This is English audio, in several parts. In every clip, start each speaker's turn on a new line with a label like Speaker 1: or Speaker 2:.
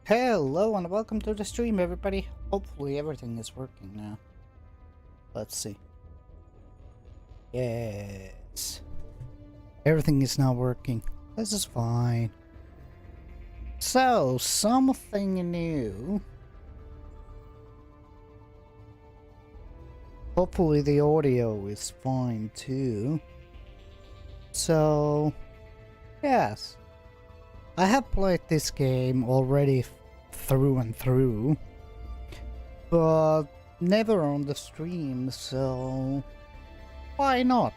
Speaker 1: Hello and welcome to the stream, everybody. Hopefully everything is working now. Let's see. Yes. Everything is now working. This is fine. So, something new. Hopefully the audio is fine too. So, yes. I have played this game already through and through, but never on the stream, so why not?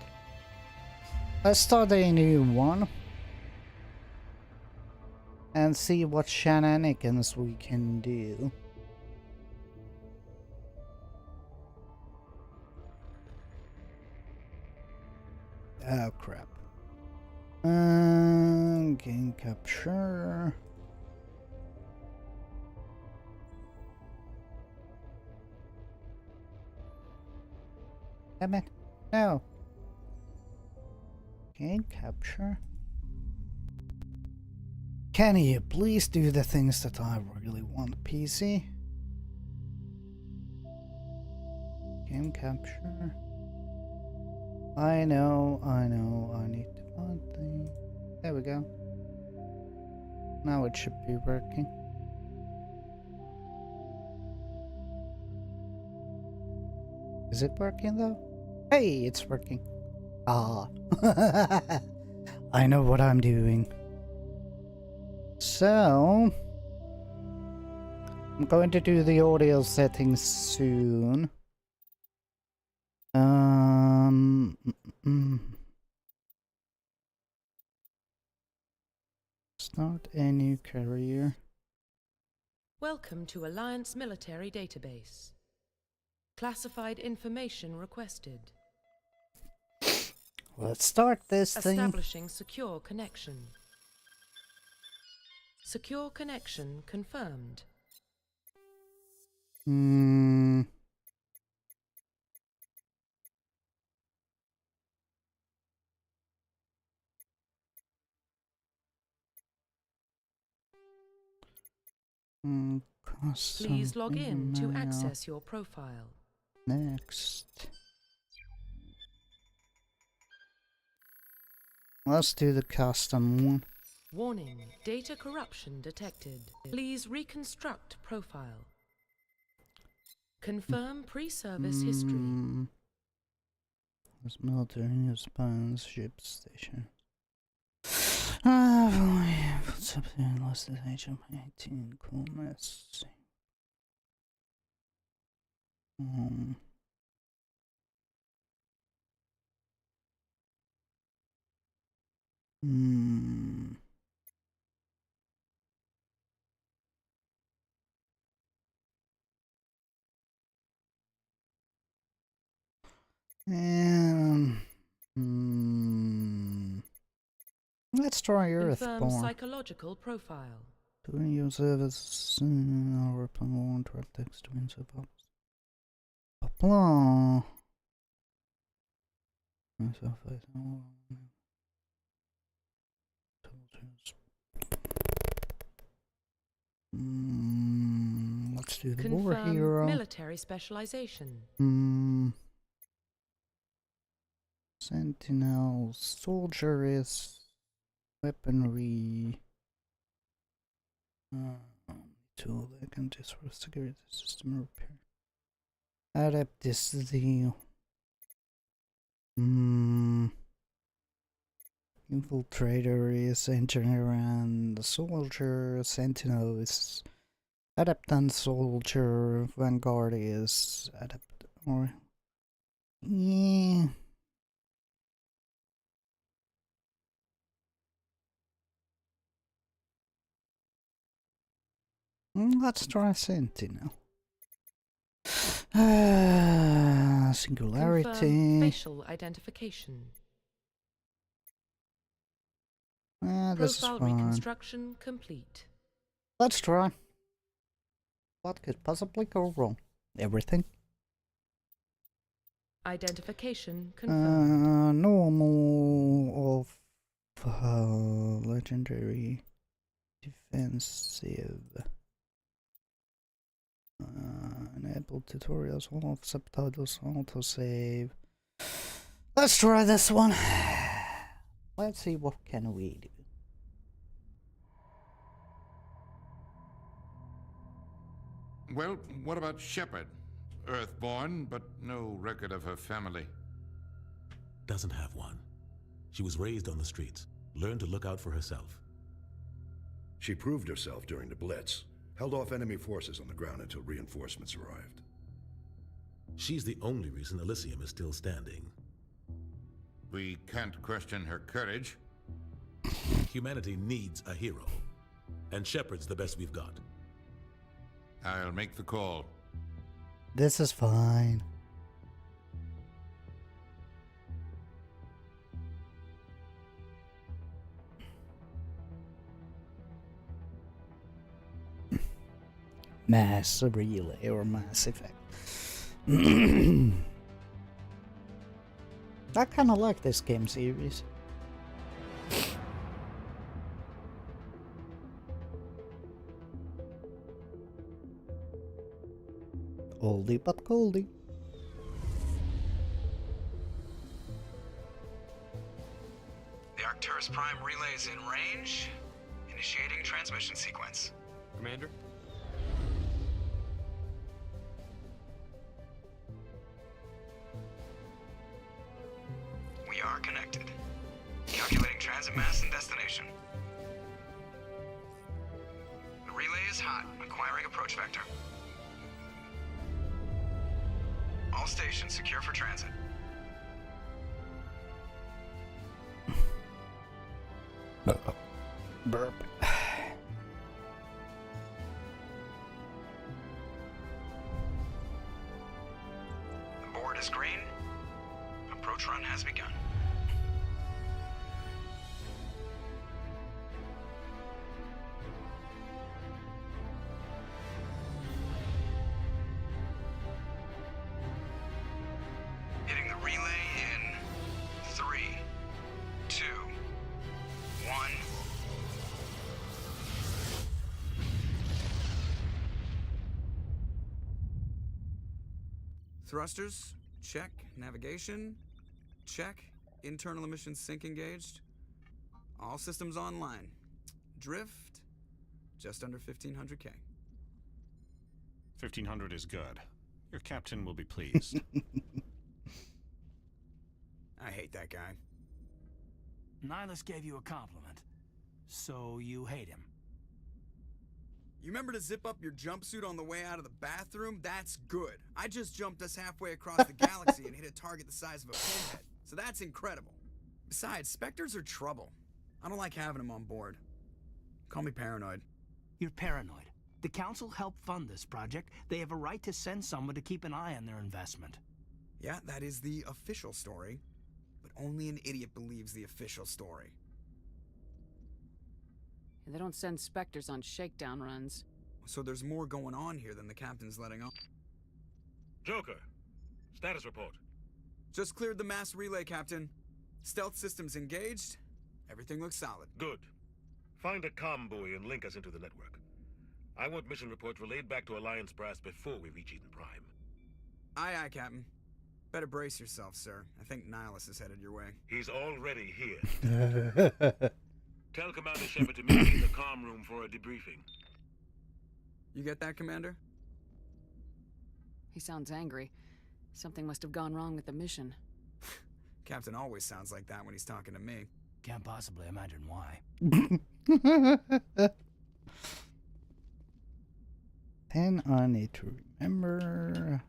Speaker 1: Let's start a new one and see what shenanigans we can do. Oh crap. Game capture. Damn it. No. Game capture. Can you please do the things that I really want, PC? Game capture. I know, I need to find things. There we go. Now it should be working. Is it working though? Hey, it's working. Ah. I know what I'm doing. So, I'm going to do the audio settings soon. Start a new career.
Speaker 2: Welcome to Alliance Military Database. Classified information requested.
Speaker 1: Let's start this thing.
Speaker 2: Establishing secure connection. Secure connection confirmed. Please log in to access your profile.
Speaker 1: Next. Let's do the custom one.
Speaker 2: Warning, data corruption detected. Please reconstruct profile. Confirm pre-service history.
Speaker 1: There's military response ship station. What's up there? Lost the age of 18. Coolness. Let's try Earthborn.
Speaker 2: Confirm psychological profile.
Speaker 1: Doing your service our won't write text to insert box. Blah. Let's do the war hero.
Speaker 2: Military specialization.
Speaker 1: Sentinel soldier is weaponry. Tool that can just for security system repair. Adapt this to the infiltrator is engineer and soldier. Sentinel is adaptant soldier. Vanguard is adapt or yeah. Let's try Sentinel. Singularity.
Speaker 2: Confirm facial identification.
Speaker 1: This
Speaker 2: Profile
Speaker 1: is fine.
Speaker 2: reconstruction complete.
Speaker 1: Let's try. What could possibly go wrong? Everything.
Speaker 2: Identification confirmed.
Speaker 1: Normal of legendary defensive. Enable tutorials, all subtitles, autosave. Let's try this one. Let's see what can we do.
Speaker 3: Well, what about Shepard? Earthborn, but no record of her family.
Speaker 4: Doesn't have one. She was raised on the streets, learned to look out for herself.
Speaker 5: She proved herself during the Blitz, held off enemy forces on the ground until reinforcements arrived.
Speaker 4: She's the only reason Elysium is still standing.
Speaker 3: We can't question her courage.
Speaker 4: Humanity needs a hero, and Shepard's the best we've got.
Speaker 3: I'll make the call.
Speaker 1: This is fine. Mass relay or mass effect. I kind of like this game series. Oldie but goldie.
Speaker 6: The Arcturus Prime relay is in range. Initiating transmission sequence.
Speaker 7: Commander?
Speaker 6: We are connected. Calculating transit mass and destination. The relay is hot. Acquiring approach vector. All stations secure for transit.
Speaker 1: Burp.
Speaker 6: The board is green. Approach run has begun. Hitting the relay in 3, 2, 1. Thrusters, check. Navigation, check. Internal emissions sync engaged. All systems online. Drift, just under 1500K.
Speaker 7: 1500 is good. Your captain will be pleased.
Speaker 6: I hate that guy.
Speaker 8: Nihilus gave you a compliment, so you hate him.
Speaker 6: You remember to zip up your jumpsuit on the way out of the bathroom? That's good. I just jumped us halfway across the galaxy and hit a target the size of a pinhead, so that's incredible. Besides, Spectres are trouble. I don't like having them on board. Call me paranoid.
Speaker 8: You're paranoid. The Council helped fund this project. They have a right to send someone to keep an eye on their investment.
Speaker 6: Yeah, that is the official story. But only an idiot believes the official story.
Speaker 9: They don't send Spectres on shakedown runs.
Speaker 6: So there's more going on here than the captain's letting on.
Speaker 4: Joker, status report.
Speaker 6: Just cleared the mass relay, Captain. Stealth systems engaged. Everything looks solid.
Speaker 4: Good. Find a comm buoy and link us into the network. I want mission reports relayed back to Alliance Brass before we reach Eden Prime.
Speaker 6: Aye, aye, Captain. Better brace yourself, sir. I think Nihilus is headed your way.
Speaker 4: He's already here. Tell Commander Shepard to meet me in the comm room for a debriefing.
Speaker 6: You get that, Commander?
Speaker 9: He sounds angry. Something must have gone wrong with the mission.
Speaker 6: Captain always sounds like that when he's talking to me.
Speaker 8: Can't possibly imagine why.
Speaker 1: 10 I need to remember.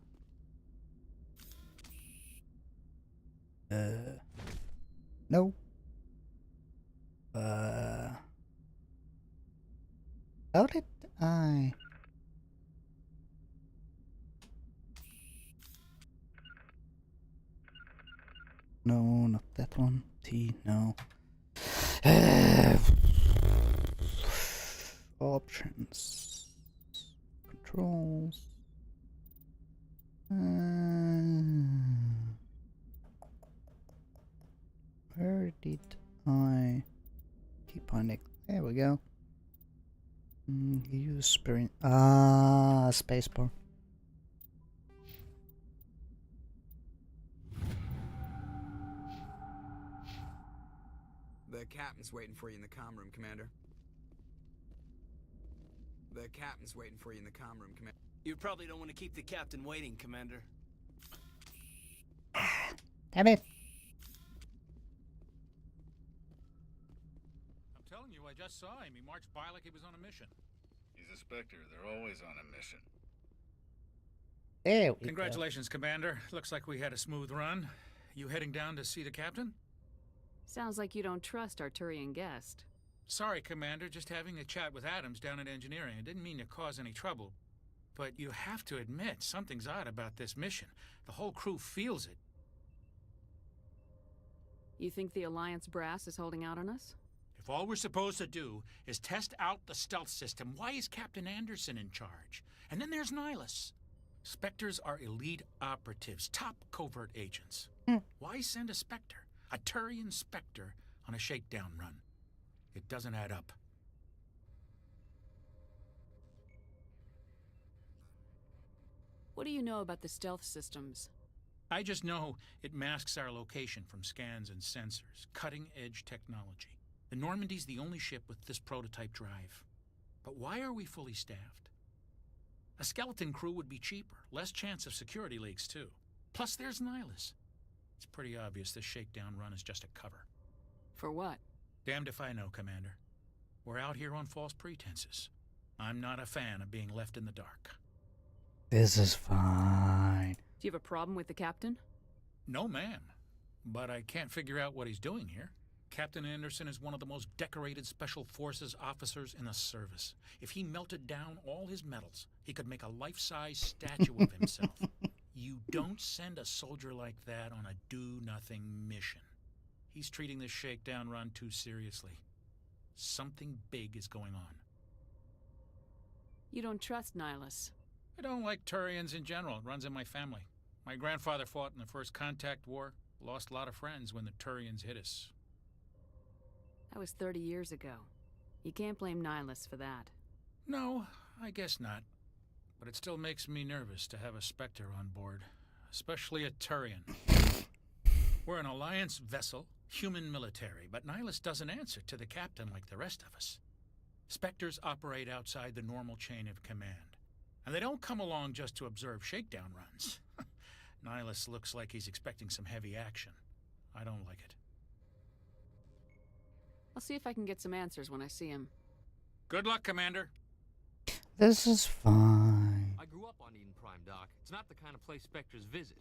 Speaker 1: No. How did I? No, not that one. T, no. Options. Controls. Where did I keep on it? There we go. Use sprint. Spacebar.
Speaker 6: The captain's waiting for you in the comm room, Commander. The captain's waiting for you in the comm room, Commander.
Speaker 8: You probably don't want to keep the captain waiting, Commander.
Speaker 1: Damn it.
Speaker 10: I'm telling you, I just saw him. He marched by like he was on a mission.
Speaker 3: He's a Spectre. They're always on a mission.
Speaker 1: There we go.
Speaker 10: Congratulations, Commander. Looks like we had a smooth run. You heading down to see the captain?
Speaker 9: Sounds like you don't trust our Turian guest.
Speaker 10: Sorry, Commander. Just having a chat with Adams down at engineering. I didn't mean to cause any trouble. But you have to admit, something's odd about this mission. The whole crew feels it.
Speaker 9: You think the Alliance brass is holding out on us?
Speaker 10: If all we're supposed to do is test out the stealth system, why is Captain Anderson in charge? And then there's Nihilus. Spectres are elite operatives, top covert agents. Why send a Spectre, a Turian Spectre, on a shakedown run? It doesn't add up.
Speaker 9: What do you know about the stealth systems?
Speaker 10: I just know it masks our location from scans and sensors. Cutting-edge technology. The Normandy's the only ship with this prototype drive. But why are we fully staffed? A skeleton crew would be cheaper. Less chance of security leaks, too. Plus, there's Nihilus. It's pretty obvious this shakedown run is just a cover.
Speaker 9: For what?
Speaker 10: Damned if I know, Commander. We're out here on false pretenses. I'm not a fan of being left in the dark.
Speaker 1: This is fine.
Speaker 9: Do you have a problem with the captain?
Speaker 10: No, ma'am. But I can't figure out what he's doing here. Captain Anderson is one of the most decorated Special Forces officers in the service. If he melted down all his medals, he could make a life-size statue of himself. You don't send a soldier like that on a do-nothing mission. He's treating this shakedown run too seriously. Something big is going on.
Speaker 9: You don't trust Nihilus.
Speaker 10: I don't like Turians in general. It runs in my family. My grandfather fought in the First Contact War. Lost a lot of friends when the Turians hit us.
Speaker 9: That was 30 years ago. You can't blame Nihilus for that.
Speaker 10: No, I guess not. But it still makes me nervous to have a Spectre on board. Especially a Turian. We're an Alliance vessel, human military, but Nihilus doesn't answer to the captain like the rest of us. Spectres operate outside the normal chain of command. And they don't come along just to observe shakedown runs. Nihilus looks like he's expecting some heavy action. I don't like it.
Speaker 9: I'll see if I can get some answers when I see him.
Speaker 10: Good luck, Commander.
Speaker 1: This is fine.
Speaker 11: I grew up on Eden Prime, Doc. It's not the kind of place Spectres visit.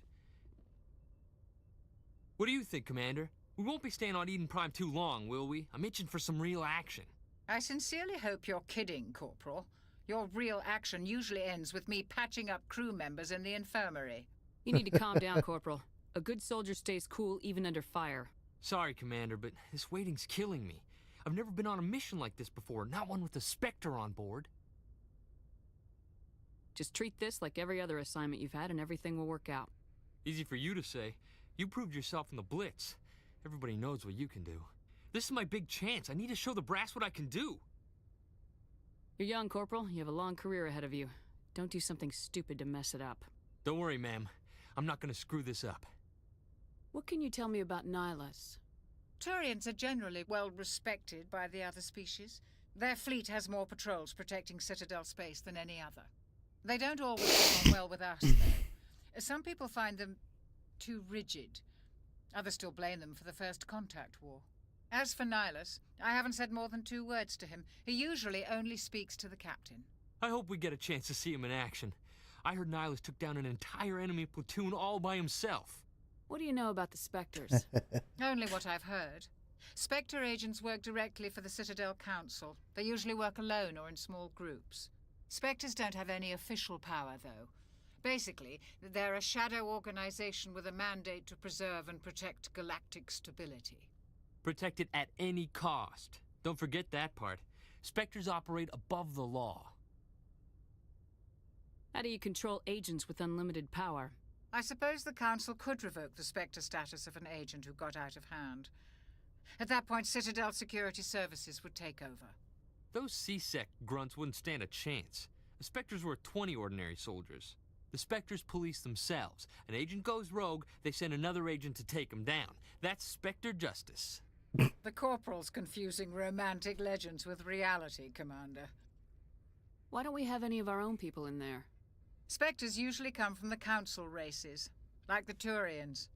Speaker 11: What do you think, Commander? We won't be staying on Eden Prime too long, will we? I'm itching for some real action.
Speaker 12: I sincerely hope you're kidding, Corporal. Your real action usually ends with me patching up crew members in the infirmary.
Speaker 9: You need to calm down, Corporal. A good soldier stays cool even under fire.
Speaker 11: Sorry, Commander, but this waiting's killing me. I've never been on a mission like this before, not one with a Spectre on board.
Speaker 9: Just treat this like every other assignment you've had and everything will work out.
Speaker 11: Easy for you to say. You proved yourself in the Blitz. Everybody knows what you can do. This is my big chance. I need to show the brass what I can do.
Speaker 9: You're young, Corporal. You have a long career ahead of you. Don't do something stupid to mess it up.
Speaker 11: Don't worry, ma'am. I'm not gonna screw this up.
Speaker 9: What can you tell me about Nihilus?
Speaker 12: Turians are generally well respected by the other species. Their fleet has more patrols protecting Citadel space than any other. They don't always get on well with us, though. Some people find them too rigid. Others still blame them for the First Contact War. As for Nihilus, I haven't said more than 2 words to him. He usually only speaks to the captain.
Speaker 11: I hope we get a chance to see him in action. I heard Nihilus took down an entire enemy platoon all by himself.
Speaker 9: What do you know about the Spectres?
Speaker 12: Only what I've heard. Spectre agents work directly for the Citadel Council. They usually work alone or in small groups. Spectres don't have any official power, though. Basically, they're a shadow organization with a mandate to preserve and protect galactic stability.
Speaker 11: Protect it at any cost. Don't forget that part. Spectres operate above the law.
Speaker 9: How do you control agents with unlimited power?
Speaker 12: I suppose the Council could revoke the Spectre status of an agent who got out of hand. At that point, Citadel Security Services would take over.
Speaker 11: Those C-Sec grunts wouldn't stand a chance. The Spectres were 20 ordinary soldiers. The Spectres police themselves. An agent goes rogue, they send another agent to take him down. That's Spectre justice.
Speaker 12: The Corporal's confusing romantic legends with reality, Commander.
Speaker 9: Why don't we have any of our own people in there?
Speaker 12: Spectres usually come from the Council races, like the Turians.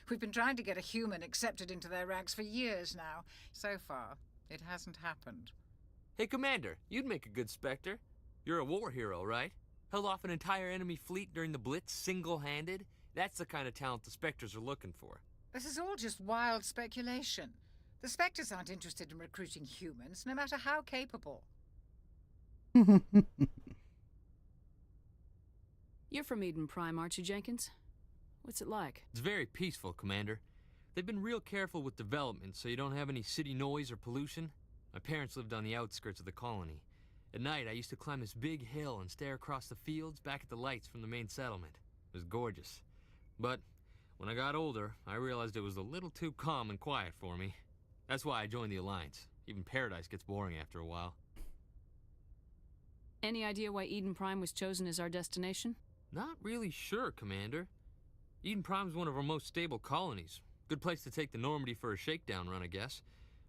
Speaker 12: We've been trying to get a human accepted into their ranks for years now. So far, it hasn't happened.
Speaker 11: Hey, Commander, you'd make a good Spectre. You're a war hero, right? Held off an entire enemy fleet during the Blitz single-handed? That's the kind of talent the Spectres are looking for.
Speaker 12: This is all just wild speculation. The Spectres aren't interested in recruiting humans, no matter how capable.
Speaker 9: You're from Eden Prime, aren't you, Jenkins? What's it like?
Speaker 11: It's very peaceful, Commander. They've been real careful with development so you don't have any city noise or pollution. My parents lived on the outskirts of the colony. At night, I used to climb this big hill and stare across the fields back at the lights from the main settlement. It was gorgeous. But when I got older, I realized it was a little too calm and quiet for me. That's why I joined the Alliance. Even Paradise gets boring after a while.
Speaker 9: Any idea why Eden Prime was chosen as our destination?
Speaker 11: Not really sure, Commander. Eden Prime's one of our most stable colonies. Good place to take the Normandy for a shakedown run, I guess.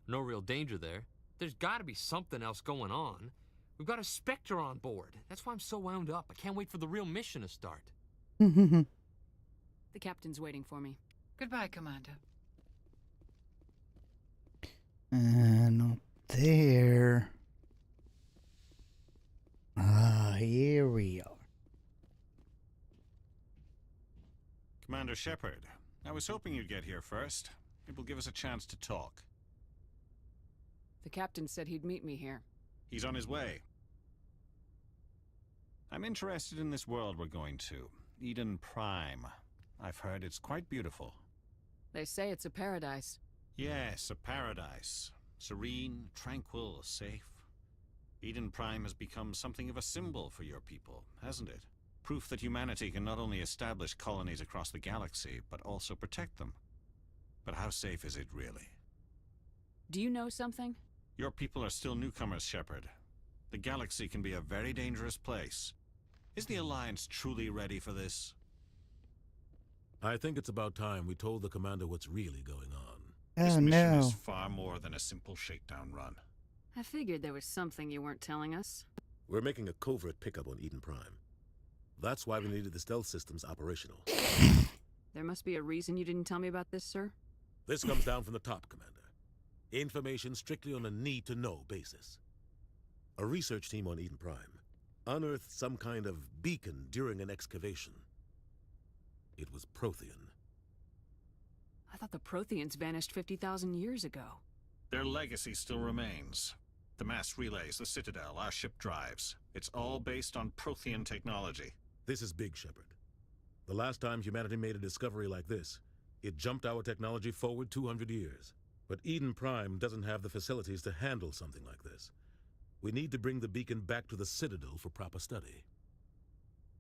Speaker 11: No real danger there. There's gotta be something else going on. We've got a Spectre on board. That's why I'm so wound up. I can't wait for the real mission to start.
Speaker 9: The captain's waiting for me.
Speaker 12: Goodbye, Commander.
Speaker 1: And up there. Ah, here we are.
Speaker 7: Commander Shepard, I was hoping you'd get here first. It will give us a chance to talk.
Speaker 9: The captain said he'd meet me here.
Speaker 7: He's on his way. I'm interested in this world we're going to, Eden Prime. I've heard it's quite beautiful.
Speaker 9: They say it's a paradise.
Speaker 7: Yes, a paradise. Serene, tranquil, safe. Eden Prime has become something of a symbol for your people, hasn't it? Proof that humanity can not only establish colonies across the galaxy, but also protect them. But how safe is it really?
Speaker 9: Do you know something?
Speaker 7: Your people are still newcomers, Shepard. The galaxy can be a very dangerous place. Is the Alliance truly ready for this?
Speaker 13: I think it's about time we told the commander what's really going on.
Speaker 7: This
Speaker 1: Oh
Speaker 7: mission
Speaker 1: no.
Speaker 7: is far more than a simple shakedown run.
Speaker 9: I figured there was something you weren't telling us.
Speaker 13: We're making a covert pickup on Eden Prime. That's why we needed the stealth systems operational.
Speaker 9: There must be a reason you didn't tell me about this, sir.
Speaker 13: This comes down from the top, Commander. Information strictly on a need-to-know basis. A research team on Eden Prime unearthed some kind of beacon during an excavation. It was Prothean.
Speaker 9: I thought the Protheans vanished 50,000 years ago.
Speaker 7: Their legacy still remains. The mass relays, the Citadel, our ship drives. It's all based on Prothean technology.
Speaker 13: This is big, Shepard. The last time humanity made a discovery like this, it jumped our technology forward 200 years. But Eden Prime doesn't have the facilities to handle something like this. We need to bring the beacon back to the Citadel for proper study.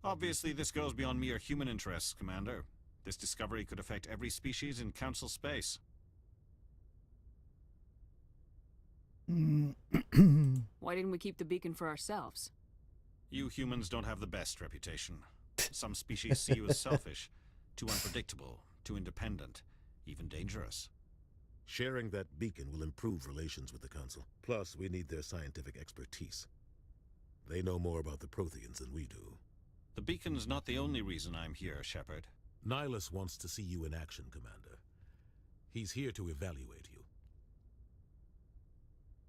Speaker 7: Obviously, this goes beyond mere human interests, Commander. This discovery could affect every species in Council space.
Speaker 9: Why didn't we keep the beacon for ourselves?
Speaker 7: You humans don't have the best reputation. Some species see you as selfish, too unpredictable, too independent, even dangerous.
Speaker 13: Sharing that beacon will improve relations with the Council. Plus, we need their scientific expertise. They know more about the Protheans than we do.
Speaker 7: The beacon's not the only reason I'm here, Shepard.
Speaker 13: Nihilus wants to see you in action, Commander. He's here to evaluate you.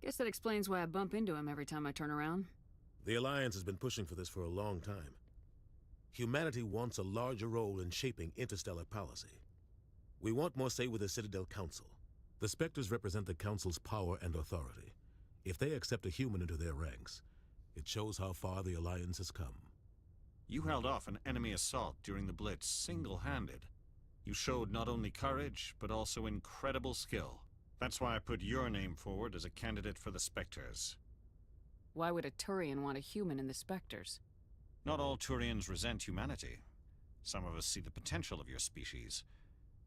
Speaker 9: Guess that explains why I bump into him every time I turn around.
Speaker 13: The Alliance has been pushing for this for a long time. Humanity wants a larger role in shaping interstellar policy. We want more say with the Citadel Council. The Spectres represent the Council's power and authority. If they accept a human into their ranks, it shows how far the Alliance has come.
Speaker 7: You held off an enemy assault during the Blitz single-handed. You showed not only courage, but also incredible skill. That's why I put your name forward as a candidate for the Spectres.
Speaker 9: Why would a Turian want a human in the Spectres?
Speaker 7: Not all Turians resent humanity. Some of us see the potential of your species.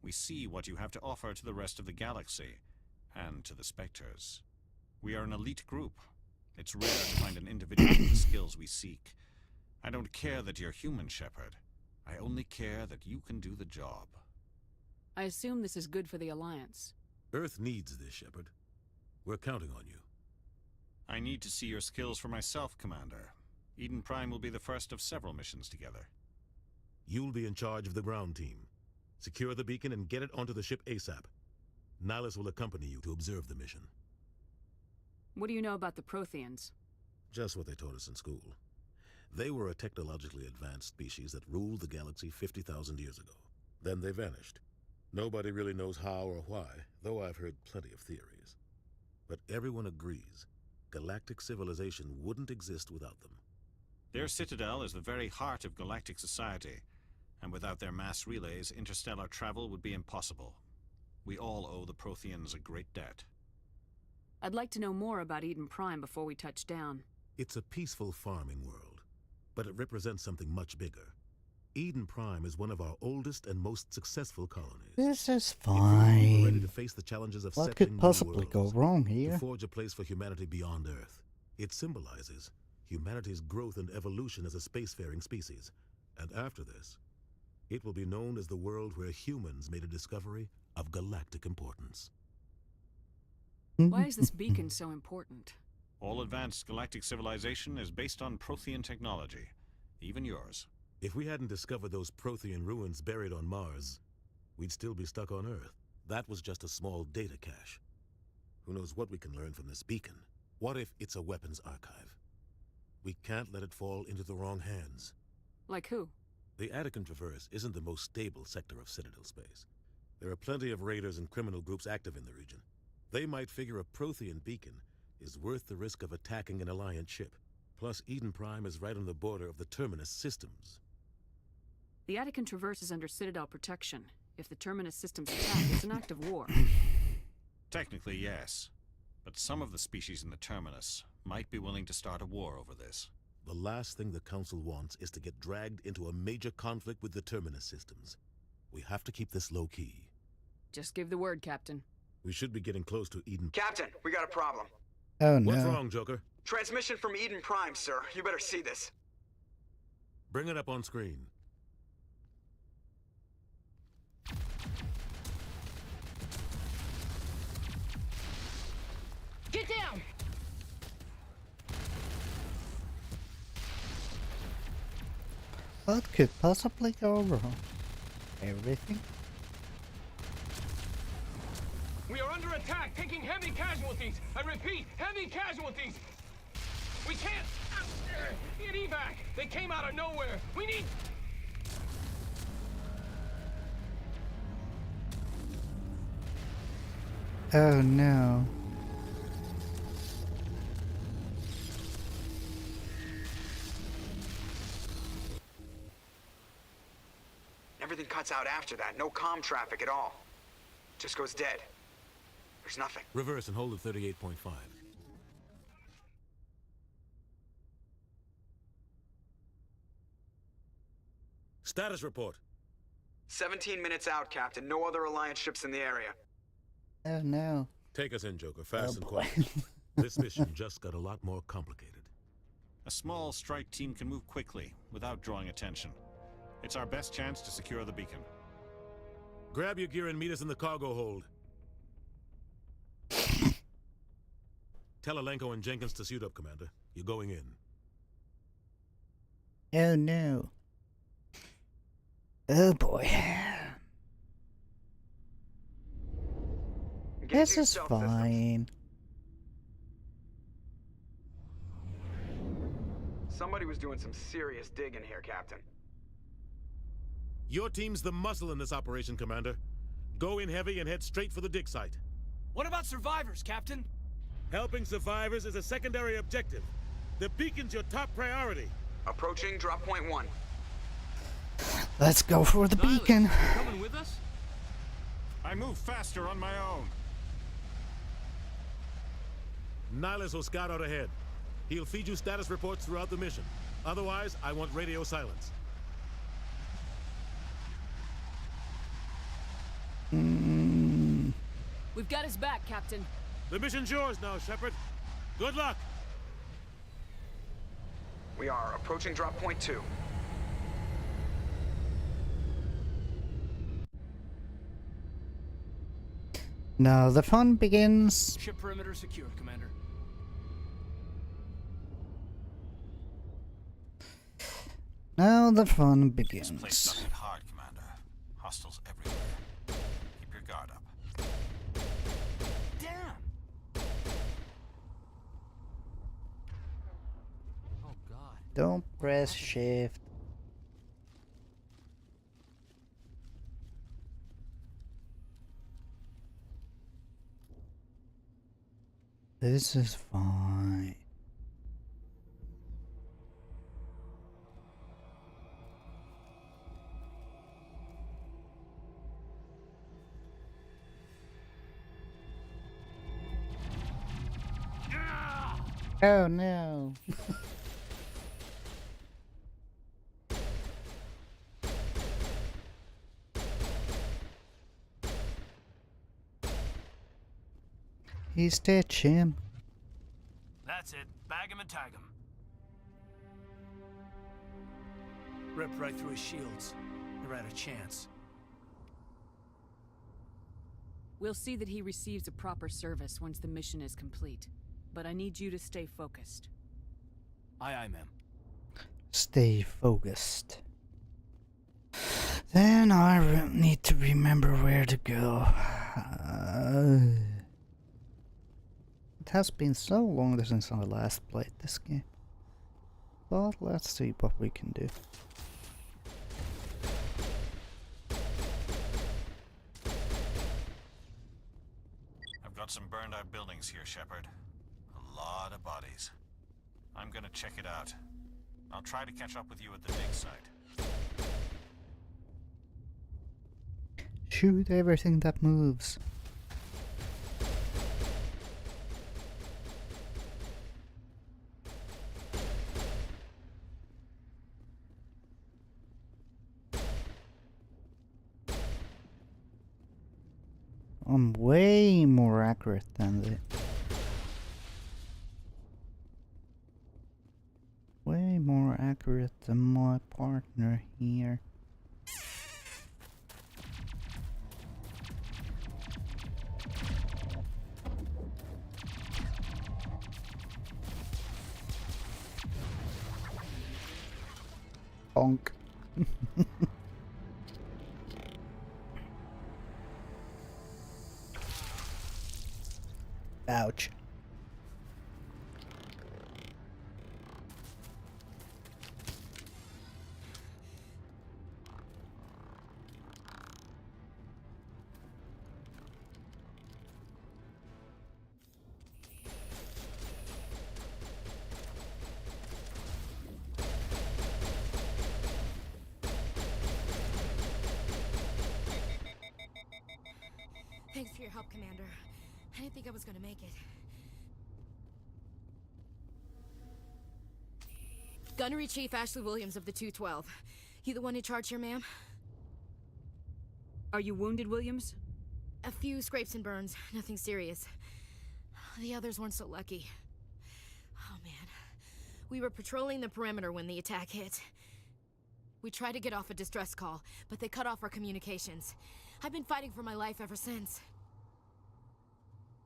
Speaker 7: We see what you have to offer to the rest of the galaxy, and to the Spectres. We are an elite group. It's rare to find an individual with the skills we seek. I don't care that you're human, Shepard. I only care that you can do the job.
Speaker 9: I assume this is good for the Alliance.
Speaker 13: Earth needs this, Shepard. We're counting on you.
Speaker 7: I need to see your skills for myself, Commander. Eden Prime will be the first of several missions together.
Speaker 13: You'll be in charge of the ground team. Secure the beacon and get it onto the ship ASAP. Nihilus will accompany you to observe the mission.
Speaker 9: What do you know about the Protheans?
Speaker 13: Just what they taught us in school. They were a technologically advanced species that ruled the galaxy 50,000 years ago. Then they vanished. Nobody really knows how or why, though I've heard plenty of theories. But everyone agrees, galactic civilization wouldn't exist without them.
Speaker 7: Their citadel is the very heart of galactic society, and without their mass relays, interstellar travel would be impossible. We all owe the Protheans a great debt.
Speaker 9: I'd like to know more about Eden Prime before we touch down.
Speaker 13: It's a peaceful farming world, but it represents something much bigger. Eden Prime is one of our oldest and most successful colonies.
Speaker 1: This is
Speaker 13: We're
Speaker 1: fine.
Speaker 13: ready to face the challenges of
Speaker 1: What
Speaker 13: settling
Speaker 1: could
Speaker 13: new
Speaker 1: possibly go
Speaker 13: worlds,
Speaker 1: wrong
Speaker 13: to
Speaker 1: here?
Speaker 13: forge a place for humanity beyond Earth. It symbolizes humanity's growth and evolution as a spacefaring species. And after this, it will be known as the world where humans made a discovery of galactic importance.
Speaker 9: Why is this beacon so important?
Speaker 7: All advanced galactic civilization is based on Prothean technology, even yours.
Speaker 13: If we hadn't discovered those Prothean ruins buried on Mars, we'd still be stuck on Earth. That was just a small data cache. Who knows what we can learn from this beacon? What if it's a weapons archive? We can't let it fall into the wrong hands.
Speaker 9: Like who?
Speaker 13: The Attican Traverse isn't the most stable sector of Citadel space. There are plenty of raiders and criminal groups active in the region. They might figure a Prothean beacon is worth the risk of attacking an Alliance ship. Plus, Eden Prime is right on the border of the Terminus systems.
Speaker 9: The Attican Traverse is under Citadel protection. If the Terminus systems attack, it's an act of war.
Speaker 7: Technically, yes. But some of the species in the Terminus might be willing to start a war over this.
Speaker 13: The last thing the Council wants is to get dragged into a major conflict with the Terminus systems. We have to keep this low-key.
Speaker 9: Just give the word, Captain.
Speaker 13: We should be getting close to Eden.
Speaker 6: Captain, we got a problem.
Speaker 1: Oh no.
Speaker 13: What's wrong, Joker?
Speaker 6: Transmission from Eden Prime, sir. You better see this.
Speaker 13: Bring it up on screen.
Speaker 14: Get down!
Speaker 1: What could possibly go wrong? Everything?
Speaker 14: We are under attack, taking heavy casualties. I repeat, heavy casualties. We can't get evac. They came out of nowhere. We need...
Speaker 1: Oh no.
Speaker 6: Everything cuts out after that. No comm traffic at all. Just goes dead. There's nothing.
Speaker 13: Reverse and hold at 38.5. Status report.
Speaker 6: 17 minutes out, Captain. No other Alliance ships in the area.
Speaker 1: Oh no.
Speaker 13: Take us in, Joker, fast and
Speaker 1: boy.
Speaker 13: quiet. This mission just got a lot more complicated.
Speaker 7: A small strike team can move quickly, without drawing attention. It's our best chance to secure the beacon.
Speaker 13: Grab your gear and meet us in the cargo hold. Tell Alenko and Jenkins to suit up, Commander. You're going in.
Speaker 1: Oh no. Oh boy. This is fine.
Speaker 6: Somebody was doing some serious digging here, Captain.
Speaker 13: Your team's the muscle in this operation, Commander. Go in heavy and head straight for the dig site.
Speaker 8: What about survivors, Captain?
Speaker 13: Helping survivors is a secondary objective. The beacon's your top priority.
Speaker 6: Approaching drop point 1.
Speaker 1: Let's go for the
Speaker 11: Nihilus,
Speaker 1: beacon.
Speaker 11: you coming with us?
Speaker 7: I move faster on my own.
Speaker 13: Nihilus will scout out ahead. He'll feed you status reports throughout the mission. Otherwise, I want radio silence.
Speaker 9: We've got his back, Captain.
Speaker 13: The mission's yours now, Shepard. Good luck.
Speaker 6: We are approaching drop point 2.
Speaker 1: Now the fun begins.
Speaker 8: Ship perimeter secured, Commander.
Speaker 1: Now the fun
Speaker 7: This place
Speaker 1: begins.
Speaker 7: got hit hard, Commander. Hostiles everywhere. Keep your guard up.
Speaker 8: Damn!
Speaker 11: Oh, God.
Speaker 1: Don't press shift. This is fine. Oh no. He's dead, Jim.
Speaker 8: That's it. Bag him and tag him. Ripped right through his shields. Never had a chance.
Speaker 9: We'll see that he receives a proper service once the mission is complete. But I need you to stay focused.
Speaker 8: Aye, aye, ma'am.
Speaker 1: Stay focused. Then I need to remember where to go. It has been so long since I last played this game. But let's see what we can do.
Speaker 7: I've got some burned out buildings here, Shepard. A lot of bodies. I'm gonna check it out. I'll try to catch up with you at the dig site.
Speaker 1: Shoot everything that moves. I'm way more accurate than the... Way more accurate than my partner here. Bonk. Ouch.
Speaker 15: Thanks for your help, Commander. I didn't think I was gonna make it. Gunnery Chief Ashley Williams of the 212. You the one in charge here, ma'am?
Speaker 9: Are you wounded, Williams?
Speaker 15: A few scrapes and burns, nothing serious. The others weren't so lucky. Oh man. We were patrolling the perimeter when the attack hit. We tried to get off a distress call, but they cut off our communications. I've been fighting for my life ever since.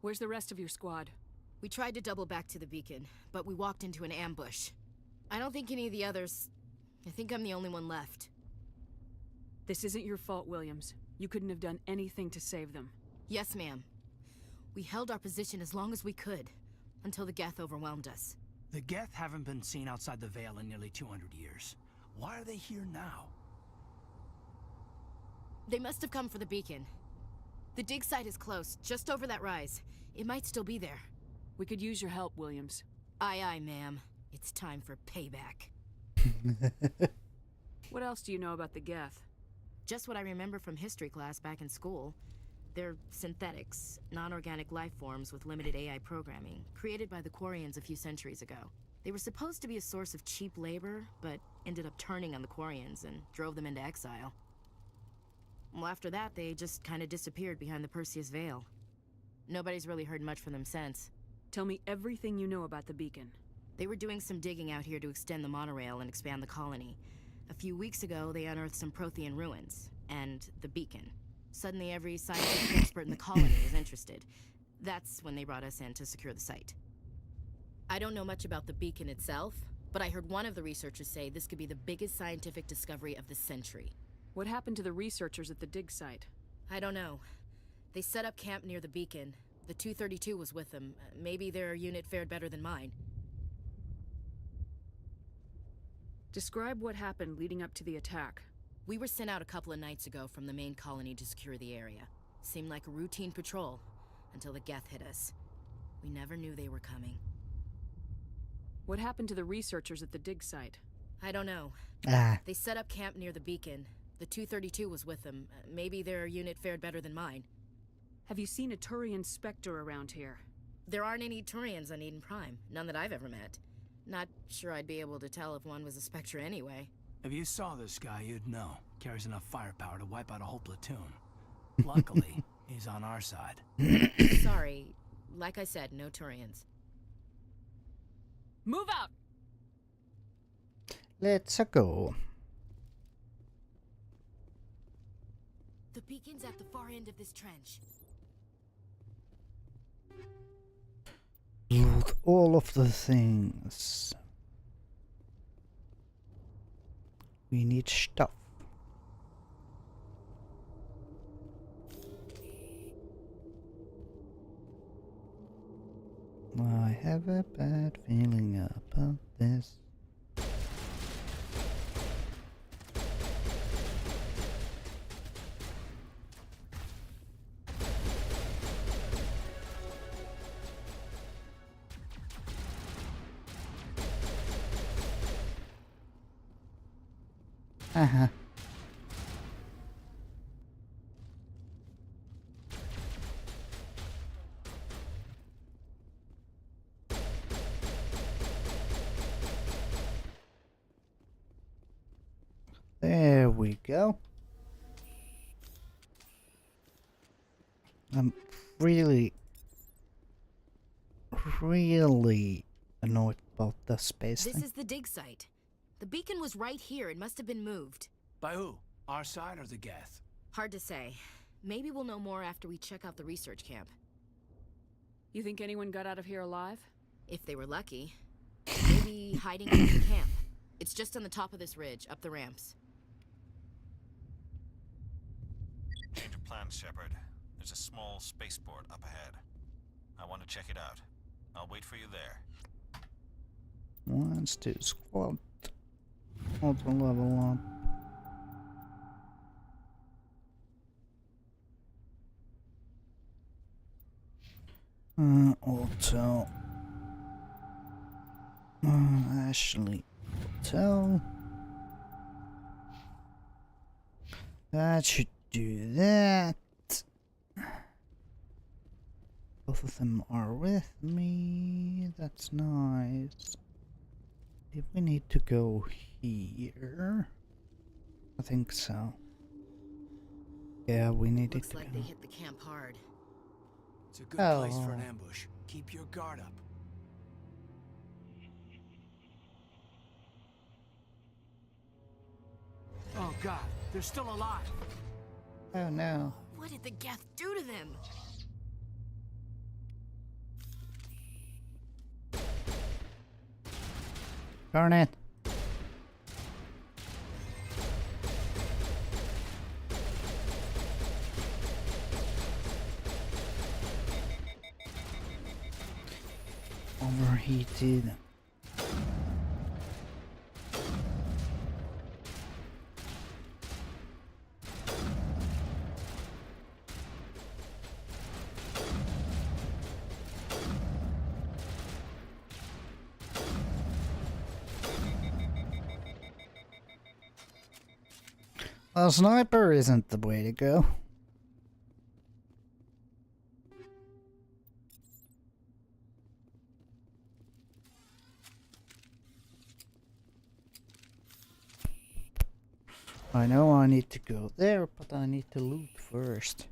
Speaker 9: Where's the rest of your squad?
Speaker 15: We tried to double back to the beacon, but we walked into an ambush. I don't think any of the others... I think I'm the only one left.
Speaker 9: This isn't your fault, Williams. You couldn't have done anything to save them.
Speaker 15: Yes, ma'am. We held our position as long as we could, until the Geth overwhelmed us.
Speaker 8: The Geth haven't been seen outside the Veil in nearly 200 years. Why are they here now?
Speaker 15: They must have come for the beacon. The dig site is close, just over that rise. It might still be there.
Speaker 9: We could use your help, Williams.
Speaker 15: Aye, aye, ma'am. It's time for payback.
Speaker 9: What else do you know about the Geth?
Speaker 15: Just what I remember from history class back in school. They're synthetics, non-organic life forms with limited AI programming, created by the Quarians a few centuries ago. They were supposed to be a source of cheap labor, but ended up turning on the Quarians and drove them into exile. Well, after that, they just kind of disappeared behind the Perseus Veil. Nobody's really heard much from them since.
Speaker 9: Tell me everything you know about the beacon.
Speaker 15: They were doing some digging out here to extend the monorail and expand the colony. A few weeks ago, they unearthed some Prothean ruins, and the beacon. Suddenly, every scientific expert in the colony was interested. That's when they brought us in to secure the site. I don't know much about the beacon itself, but I heard one of the researchers say this could be the biggest scientific discovery of the century.
Speaker 9: What happened to the researchers at the dig site?
Speaker 15: I don't know. They set up camp near the beacon. The 232 was with them. Maybe their unit fared better than mine.
Speaker 9: Describe what happened leading up to the attack.
Speaker 15: We were sent out a couple of nights ago from the main colony to secure the area. Seemed like a routine patrol, until the Geth hit us. We never knew they were coming.
Speaker 9: What happened to the researchers at the dig site?
Speaker 15: I don't know. They set up camp near the beacon. The 232 was with them. Maybe their unit fared better than mine.
Speaker 9: Have you seen a Turian Spectre around here?
Speaker 15: There aren't any Turians on Eden Prime. None that I've ever met. Not sure I'd be able to tell if one was a Spectre anyway.
Speaker 8: If you saw this guy, you'd know. Carries enough firepower to wipe out a whole platoon. Luckily, he's on our side.
Speaker 15: Sorry. Like I said, no Turians.
Speaker 9: Move out!
Speaker 1: Let's go.
Speaker 15: The beacon's at the far end of this trench.
Speaker 1: Loot all of the things. We need stuff. I have a bad feeling about this. Uh-huh. There we go. I'm really annoyed about the space
Speaker 15: This
Speaker 1: thing.
Speaker 15: is the dig site. The beacon was right here. It must have been moved.
Speaker 8: By who? Our side or the Geth?
Speaker 15: Hard to say. Maybe we'll know more after we check out the research camp.
Speaker 9: You think anyone got out of here alive?
Speaker 15: If they were lucky. Maybe hiding in the camp. It's just on the top of this ridge, up the ramps.
Speaker 7: Change of plans, Shepard. There's a small spaceport up ahead. I want to check it out. I'll wait for you there.
Speaker 1: Wants to squad. Auto level up. Auto. Ashley. Auto. That should do that. Both of them are with me. That's nice. If we need to go here, I think so. Yeah, we needed
Speaker 15: Looks
Speaker 1: to
Speaker 15: like
Speaker 1: go.
Speaker 15: they hit the camp hard.
Speaker 8: It's a good place for an
Speaker 1: Oh.
Speaker 8: ambush. Keep your guard up. Oh god, they're still alive.
Speaker 1: Oh no.
Speaker 15: What did the Geth do to them?
Speaker 1: Darn it. Overheated. A sniper isn't the way to go. I know I need to go there, but I need to loot first.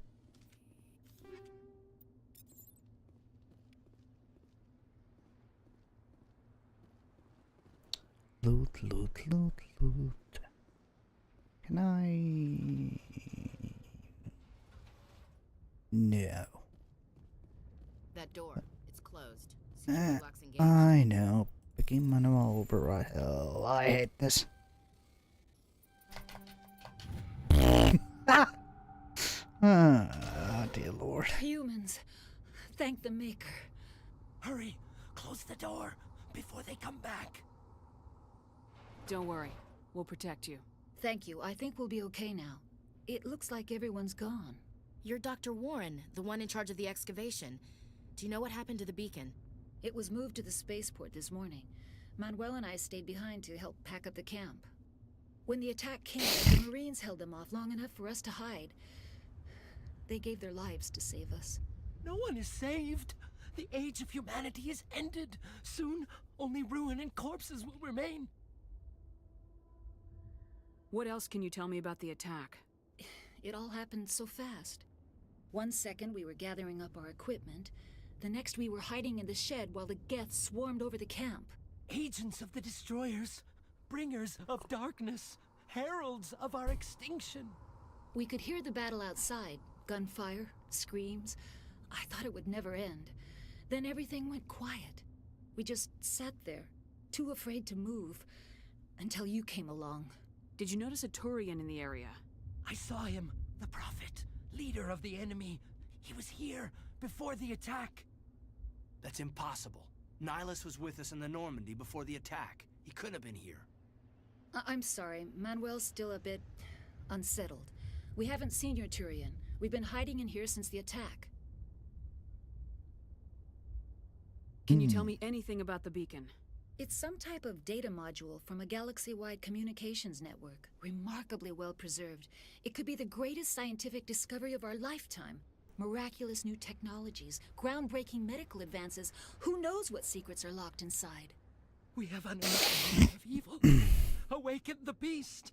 Speaker 1: Loot, loot, loot, loot. Can I? No.
Speaker 15: That door, it's closed. Security lock's engaged.
Speaker 1: I know. Picking manual override. Oh, I hate this. Ah, dear Lord.
Speaker 16: Humans, thank the Maker.
Speaker 8: Hurry! Close the door before they come back.
Speaker 9: Don't worry. We'll protect you.
Speaker 16: Thank you. I think we'll be okay now. It looks like everyone's gone.
Speaker 15: You're Dr. Warren, the one in charge of the excavation. Do you know what happened to the beacon?
Speaker 16: It was moved to the spaceport this morning. Manuel and I stayed behind to help pack up the camp. When the attack came, the Marines held them off long enough for us to hide. They gave their lives to save us.
Speaker 8: No one is saved. The age of humanity is ended. Soon, only ruin and corpses will remain.
Speaker 9: What else can you tell me about the attack?
Speaker 16: It all happened so fast. 1 second we were gathering up our equipment. The next we were hiding in the shed while the Geth swarmed over the camp.
Speaker 8: Agents of the Destroyers, bringers of darkness, heralds of our extinction.
Speaker 16: We could hear the battle outside. Gunfire, screams. I thought it would never end. Then everything went quiet. We just sat there, too afraid to move, until you came along.
Speaker 9: Did you notice a Turian in the area?
Speaker 8: I saw him, the Prophet, leader of the enemy. He was here before the attack.
Speaker 17: That's impossible. Nihilus was with us in the Normandy before the attack. He couldn't have been here.
Speaker 16: I'm sorry, Manuel's still a bit unsettled. We haven't seen your Turian. We've been hiding in here since the attack.
Speaker 9: Can you tell me anything about the beacon?
Speaker 16: It's some type of data module from a galaxy-wide communications network. Remarkably well preserved. It could be the greatest scientific discovery of our lifetime. Miraculous new technologies, groundbreaking medical advances. Who knows what secrets are locked inside?
Speaker 8: We have unearthed the root of evil, awakened the beast,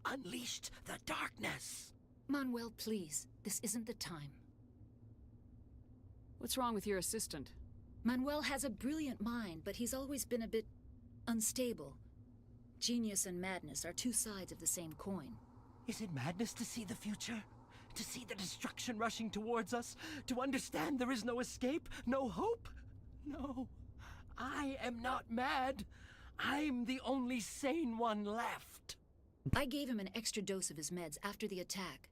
Speaker 8: unleashed the darkness.
Speaker 16: Manuel, please. This isn't the time.
Speaker 9: What's wrong with your assistant?
Speaker 16: Manuel has a brilliant mind, but he's always been a bit unstable. Genius and madness are two sides of the same coin.
Speaker 8: Is it madness to see the future? To see the destruction rushing towards us? To understand there is no escape? No hope? No. I am not mad. I'm the only sane one left.
Speaker 16: I gave him an extra dose of his meds after the attack.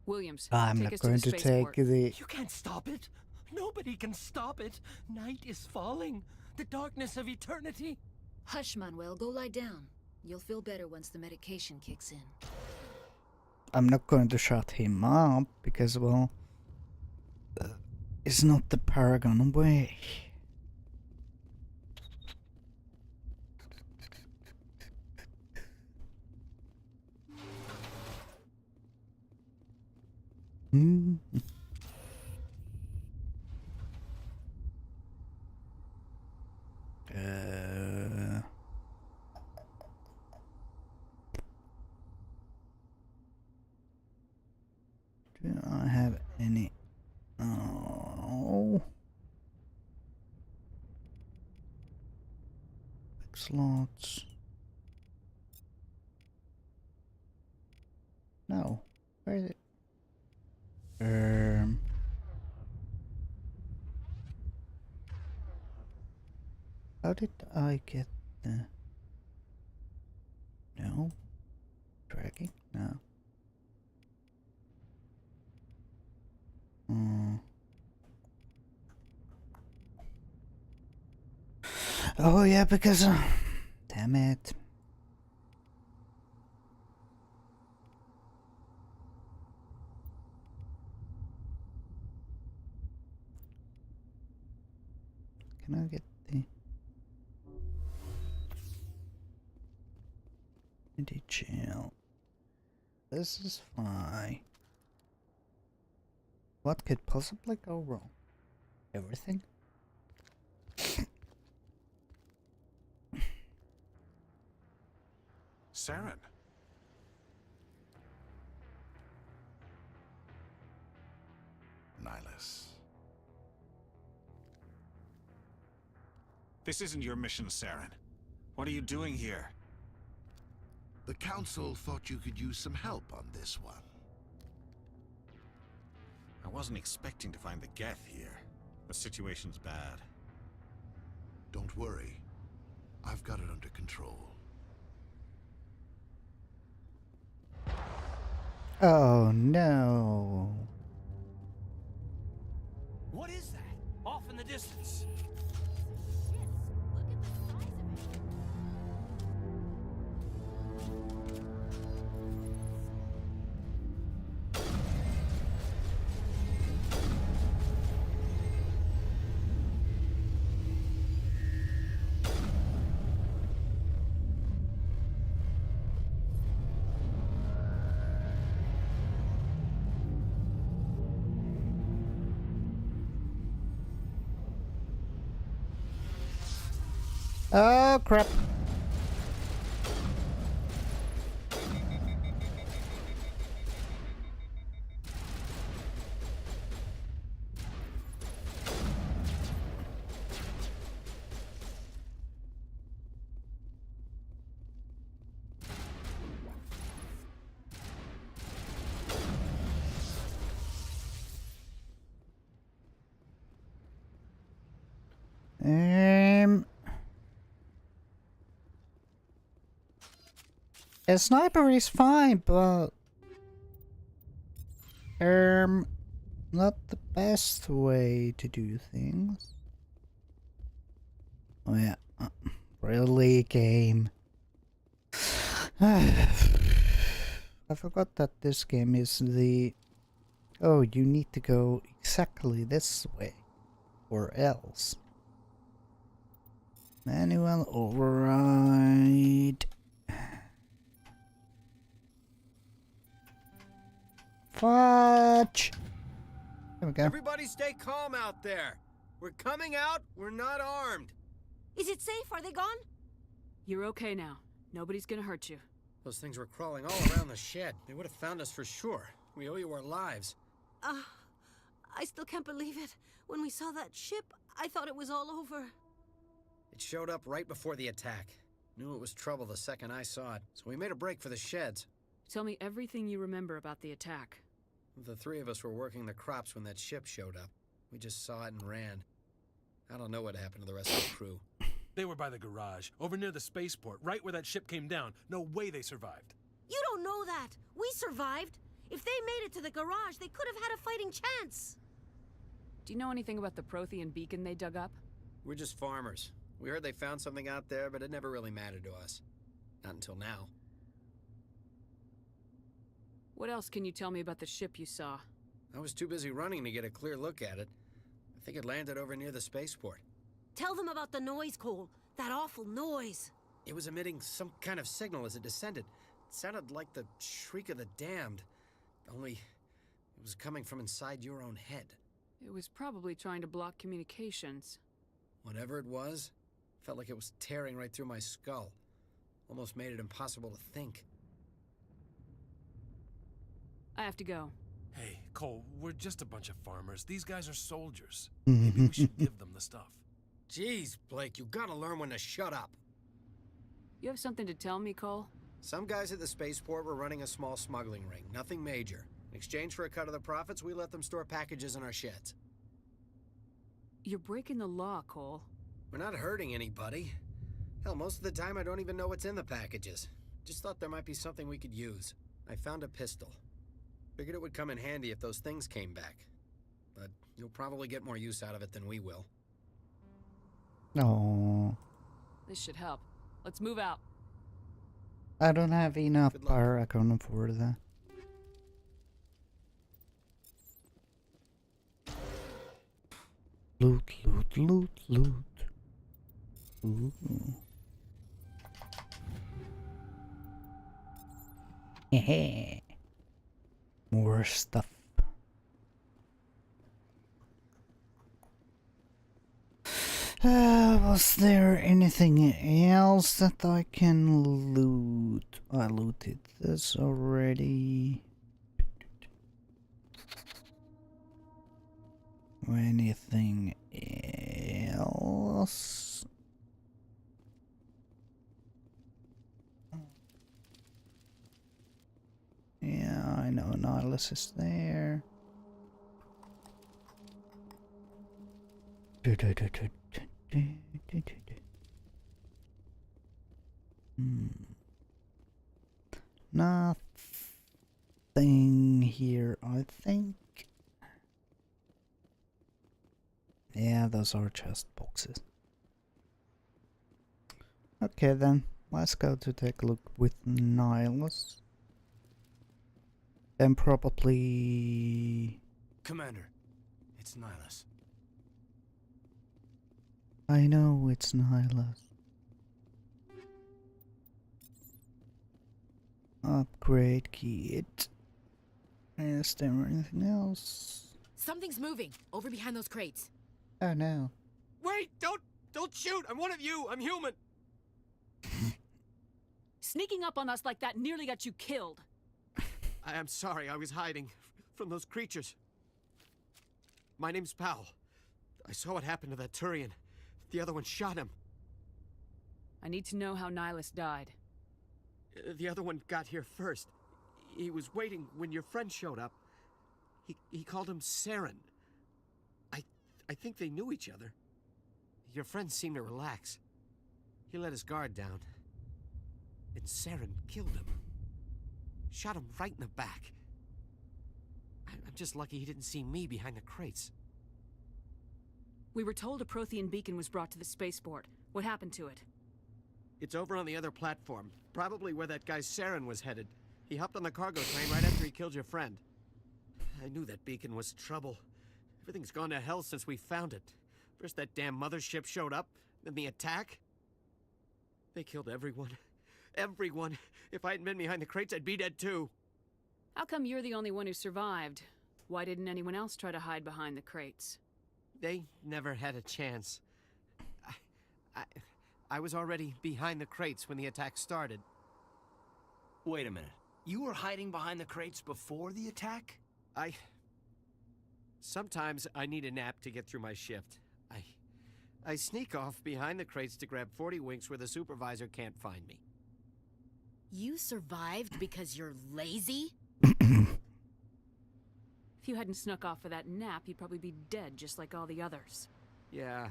Speaker 9: Williams,
Speaker 1: I'm
Speaker 9: take
Speaker 1: not
Speaker 9: us
Speaker 1: going
Speaker 9: to
Speaker 1: to
Speaker 9: the
Speaker 1: take
Speaker 9: spaceport.
Speaker 1: the...
Speaker 8: You can't stop it. Nobody can stop it. Night is falling. The darkness of eternity.
Speaker 16: Hush, Manuel. Go lie down. You'll feel better once the medication kicks in.
Speaker 1: I'm not going to shut him up because, well, it's not the Paragon way. Hmm. Do I have any? Oh. Slots. No. Where is it? How did I get the... No. Dragging? No. Oh yeah, because... damn it. Can I get the... chill. This is fine. What could possibly go wrong? Everything?
Speaker 18: Saren. Nihilus.
Speaker 7: This isn't your mission, Saren. What are you doing here?
Speaker 18: The Council thought you could use some help on this one.
Speaker 7: I wasn't expecting to find the Geth here. The situation's bad.
Speaker 18: Don't worry. I've got it under control.
Speaker 1: Oh no.
Speaker 17: What is that? Off in the distance.
Speaker 1: Oh crap. A sniper is fine, but not the best way to do things. Oh yeah, really, game. I forgot that this game is the. Oh, you need to go exactly this way, or else. Manual override. Fudge! There we go.
Speaker 19: Everybody stay calm out there. We're coming out, we're not armed.
Speaker 20: Is it safe? Are they gone?
Speaker 9: You're okay now. Nobody's gonna hurt you.
Speaker 19: Those things were crawling all around the shed. They would have found us for sure. We owe you our lives.
Speaker 20: I still can't believe it. When we saw that ship, I thought it was all over.
Speaker 19: It showed up right before the attack. Knew it was trouble the second I saw it, so we made a break for the sheds.
Speaker 9: Tell me everything you remember about the attack.
Speaker 19: The three of us were working the crops when that ship showed up. We just saw it and ran. I don't know what happened to the rest of the crew.
Speaker 21: They were by the garage, over near the spaceport, right where that ship came down. No way they survived.
Speaker 20: You don't know that. We survived. If they made it to the garage, they could have had a fighting chance.
Speaker 9: Do you know anything about the Prothean beacon they dug up?
Speaker 19: We're just farmers. We heard they found something out there, but it never really mattered to us. Not until now.
Speaker 9: What else can you tell me about the ship you saw?
Speaker 19: I was too busy running to get a clear look at it. I think it landed over near the spaceport.
Speaker 20: Tell them about the noise, Cole. That awful noise.
Speaker 19: It was emitting some kind of signal as it descended. It sounded like the shriek of the damned. Only, it was coming from inside your own head.
Speaker 9: It was probably trying to block communications.
Speaker 19: Whatever it was, felt like it was tearing right through my skull. Almost made it impossible to think.
Speaker 9: I have to go.
Speaker 21: Hey, Cole, we're just a bunch of farmers. These guys are soldiers. Maybe we should give them the stuff.
Speaker 19: Jeez, Blake, you gotta learn when to shut up.
Speaker 9: You have something to tell me, Cole?
Speaker 19: Some guys at the spaceport were running a small smuggling ring, nothing major. In exchange for a cut of the profits, we let them store packages in our sheds.
Speaker 9: You're breaking the law, Cole.
Speaker 19: We're not hurting anybody. Hell, most of the time I don't even know what's in the packages. Just thought there might be something we could use. I found a pistol. Figured it would come in handy if those things came back. But you'll probably get more use out of it than we will.
Speaker 1: No.
Speaker 9: This should help. Let's move out.
Speaker 1: I don't have enough power. I can't afford that. Loot, loot, loot, loot. Ooh. Heh. More stuff. Was there anything else that I can loot? I looted this already. Anything else? Nihilus is there. Nothing here, I think. Yeah, those are chest boxes. Okay then, let's go to take a look with Nihilus. Then probably...
Speaker 17: Commander, it's Nihilus.
Speaker 1: I know it's Nihilus. Upgrade kit. Is there anything else?
Speaker 15: Something's moving over behind those crates.
Speaker 1: Oh no.
Speaker 14: Wait! Don't shoot! I'm one of you! I'm human!
Speaker 9: Sneaking up on us like that nearly got you killed.
Speaker 14: I am sorry, I was hiding from those creatures. My name's Powell. I saw what happened to that Turian. The other one shot him.
Speaker 9: I need to know how Nihilus died.
Speaker 14: The other one got here first. He was waiting when your friend showed up. He called him Saren. I think they knew each other. Your friend seemed to relax. He let his guard down. And Saren killed him. Shot him right in the back. I'm just lucky he didn't see me behind the crates.
Speaker 9: We were told a Prothean beacon was brought to the spaceport. What happened to it?
Speaker 14: It's over on the other platform. Probably where that guy Saren was headed. He hopped on the cargo train right after he killed your friend. I knew that beacon was trouble. Everything's gone to hell since we found it. First that damn mothership showed up, then the attack. They killed everyone. Everyone. If I hadn't been behind the crates, I'd be dead too.
Speaker 9: How come you're the only one who survived? Why didn't anyone else try to hide behind the crates?
Speaker 14: They never had a chance. I was already behind the crates when the attack started.
Speaker 17: Wait a minute. You were hiding behind the crates before the attack?
Speaker 14: Sometimes I need a nap to get through my shift. I sneak off behind the crates to grab 40 winks where the supervisor can't find me.
Speaker 15: You survived because you're lazy?
Speaker 9: If you hadn't snuck off for that nap, you'd probably be dead just like all the others.
Speaker 14: Yeah,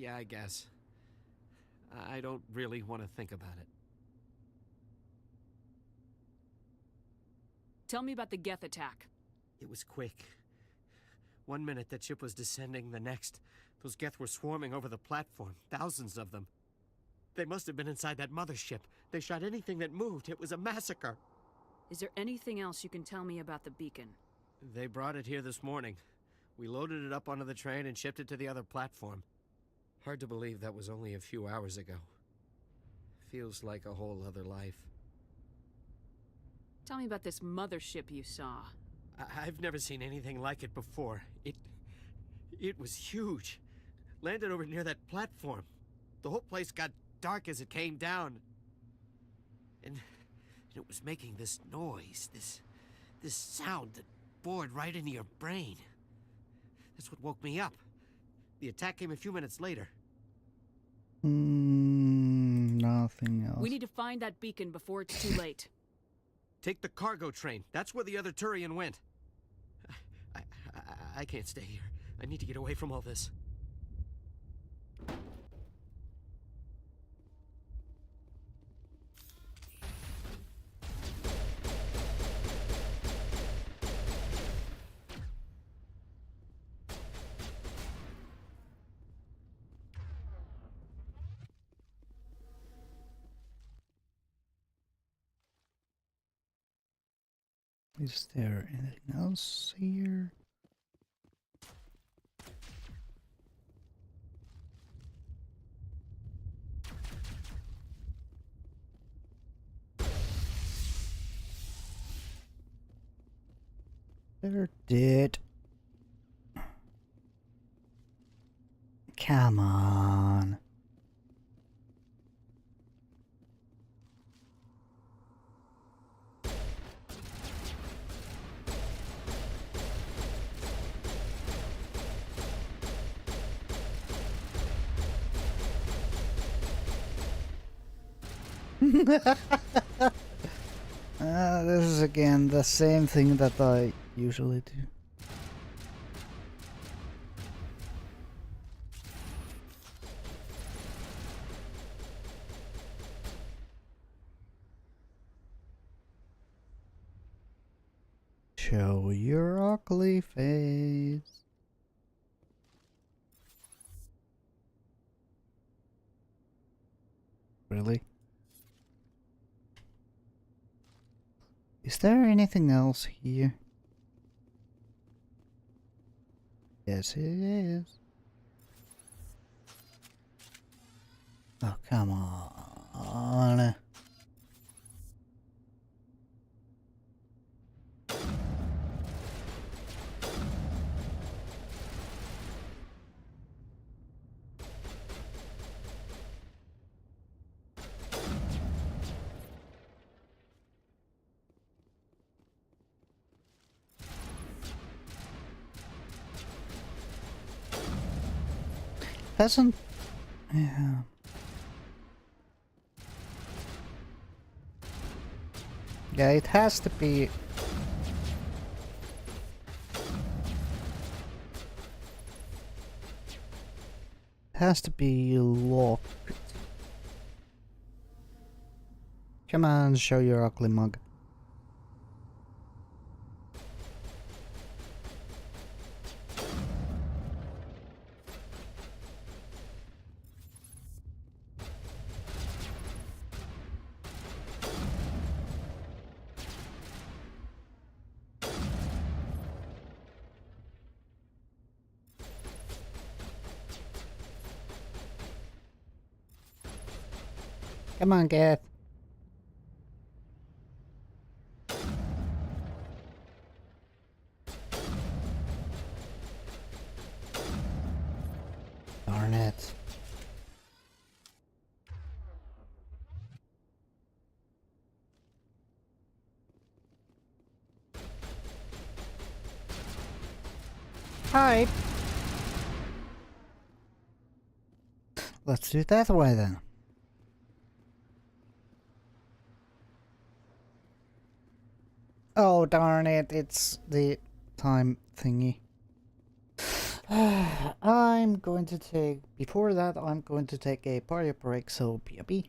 Speaker 14: I guess. I don't really want to think about it.
Speaker 9: Tell me about the Geth attack.
Speaker 14: It was quick. 1 minute that ship was descending, the next, those Geth were swarming over the platform, thousands of them. They must have been inside that mothership. They shot anything that moved. It was a massacre.
Speaker 9: Is there anything else you can tell me about the beacon?
Speaker 14: They brought it here this morning. We loaded it up onto the train and shipped it to the other platform. Hard to believe that was only a few hours ago. Feels like a whole other life.
Speaker 9: Tell me about this mothership you saw.
Speaker 14: I've never seen anything like it before. It was huge. Landed over near that platform. The whole place got dark as it came down. And it was making this noise, this sound that bored right into your brain. That's what woke me up. The attack came a few minutes later.
Speaker 1: Nothing else.
Speaker 9: We need to find that beacon before it's too late.
Speaker 14: Take the cargo train. That's where the other Turian went. I can't stay here. I need to get away from all this.
Speaker 1: Is there anything else here? They're dead. Come on. This is again the same thing that I usually do. Show your ugly face. Really? Is there anything else here? Yes, it is. Oh, come on. Hasn't... Yeah. Yeah, it has to be... It has to be locked. Come on, show your ugly mug. Come on, Gath. Darn it. Hi. Let's do it that way then. Oh, darn it, it's the time thingy. I'm going to take... Before that, I'm going to take a party break, so BRB.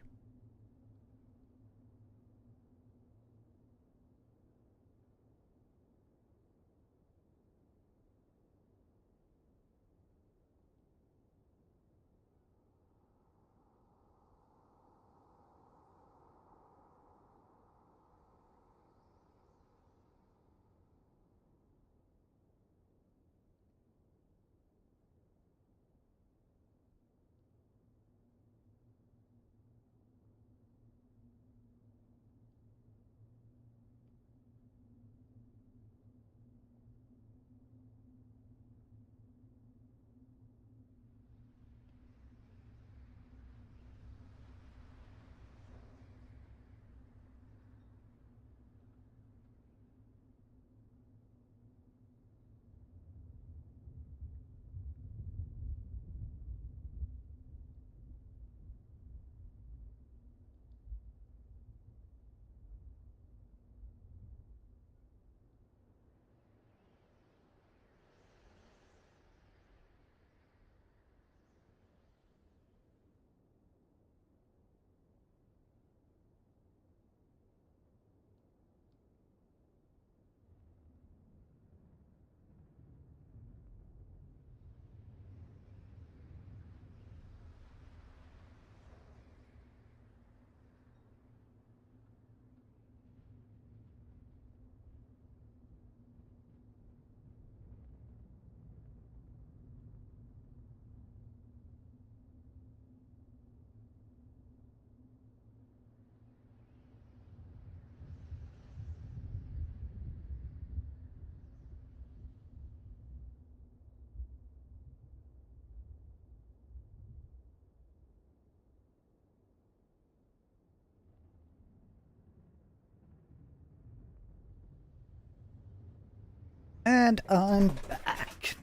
Speaker 1: And I'm back.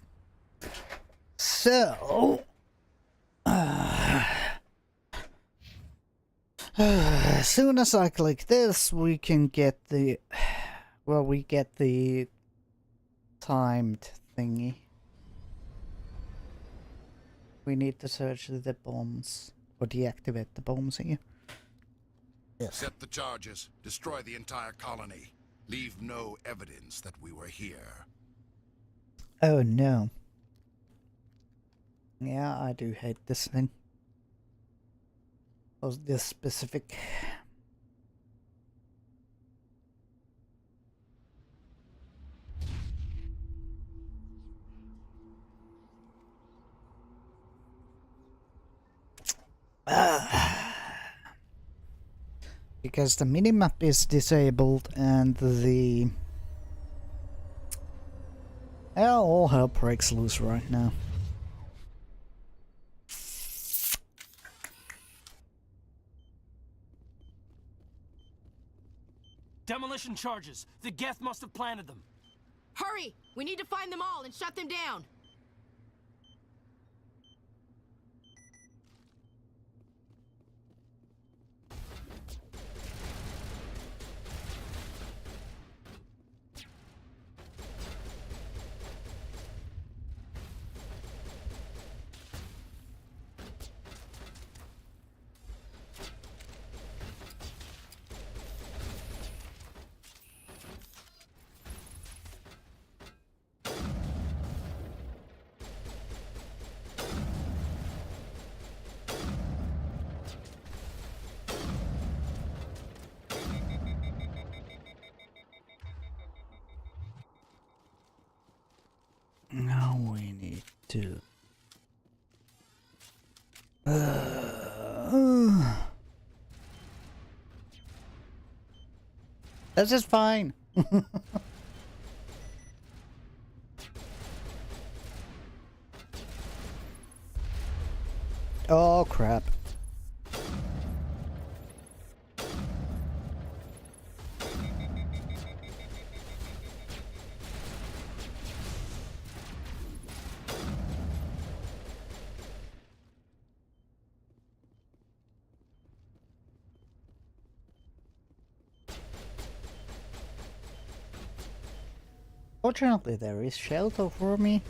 Speaker 1: So... As soon as I click this, we can get the... Well, we get the timed thingy. We need to search the bombs. Or deactivate the bombs here. Yes.
Speaker 18: Set the charges. Destroy the entire colony. Leave no evidence that we were here.
Speaker 1: Oh no. Yeah, I do hate this thing. Or this specific... Because the minimap is disabled and the... all hell breaks loose right now.
Speaker 17: Demolition charges. The Geth must have planted them.
Speaker 15: Hurry! We need to find them all and shut them down!
Speaker 1: Now we need to... This is fine. Oh crap. Fortunately, there is shelter for me.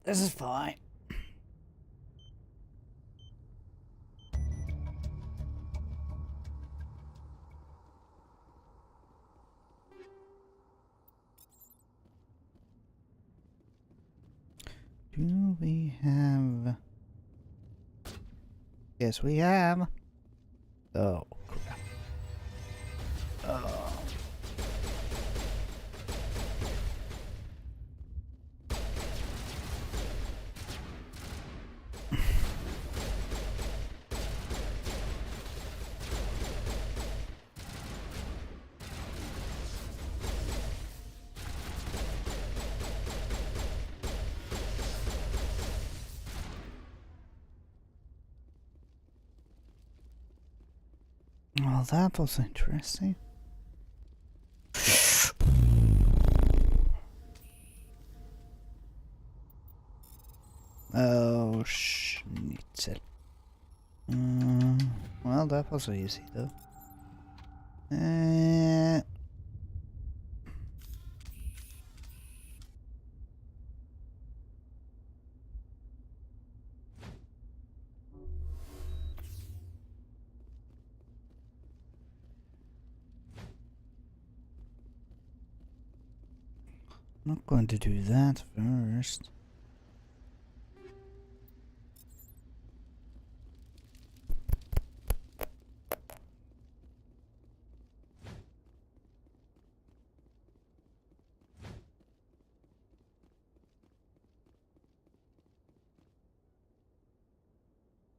Speaker 1: This is fine. Do we have... Yes, we have. Oh, crap. Oh. Well, that was interesting. Oh, schnitzel. Well, that was easy, though. Not going to do that first.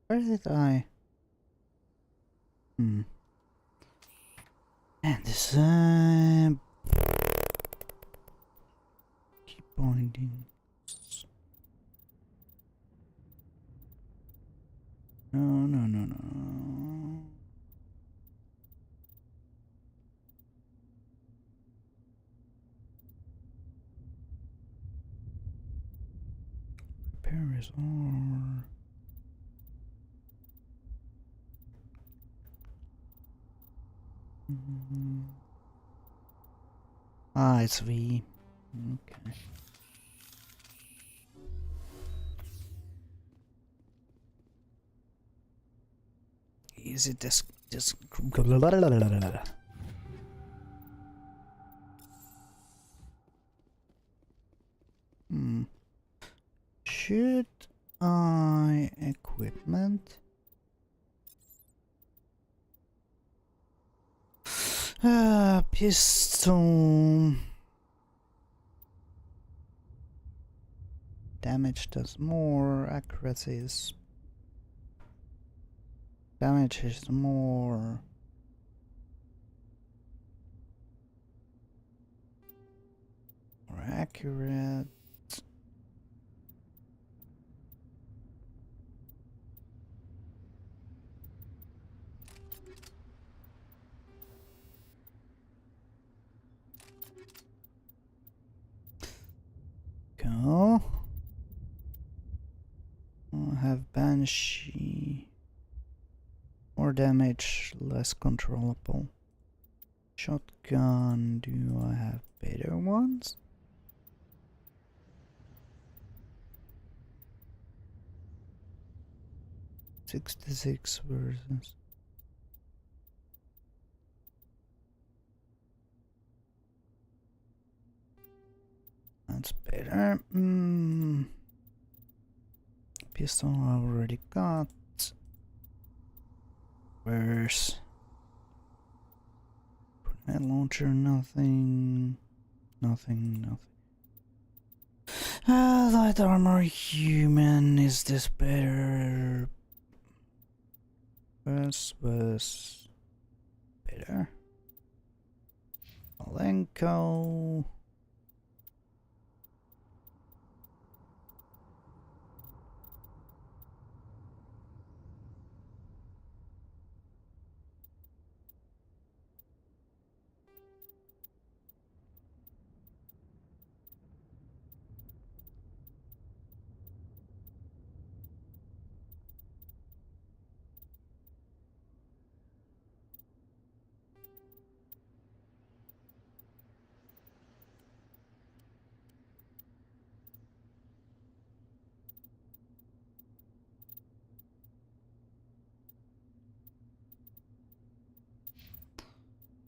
Speaker 1: Where did I? And this keep pointing. No. Repair is all. Ah, it's V. Okay. Is it this? Should I equipment? Pistol. Damage does more. Accuracy is. Damage is more. More accurate. Go. I have Banshee. More damage, less controllable. Shotgun. Do I have better ones? $66 versus. That's better. Pistol I already got. Where's grenade launcher? Nothing. Light armor human. Is this better? Was better. Malenko.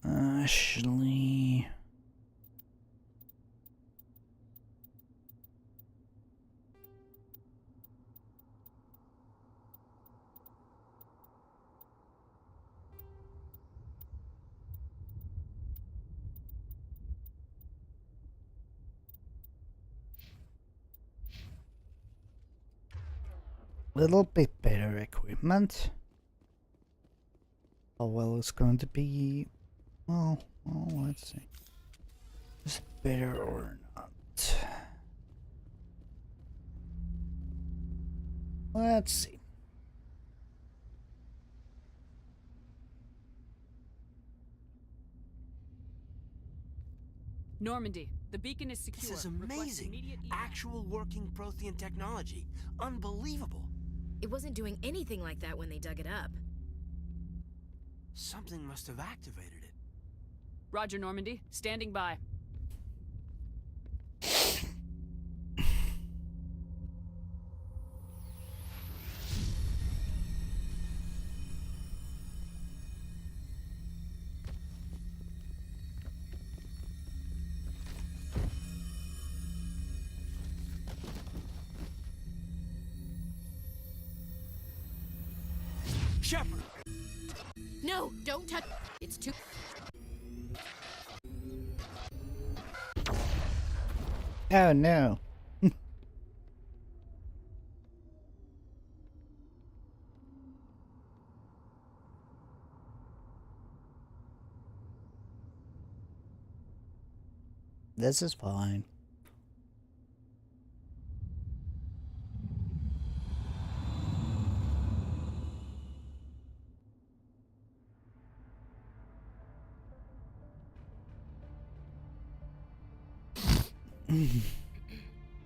Speaker 1: Ashley. Little bit better equipment. How well it's going to be? Well, let's see. Is it better or not? Let's see.
Speaker 9: Normandy, the beacon is secure.
Speaker 17: This is
Speaker 9: Request
Speaker 17: amazing.
Speaker 9: immediate
Speaker 17: Actual working Prothean technology. Unbelievable.
Speaker 15: It wasn't doing anything like that when they dug it up.
Speaker 17: Something must have activated it.
Speaker 9: Roger, Normandy. Standing by.
Speaker 15: No, don't touch. It's too.
Speaker 1: Oh no. This is fine.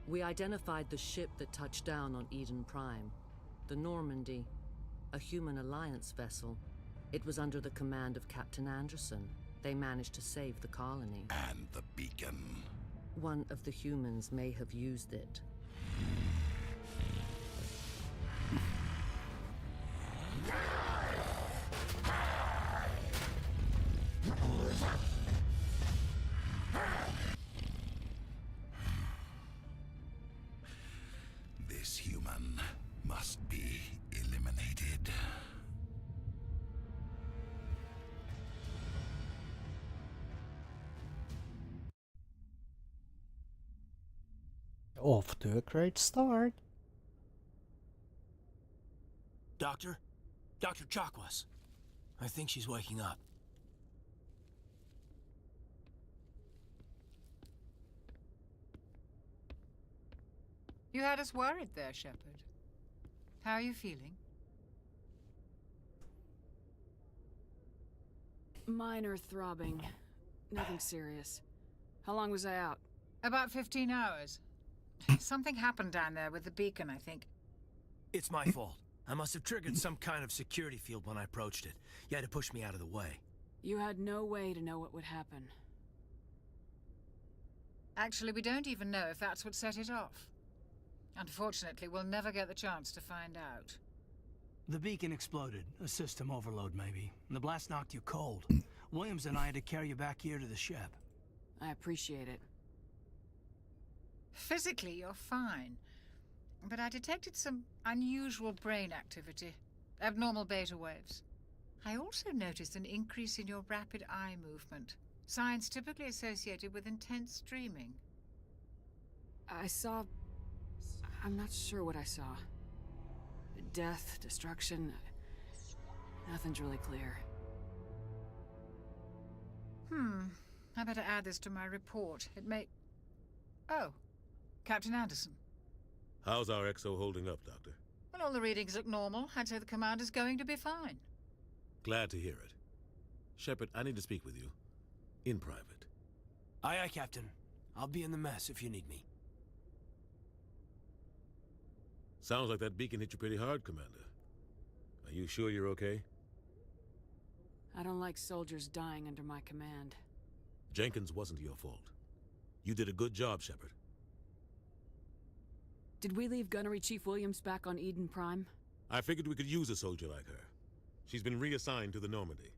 Speaker 2: We identified the ship that touched down on Eden Prime. The Normandy. A human alliance vessel. It was under the command of Captain Anderson. They managed to save the colony.
Speaker 18: And the beacon.
Speaker 2: One of the humans may have used it.
Speaker 18: This human must be eliminated.
Speaker 1: Off to a great start.
Speaker 17: Doctor? Dr. Chakwas. I think she's waking up.
Speaker 12: You had us worried there, Shepard. How are you feeling?
Speaker 9: Minor throbbing. Nothing serious. How long was I out?
Speaker 12: About 15 hours. Something happened down there with the beacon, I think.
Speaker 17: It's my fault. I must have triggered some kind of security field when I approached it. You had to push me out of the way.
Speaker 9: You had no way to know what would happen.
Speaker 12: Actually, we don't even know if that's what set it off. Unfortunately, we'll never get the chance to find out.
Speaker 17: The beacon exploded. A system overload, maybe. The blast knocked you cold. Williams and I had to carry you back here to the ship.
Speaker 9: I appreciate it.
Speaker 12: Physically, you're fine. But I detected some unusual brain activity. Abnormal beta waves. I also noticed an increase in your rapid eye movement. Signs typically associated with intense dreaming.
Speaker 9: I saw... I'm not sure what I saw. Death, destruction... Nothing's really clear.
Speaker 12: I better add this to my report. It may... Oh. Captain Anderson.
Speaker 13: How's our XO holding up, Doctor?
Speaker 12: Well, all the readings look normal. I'd say the commander's going to be fine.
Speaker 13: Glad to hear it. Shepard, I need to speak with you. In private.
Speaker 17: Aye, aye, Captain. I'll be in the mess if you need me.
Speaker 13: Sounds like that beacon hit you pretty hard, Commander. Are you sure you're okay?
Speaker 9: I don't like soldiers dying under my command.
Speaker 13: Jenkins wasn't your fault. You did a good job, Shepard.
Speaker 9: Did we leave Gunnery Chief Williams back on Eden Prime?
Speaker 13: I figured we could use a soldier like her. She's been reassigned to the Normandy.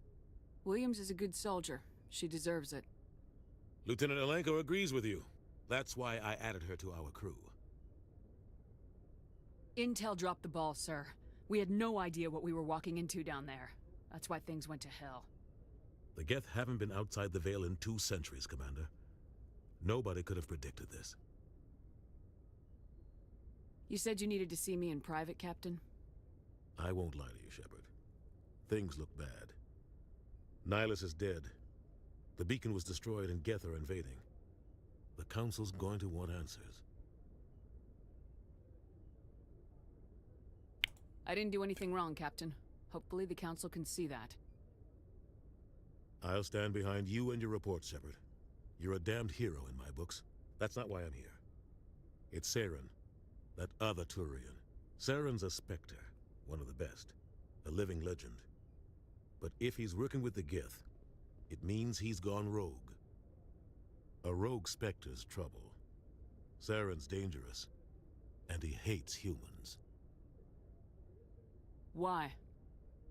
Speaker 9: Williams is a good soldier. She deserves it.
Speaker 13: Lieutenant Alenko agrees with you. That's why I added her to our crew.
Speaker 9: Intel dropped the ball, sir. We had no idea what we were walking into down there. That's why things went to hell.
Speaker 13: The Geth haven't been outside the Veil in 2 centuries, Commander. Nobody could have predicted this.
Speaker 9: You said you needed to see me in private, Captain?
Speaker 13: I won't lie to you, Shepard. Things look bad. Nihilus is dead. The beacon was destroyed and Geth are invading. The Council's going to want answers.
Speaker 9: I didn't do anything wrong, Captain. Hopefully the Council can see that.
Speaker 13: I'll stand behind you and your report, Shepard. You're a damned hero in my books. That's not why I'm here. It's Saren, that other Turian. Saren's a Spectre, one of the best. A living legend. But if he's working with the Geth, it means he's gone rogue. A rogue Spectre's trouble. Saren's dangerous, and he hates humans.
Speaker 9: Why?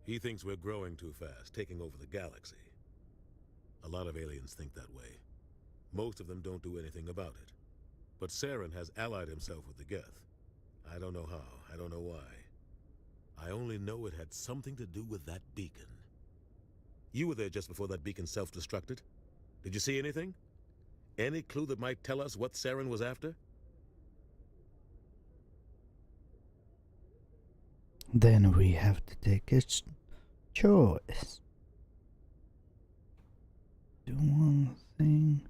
Speaker 13: He thinks we're growing too fast, taking over the galaxy. A lot of aliens think that way. Most of them don't do anything about it. But Saren has allied himself with the Geth. I don't know how, I don't know why. I only know it had something to do with that beacon. You were there just before that beacon self-destructed. Did you see anything? Any clue that might tell us what Saren was after?
Speaker 1: Then we have to take a choice. Do one thing.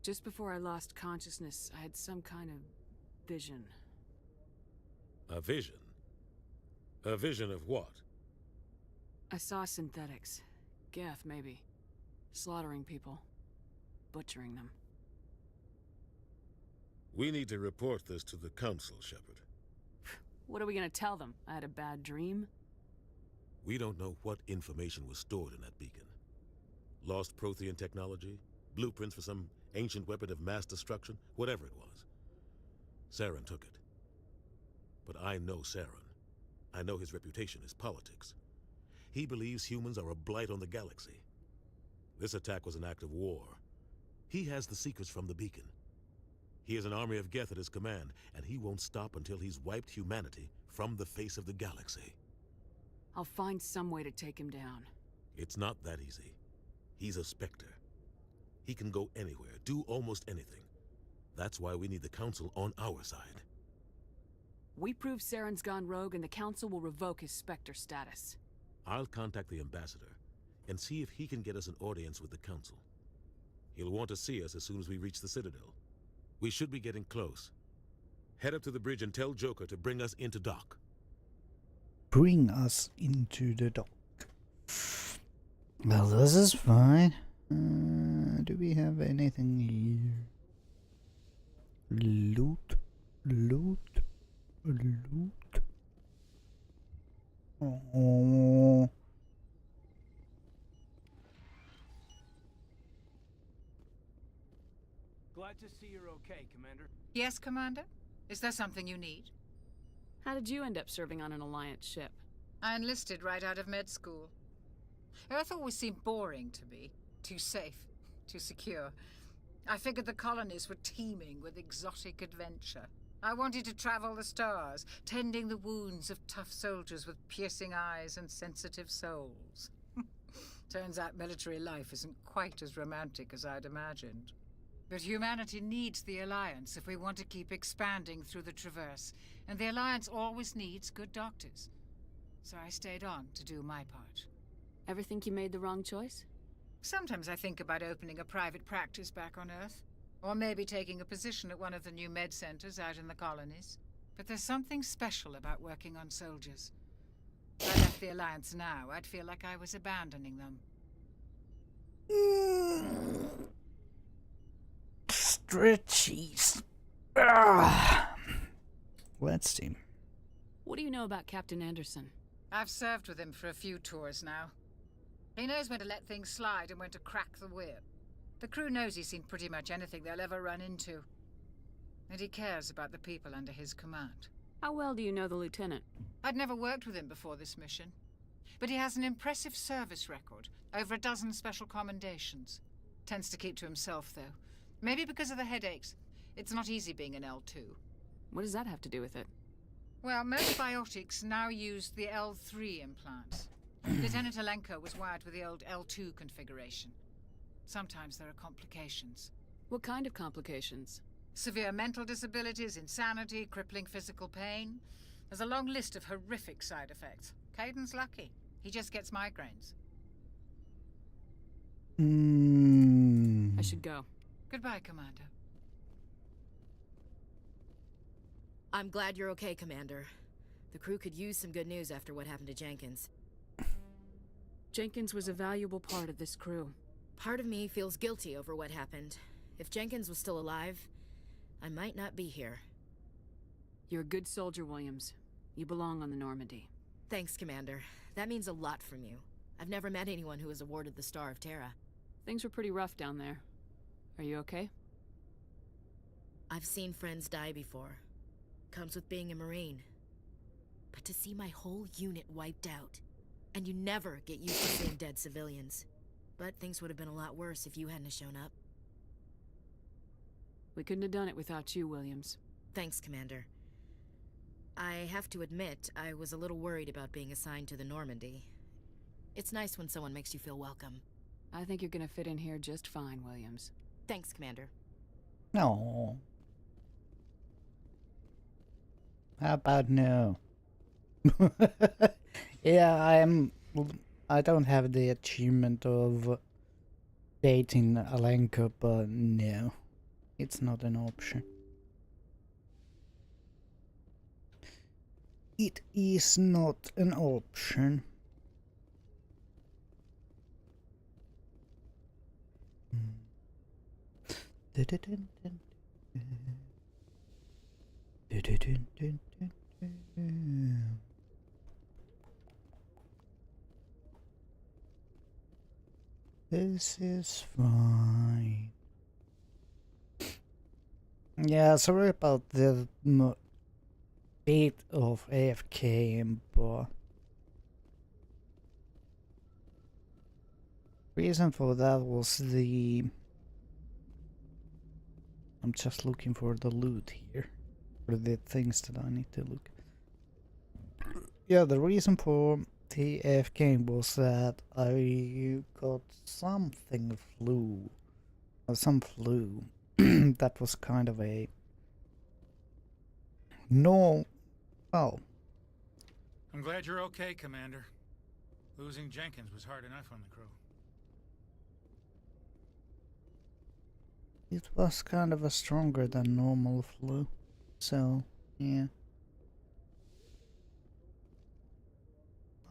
Speaker 9: Just before I lost consciousness, I had some kind of vision.
Speaker 13: A vision? A vision of what?
Speaker 9: I saw synthetics. Geth, maybe. Slaughtering people. Butchering them.
Speaker 13: We need to report this to the Council, Shepard.
Speaker 9: What are we gonna tell them? I had a bad dream?
Speaker 13: We don't know what information was stored in that beacon. Lost Prothean technology? Blueprints for some ancient weapon of mass destruction? Whatever it was. Saren took it. But I know Saren. I know his reputation is politics. He believes humans are a blight on the galaxy. This attack was an act of war. He has the secrets from the beacon. He has an army of Geth at his command, and he won't stop until he's wiped humanity from the face of the galaxy.
Speaker 9: I'll find some way to take him down.
Speaker 13: It's not that easy. He's a Spectre. He can go anywhere, do almost anything. That's why we need the Council on our side.
Speaker 9: We prove Saren's gone rogue and the Council will revoke his Spectre status.
Speaker 13: I'll contact the Ambassador and see if he can get us an audience with the Council. He'll want to see us as soon as we reach the Citadel. We should be getting close. Head up to the bridge and tell Joker to bring us into dock.
Speaker 1: Bring us into the dock. Well, this is fine. Do we have anything here? Loot, loot, loot. Oh.
Speaker 17: Glad to see you're okay, Commander.
Speaker 12: Yes, Commander? Is there something you need?
Speaker 9: How did you end up serving on an Alliance ship?
Speaker 12: I enlisted right out of med school. Earth always seemed boring to me. Too safe, too secure. I figured the colonies were teeming with exotic adventure. I wanted to travel the stars, tending the wounds of tough soldiers with piercing eyes and sensitive souls. Turns out military life isn't quite as romantic as I'd imagined. But humanity needs the Alliance if we want to keep expanding through the Traverse, and the Alliance always needs good doctors. So I stayed on to do my part.
Speaker 9: Ever think you made the wrong choice?
Speaker 12: Sometimes I think about opening a private practice back on Earth. Or maybe taking a position at one of the new med centers out in the colonies. But there's something special about working on soldiers. If I left the Alliance now, I'd feel like I was abandoning them.
Speaker 1: Stretchies. Let's see.
Speaker 9: What do you know about Captain Anderson?
Speaker 12: I've served with him for a few tours now. He knows when to let things slide and when to crack the whip. The crew knows he's seen pretty much anything they'll ever run into. And he cares about the people under his command.
Speaker 9: How well do you know the Lieutenant?
Speaker 12: I'd never worked with him before this mission. But he has an impressive service record. Over a dozen special commendations. Tends to keep to himself, though. Maybe because of the headaches. It's not easy being an L2.
Speaker 9: What does that have to do with it?
Speaker 12: Well, most biotics now use the L3 implants. Lieutenant Alenko was wired with the old L2 configuration. Sometimes there are complications.
Speaker 9: What kind of complications?
Speaker 12: Severe mental disabilities, insanity, crippling physical pain. There's a long list of horrific side effects. Caden's lucky. He just gets migraines.
Speaker 9: I should go.
Speaker 12: Goodbye, Commander.
Speaker 15: I'm glad you're okay, Commander. The crew could use some good news after what happened to Jenkins.
Speaker 9: Jenkins was a valuable part of this crew.
Speaker 15: Part of me feels guilty over what happened. If Jenkins was still alive, I might not be here.
Speaker 9: You're a good soldier, Williams. You belong on the Normandy.
Speaker 15: Thanks, Commander. That means a lot from you. I've never met anyone who was awarded the Star of Terra.
Speaker 9: Things were pretty rough down there. Are you okay?
Speaker 15: I've seen friends die before. Comes with being a Marine. But to see my whole unit wiped out, And you never get used to seeing dead civilians. But things would have been a lot worse if you hadn't shown up.
Speaker 9: We couldn't have done it without you, Williams.
Speaker 15: Thanks, Commander. I have to admit, I was a little worried about being assigned to the Normandy. It's nice when someone makes you feel welcome.
Speaker 9: I think you're gonna fit in here just fine, Williams.
Speaker 15: Thanks, Commander.
Speaker 1: No. How about no? Yeah, I don't have the achievement of dating Alenka, but no, it's not an option. It is not an option. This is fine. Yeah, sorry about the bit of AFK, but reason for that was I'm just looking for the loot here, for the things that I need to look. Yeah, the reason for the AFK was that I got something flu, or some flu, that was kind of a no. Oh.
Speaker 10: I'm glad you're okay, Commander. Losing Jenkins was hard enough on the crew.
Speaker 1: It was kind of a stronger than normal flu, so yeah.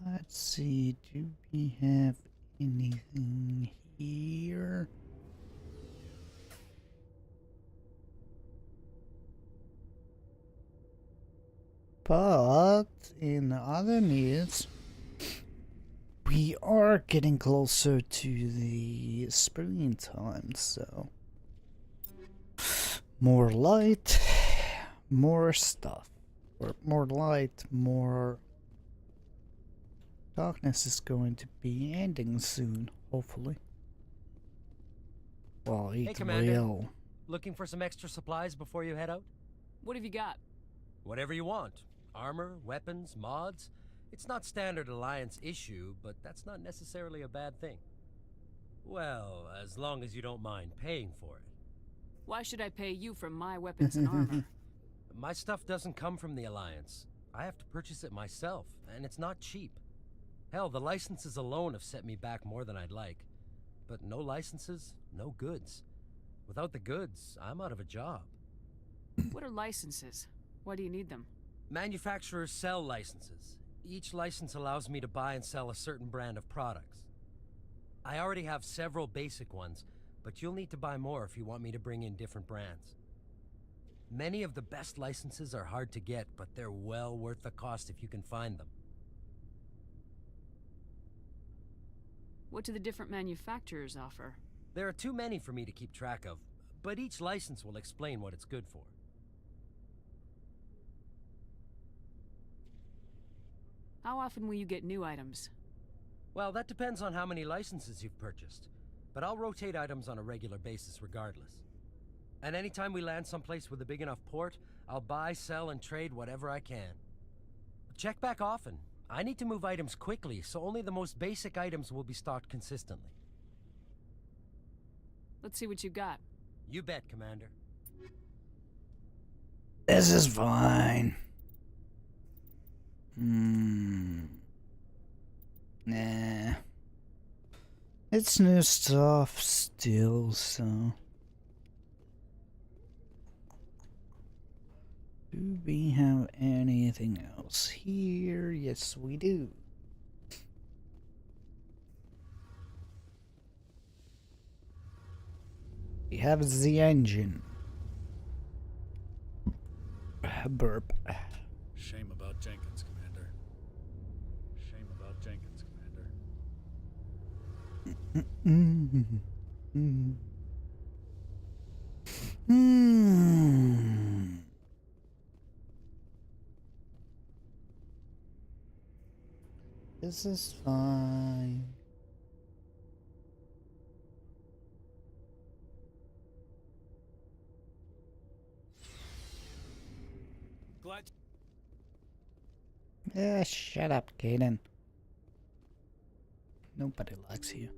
Speaker 1: Let's see, do we have anything here? But in other news, we are getting closer to the springtime, so more light, more stuff, or more light, more darkness is going to be ending soon, hopefully. Well,
Speaker 5: Hey,
Speaker 1: it
Speaker 5: Commander.
Speaker 1: will.
Speaker 5: Looking for some extra supplies before you head out?
Speaker 9: What have you got?
Speaker 5: Whatever you want. Armor, weapons, mods. It's not standard Alliance issue, but that's not necessarily a bad thing. Well, as long as you don't mind paying for it.
Speaker 9: Why should I pay you for my weapons and armor?
Speaker 5: My stuff doesn't come from the Alliance. I have to purchase it myself, and it's not cheap. Hell, the licenses alone have set me back more than I'd like. But no licenses, no goods. Without the goods, I'm out of a job.
Speaker 9: What are licenses? Why do you need them?
Speaker 5: Manufacturers sell licenses. Each license allows me to buy and sell a certain brand of products. I already have several basic ones, but you'll need to buy more if you want me to bring in different brands. Many of the best licenses are hard to get, but they're well worth the cost if you can find them.
Speaker 9: What do the different manufacturers offer?
Speaker 5: There are too many for me to keep track of, but each license will explain what it's good for.
Speaker 9: How often will you get new items?
Speaker 5: Well, that depends on how many licenses you've purchased, but I'll rotate items on a regular basis regardless. And anytime we land someplace with a big enough port, I'll buy, sell, and trade whatever I can. Check back often. I need to move items quickly, so only the most basic items will be stocked consistently.
Speaker 9: Let's see what you got.
Speaker 5: You bet, Commander.
Speaker 1: This is fine. Nah. It's new stuff still, so. Do we have anything else here? Yes, we do. We have the engine. Burp.
Speaker 10: Shame about Jenkins, Commander. Shame about Jenkins, Commander.
Speaker 1: This is fine.
Speaker 17: Glad.
Speaker 1: Yeah, shut up, Kaden. Nobody likes you.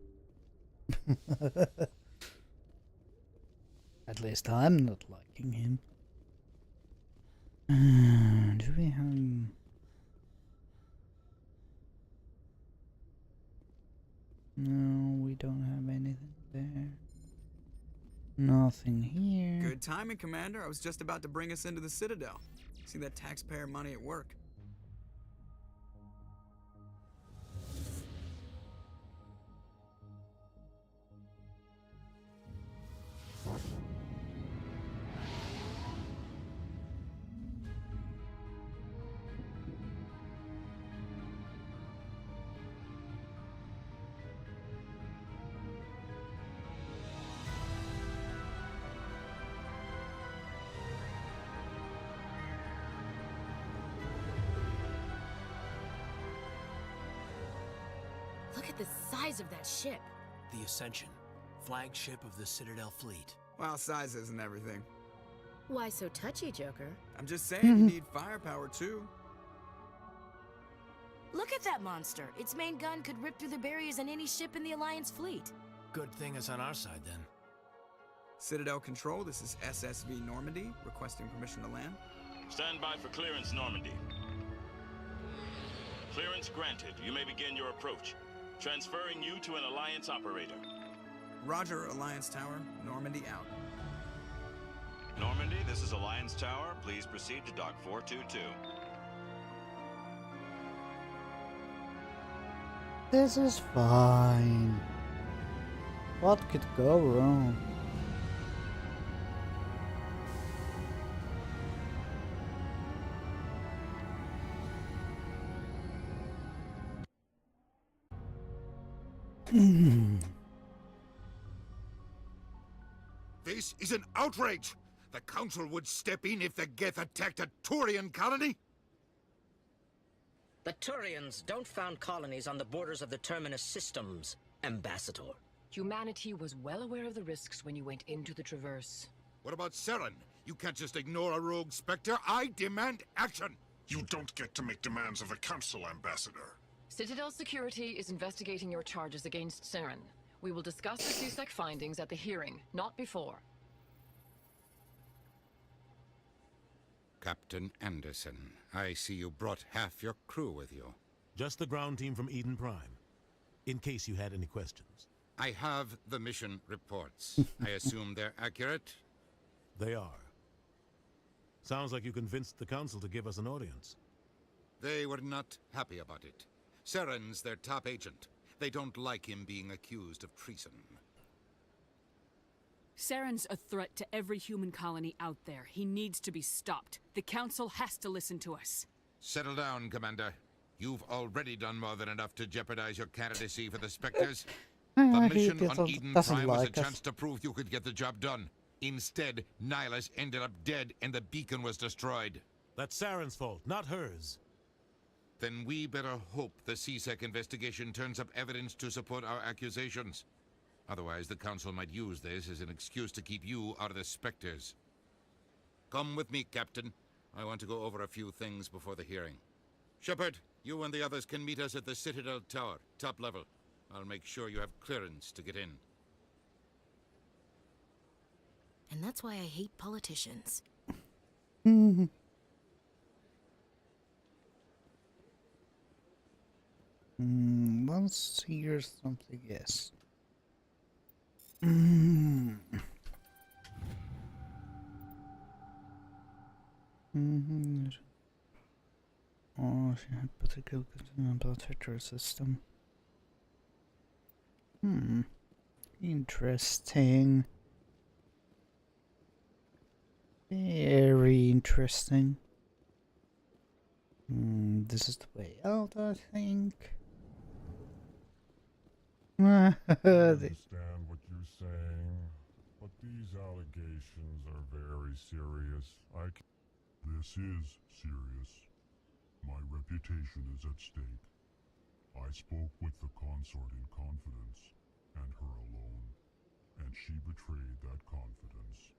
Speaker 1: At least I'm not liking him. Do we have... No, we don't have anything there. Nothing here.
Speaker 6: Good timing, Commander. I was just about to bring us into the Citadel. See that taxpayer money at work.
Speaker 15: Look at the size of that ship.
Speaker 17: The Ascension, flagship of the Citadel fleet.
Speaker 6: Well, size isn't everything.
Speaker 15: Why so touchy, Joker?
Speaker 6: I'm just saying you need firepower too.
Speaker 15: Look at that monster. Its main gun could rip through the barriers in any ship in the Alliance fleet.
Speaker 17: Good thing it's on our side then.
Speaker 6: Citadel Control, this is SSV Normandy, requesting permission to land.
Speaker 4: Stand by for clearance, Normandy. Clearance granted. You may begin your approach. Transferring you to an Alliance operator.
Speaker 6: Roger, Alliance Tower. Normandy out.
Speaker 4: Normandy, this is Alliance Tower. Please proceed to Dock 422.
Speaker 1: This is fine. What could go wrong?
Speaker 18: This is an outrage! The Council would step in if the Geth attacked a Turian colony?
Speaker 22: The Turians don't found colonies on the borders of the Terminus systems, Ambassador.
Speaker 23: Humanity was well aware of the risks when you went into the Traverse.
Speaker 18: What about Seren? You can't just ignore a rogue Spectre. I demand action!
Speaker 24: You don't get to make demands of the Council, Ambassador.
Speaker 23: Citadel Security is investigating your charges against Seren. We will discuss the CSEC findings at the hearing, not before.
Speaker 3: Captain Anderson, I see you brought half your crew with you.
Speaker 13: Just the ground team from Eden Prime, in case you had any questions.
Speaker 3: I have the mission reports. I assume they're accurate?
Speaker 13: They are. Sounds like you convinced the Council to give us an audience.
Speaker 3: They were not happy about it. Seren's their top agent. They don't like him being accused of treason.
Speaker 9: Seren's a threat to every human colony out there. He needs to be stopped. The Council has to listen to us.
Speaker 3: Settle down, Commander. You've already done more than enough to jeopardize your candidacy for the Spectres. The mission on Eden Prime was a chance to prove you could get the job done. Instead, Nihilus ended up dead and the beacon was destroyed.
Speaker 13: That's Seren's fault, not hers.
Speaker 3: Then we better hope the CSEC investigation turns up evidence to support our accusations. Otherwise, the Council might use this as an excuse to keep you out of the Spectres. Come with me, Captain. I want to go over a few things before the hearing. Shepard, you and the others can meet us at the Citadel Tower, top level. I'll make sure you have clearance to get in.
Speaker 15: And that's why I hate politicians.
Speaker 1: Let's hear something, yes. Oh, she had particular concern about her system. Interesting. Very interesting. This is the way out, I think.
Speaker 25: I understand what you're saying, but these allegations are very serious. This is serious. My reputation is at stake. I spoke with the consort in confidence, and her alone, and she betrayed that confidence.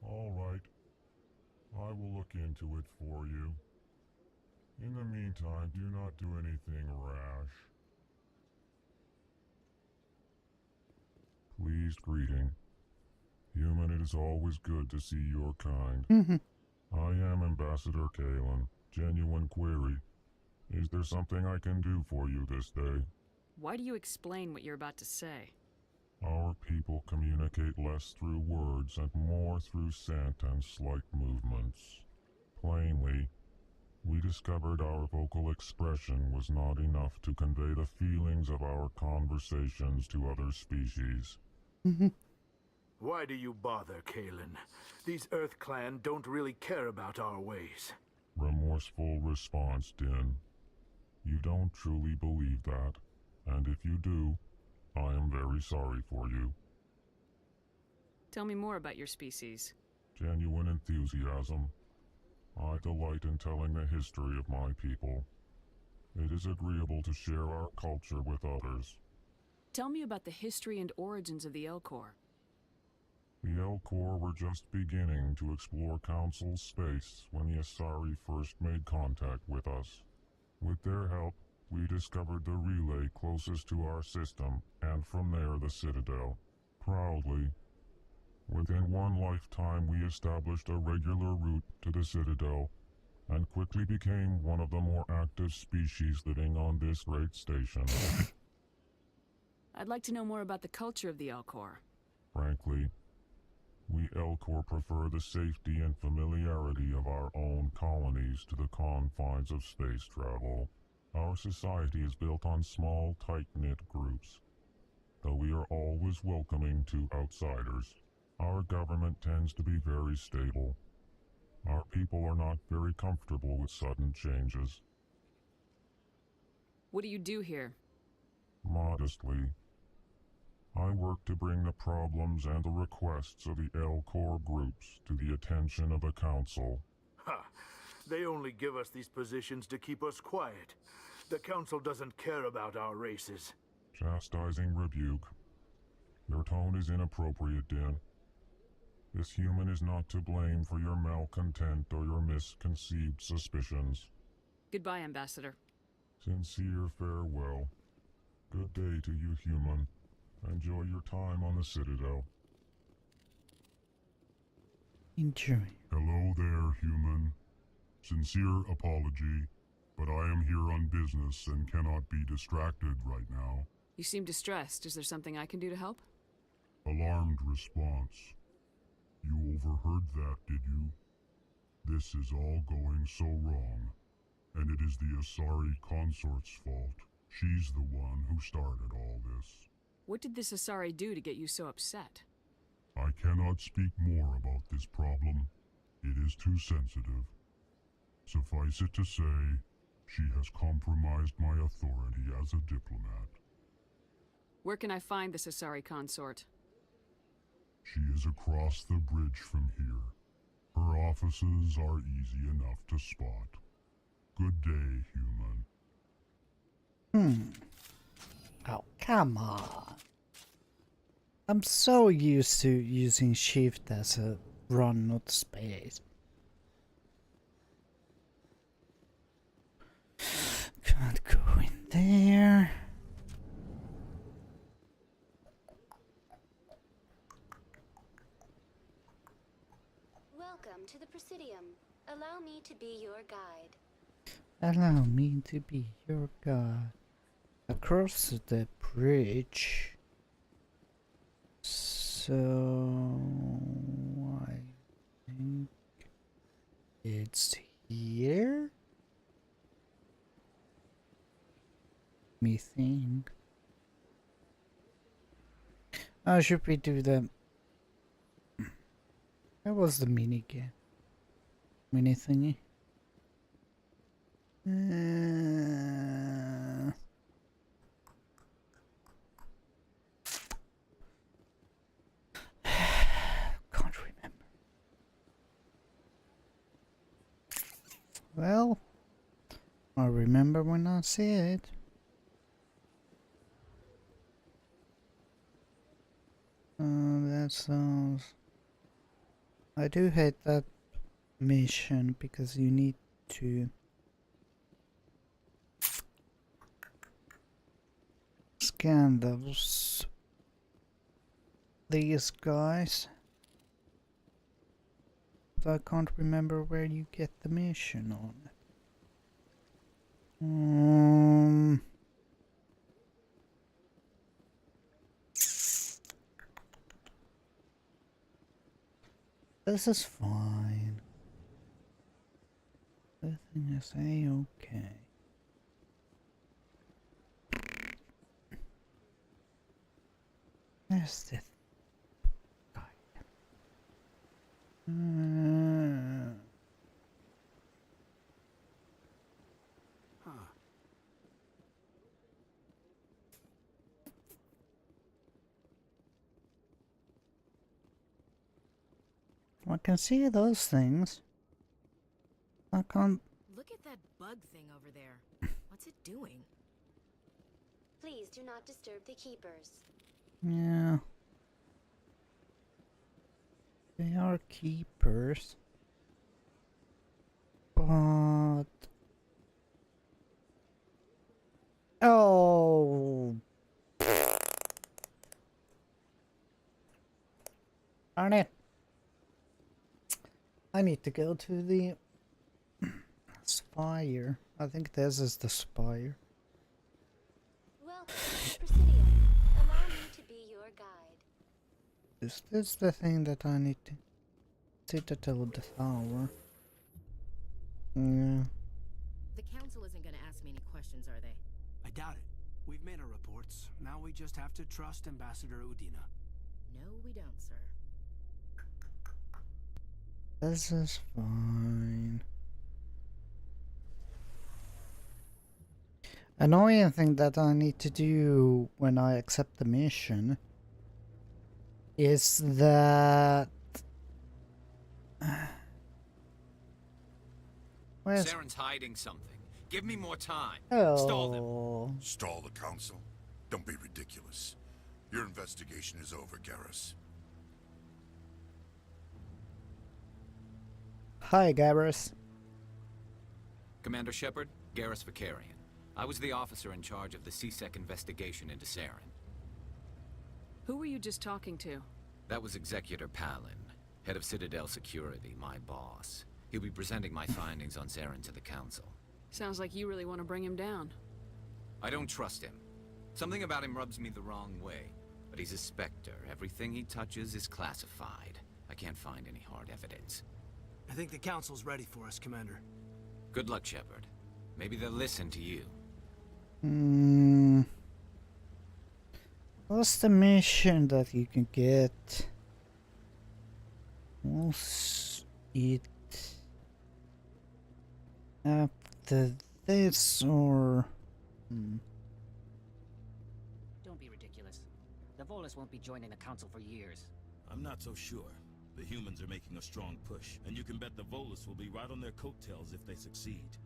Speaker 25: All right, I will look into it for you. In the meantime, do not do anything rash. Pleased greeting. Human, it is always good to see your kind. I am Ambassador Kalen. Genuine query. Is there something I can do for you this day?
Speaker 9: Why do you explain what you're about to say?
Speaker 25: Our people communicate less through words and more through scent and slight movements. Plainly, we discovered our vocal expression was not enough to convey the feelings of our conversations to other species.
Speaker 7: Why do you bother, Kalen? These Earth Clan don't really care about our ways.
Speaker 25: Remorseful response, Din. You don't truly believe that, and if you do, I am very sorry for you.
Speaker 9: Tell me more about your species.
Speaker 25: Genuine enthusiasm. I delight in telling the history of my people. It is agreeable to share our culture with others.
Speaker 9: Tell me about the history and origins of the Elcor.
Speaker 25: The Elcor were just beginning to explore Council space when the Asari first made contact with us. With their help, we discovered the relay closest to our system, and from there the Citadel. Proudly, within one lifetime we established a regular route to the Citadel, and quickly became one of the more active species living on this great station.
Speaker 9: I'd like to know more about the culture of the Elcor.
Speaker 25: Frankly, we Elcor prefer the safety and familiarity of our own colonies to the confines of space travel. Our society is built on small, tight-knit groups, though we are always welcoming to outsiders. Our government tends to be very stable. Our people are not very comfortable with sudden changes.
Speaker 9: What do you do here?
Speaker 25: Modestly, I work to bring the problems and the requests of the Elcor groups to the attention of the Council.
Speaker 7: Ha! They only give us these positions to keep us quiet. The Council doesn't care about our races.
Speaker 25: Chastising rebuke. Your tone is inappropriate, Din. This human is not to blame for your malcontent or your misconceived suspicions.
Speaker 9: Goodbye, Ambassador.
Speaker 25: Sincere farewell. Good day to you, human. Enjoy your time on the Citadel.
Speaker 1: Enjoy.
Speaker 25: Hello there, human. Sincere apology, but I am here on business and cannot be distracted right now.
Speaker 9: You seem distressed. Is there something I can do to help?
Speaker 25: Alarmed response. You overheard that, did you? This is all going so wrong, and it is the Asari consort's fault. She's the one who started all this.
Speaker 9: What did this Asari do to get you so upset?
Speaker 25: I cannot speak more about this problem. It is too sensitive. Suffice it to say, she has compromised my authority as a diplomat.
Speaker 9: Where can I find this Asari consort?
Speaker 25: She is across the bridge from here. Her offices are easy enough to spot. Good day, human.
Speaker 1: Oh, come on. I'm so used to using shift as a run, not space. Can't go in there.
Speaker 8: Welcome to the Presidium. Allow me to be your guide.
Speaker 1: Allow me to be your guide. Across the bridge. So I think it's here. Me think. Should we do the? That was the mini game. Mini thingy. Can't remember. Well, I'll remember when I see it. That sounds... I do hate that mission because you need to scan these guys. But I can't remember where you get the mission on it. This is fine. Everything is A-okay. There's this guy. I can see those things. I can't...
Speaker 15: Look at that bug thing over there. What's it doing?
Speaker 8: Please do not disturb the keepers.
Speaker 1: Yeah. They are keepers. But... Oh... Darn it. I need to go to the spire. I think this is the spire.
Speaker 8: Welcome to Presidio. Allow me to be your guide.
Speaker 1: Is this the thing that I need to sit at the tower? Yeah.
Speaker 15: The council isn't gonna ask me any questions, are they?
Speaker 17: I doubt it. We've made our reports. Now we just have to trust Ambassador Udina.
Speaker 15: No, we don't, sir.
Speaker 1: This is fine. Annoying thing that I need to do when I accept the mission is that... Where's...
Speaker 11: Saren's hiding something. Give me more time.
Speaker 1: Oh.
Speaker 11: Stall them.
Speaker 18: Stall the council? Don't be ridiculous. Your investigation is over, Garrus.
Speaker 1: Hi, Garrus.
Speaker 11: Commander Shepard, Garrus Vicarian. I was the officer in charge of the CSEC investigation into Saren.
Speaker 9: Who were you just talking to?
Speaker 11: That was Executor Palin, head of Citadel Security, my boss. He'll be presenting my findings on Saren to the council.
Speaker 9: Sounds like you really want to bring him down.
Speaker 11: I don't trust him. Something about him rubs me the wrong way. But he's a Spectre. Everything he touches is classified. I can't find any hard evidence.
Speaker 17: I think the council's ready for us, Commander.
Speaker 11: Good luck, Shepard. Maybe they'll listen to you.
Speaker 1: What's the mission that you can get? Was it after this or...
Speaker 16: Don't be ridiculous. The Volus won't be joining the council for years.
Speaker 19: I'm not so sure. The humans are making a strong push, and you can bet the Volus will be right on their coattails if they succeed.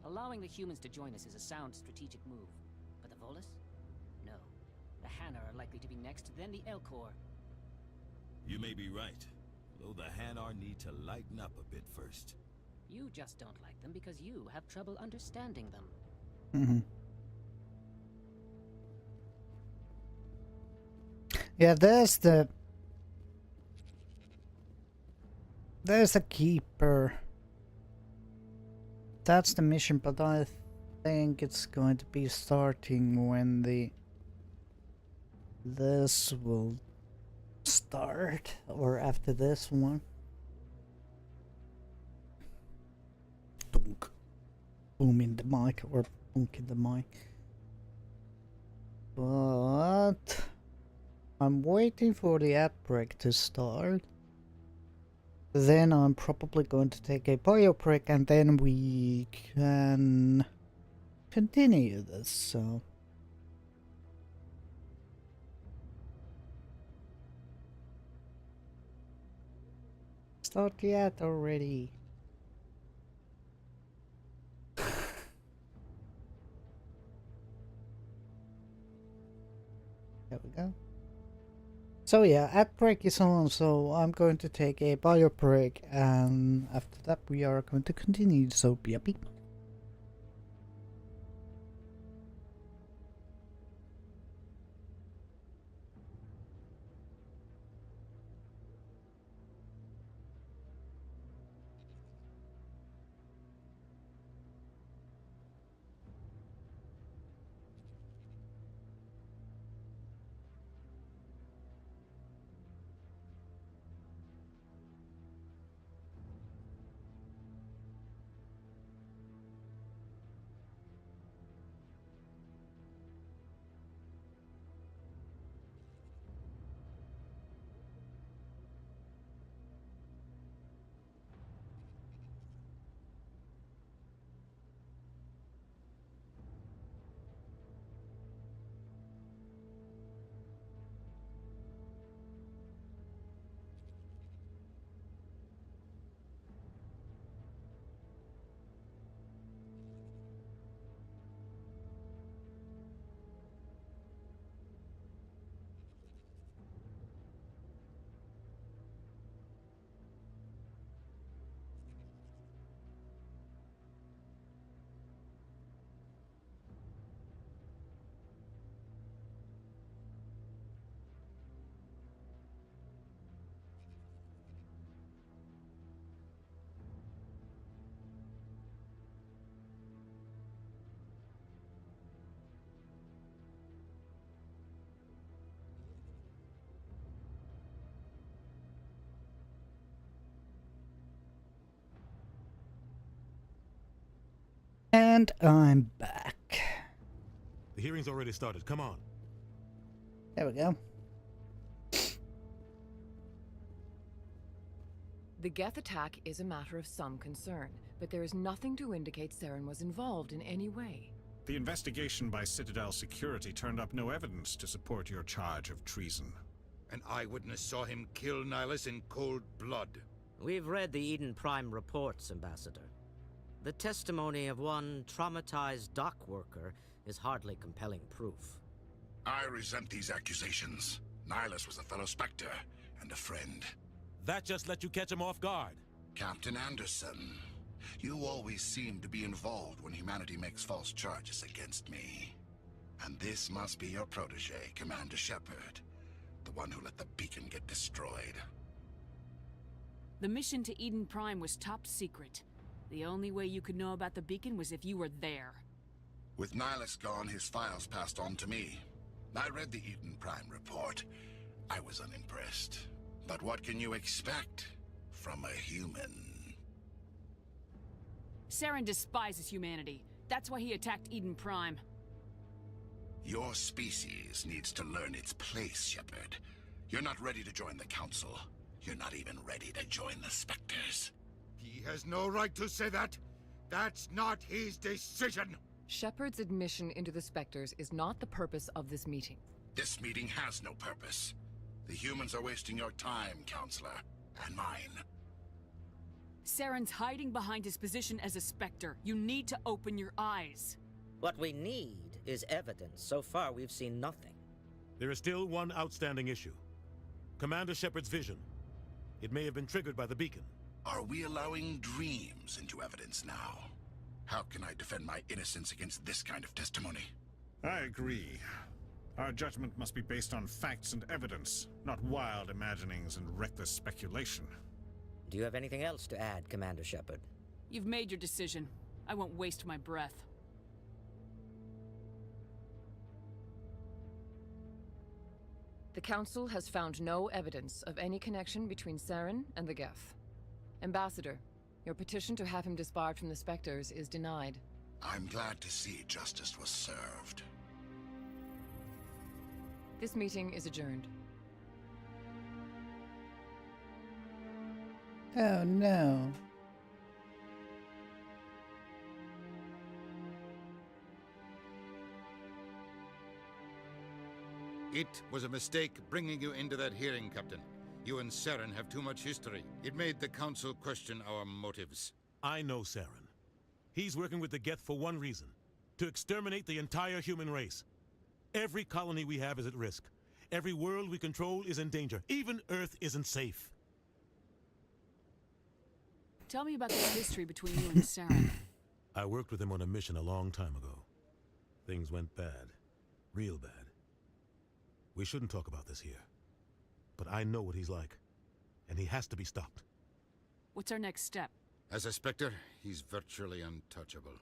Speaker 16: Allowing the humans to join us is a sound strategic move. But the Volus? No. The Hanna are likely to be next, then the Elcor.
Speaker 19: You may be right, though the Hanar need to lighten up a bit first.
Speaker 16: You just don't like them because you have trouble understanding them.
Speaker 1: Yeah, there's a keeper. That's the mission, but I think it's going to be starting when this will start, or after this one. Dunk. Boom in the mic, or bunk in the mic. But I'm waiting for the outbreak to start. Then I'm probably going to take a bio break, and then we can continue this, so... Start yet already. There we go. So yeah, ad break is on, so I'm going to take a bio break, and after that we are going to continue, so be happy. And I'm back.
Speaker 13: The hearing's already started. Come on.
Speaker 1: There we go.
Speaker 23: The Geth attack is a matter of some concern, but there is nothing to indicate Saren was involved in any way.
Speaker 24: The investigation by Citadel Security turned up no evidence to support your charge of treason.
Speaker 3: An eyewitness saw him kill Nihilus in cold blood.
Speaker 22: We've read the Eden Prime reports, Ambassador. The testimony of one traumatized dock worker is hardly compelling proof.
Speaker 18: I resent these accusations. Nihilus was a fellow Spectre and a friend.
Speaker 13: That just let you catch him off guard.
Speaker 18: Captain Anderson, you always seem to be involved when humanity makes false charges against me. And this must be your protege, Commander Shepard, the one who let the beacon get destroyed.
Speaker 9: The mission to Eden Prime was top secret. The only way you could know about the beacon was if you were there.
Speaker 18: With Nihilus gone, his files passed on to me. I read the Eden Prime report. I was unimpressed. But what can you expect from a human?
Speaker 9: Saren despises humanity. That's why he attacked Eden Prime.
Speaker 18: Your species needs to learn its place, Shepard. You're not ready to join the Council. You're not even ready to join the Spectres.
Speaker 3: He has no right to say that. That's not his decision.
Speaker 23: Shepard's admission into the Spectres is not the purpose of this meeting.
Speaker 18: This meeting has no purpose. The humans are wasting your time, Counselor, and mine.
Speaker 9: Saren's hiding behind his position as a Spectre. You need to open your eyes.
Speaker 22: What we need is evidence. So far, we've seen nothing.
Speaker 13: There is still one outstanding issue. Commander Shepard's vision. It may have been triggered by the beacon.
Speaker 18: Are we allowing dreams into evidence now? How can I defend my innocence against this kind of testimony?
Speaker 24: I agree. Our judgment must be based on facts and evidence, not wild imaginings and reckless speculation.
Speaker 22: Do you have anything else to add, Commander Shepard?
Speaker 9: You've made your decision. I won't waste my breath.
Speaker 23: The Council has found no evidence of any connection between Saren and the Geth. Ambassador, your petition to have him disbarred from the Spectres is denied.
Speaker 18: I'm glad to see justice was served.
Speaker 23: This meeting is adjourned.
Speaker 1: Oh no.
Speaker 3: It was a mistake bringing you into that hearing, Captain. You and Saren have too much history. It made the Council question our motives.
Speaker 13: I know Saren. He's working with the Geth for one reason. To exterminate the entire human race. Every colony we have is at risk. Every world we control is in danger. Even Earth isn't safe.
Speaker 9: Tell me about the history between you and Saren.
Speaker 13: I worked with him on a mission a long time ago. Things went bad. Real bad. We shouldn't talk about this here. But I know what he's like. And he has to be stopped.
Speaker 9: What's our next step?
Speaker 3: As a Spectre, he's virtually untouchable.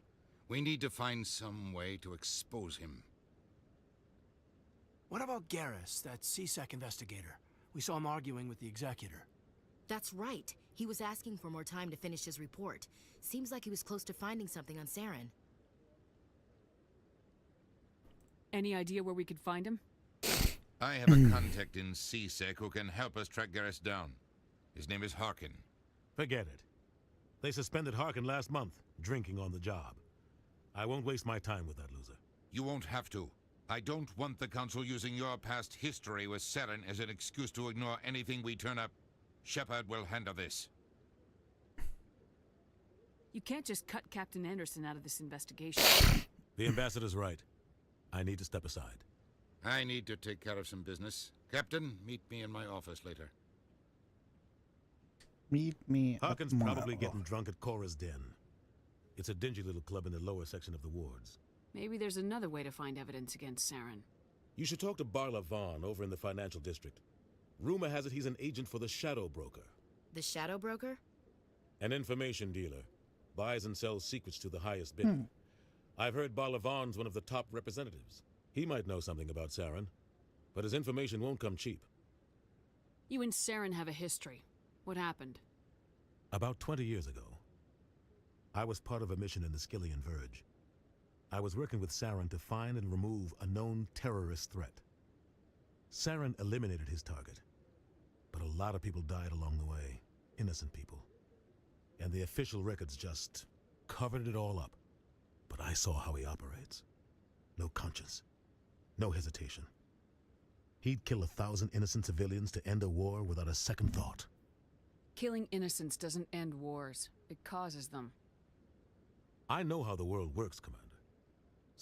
Speaker 3: We need to find some way to expose him.
Speaker 17: What about Garrus, that CSEC investigator? We saw him arguing with the executor.
Speaker 15: That's right. He was asking for more time to finish his report. Seems like he was close to finding something on Saren.
Speaker 9: Any idea where we could find him?
Speaker 3: I have a contact in CSEC who can help us track Garrus down. His name is Harkin.
Speaker 13: Forget it. They suspended Harkin last month, drinking on the job. I won't waste my time with that loser.
Speaker 3: You won't have to. I don't want the Council using your past history with Saren as an excuse to ignore anything we turn up. Shepard will handle this.
Speaker 9: You can't just cut Captain Anderson out of this investigation.
Speaker 13: The ambassador's right. I need to step aside.
Speaker 3: I need to take care of some business. Captain, meet me in my office later.
Speaker 1: Meet me
Speaker 13: Harkin's
Speaker 1: at my
Speaker 13: probably getting
Speaker 1: office.
Speaker 13: drunk at Cora's Den. It's a dingy little club in the lower section of the wards.
Speaker 9: Maybe there's another way to find evidence against Saren.
Speaker 13: You should talk to Barla Vaughn over in the financial district. Rumor has it he's an agent for the Shadow Broker.
Speaker 15: The Shadow Broker?
Speaker 13: An information dealer. Buys and sells secrets to the highest bidder. I've heard Barla Vaughn's one of the top representatives. He might know something about Saren, but his information won't come cheap.
Speaker 9: You and Saren have a history. What happened?
Speaker 13: About 20 years ago, I was part of a mission in the Skillian Verge. I was working with Saren to find and remove a known terrorist threat. Saren eliminated his target, but a lot of people died along the way, innocent people. And the official records just covered it all up. But I saw how he operates. No conscience, no hesitation. He'd kill 1,000 innocent civilians to end a war without a second thought.
Speaker 9: Killing innocents doesn't end wars. It causes them.
Speaker 13: I know how the world works, Commander.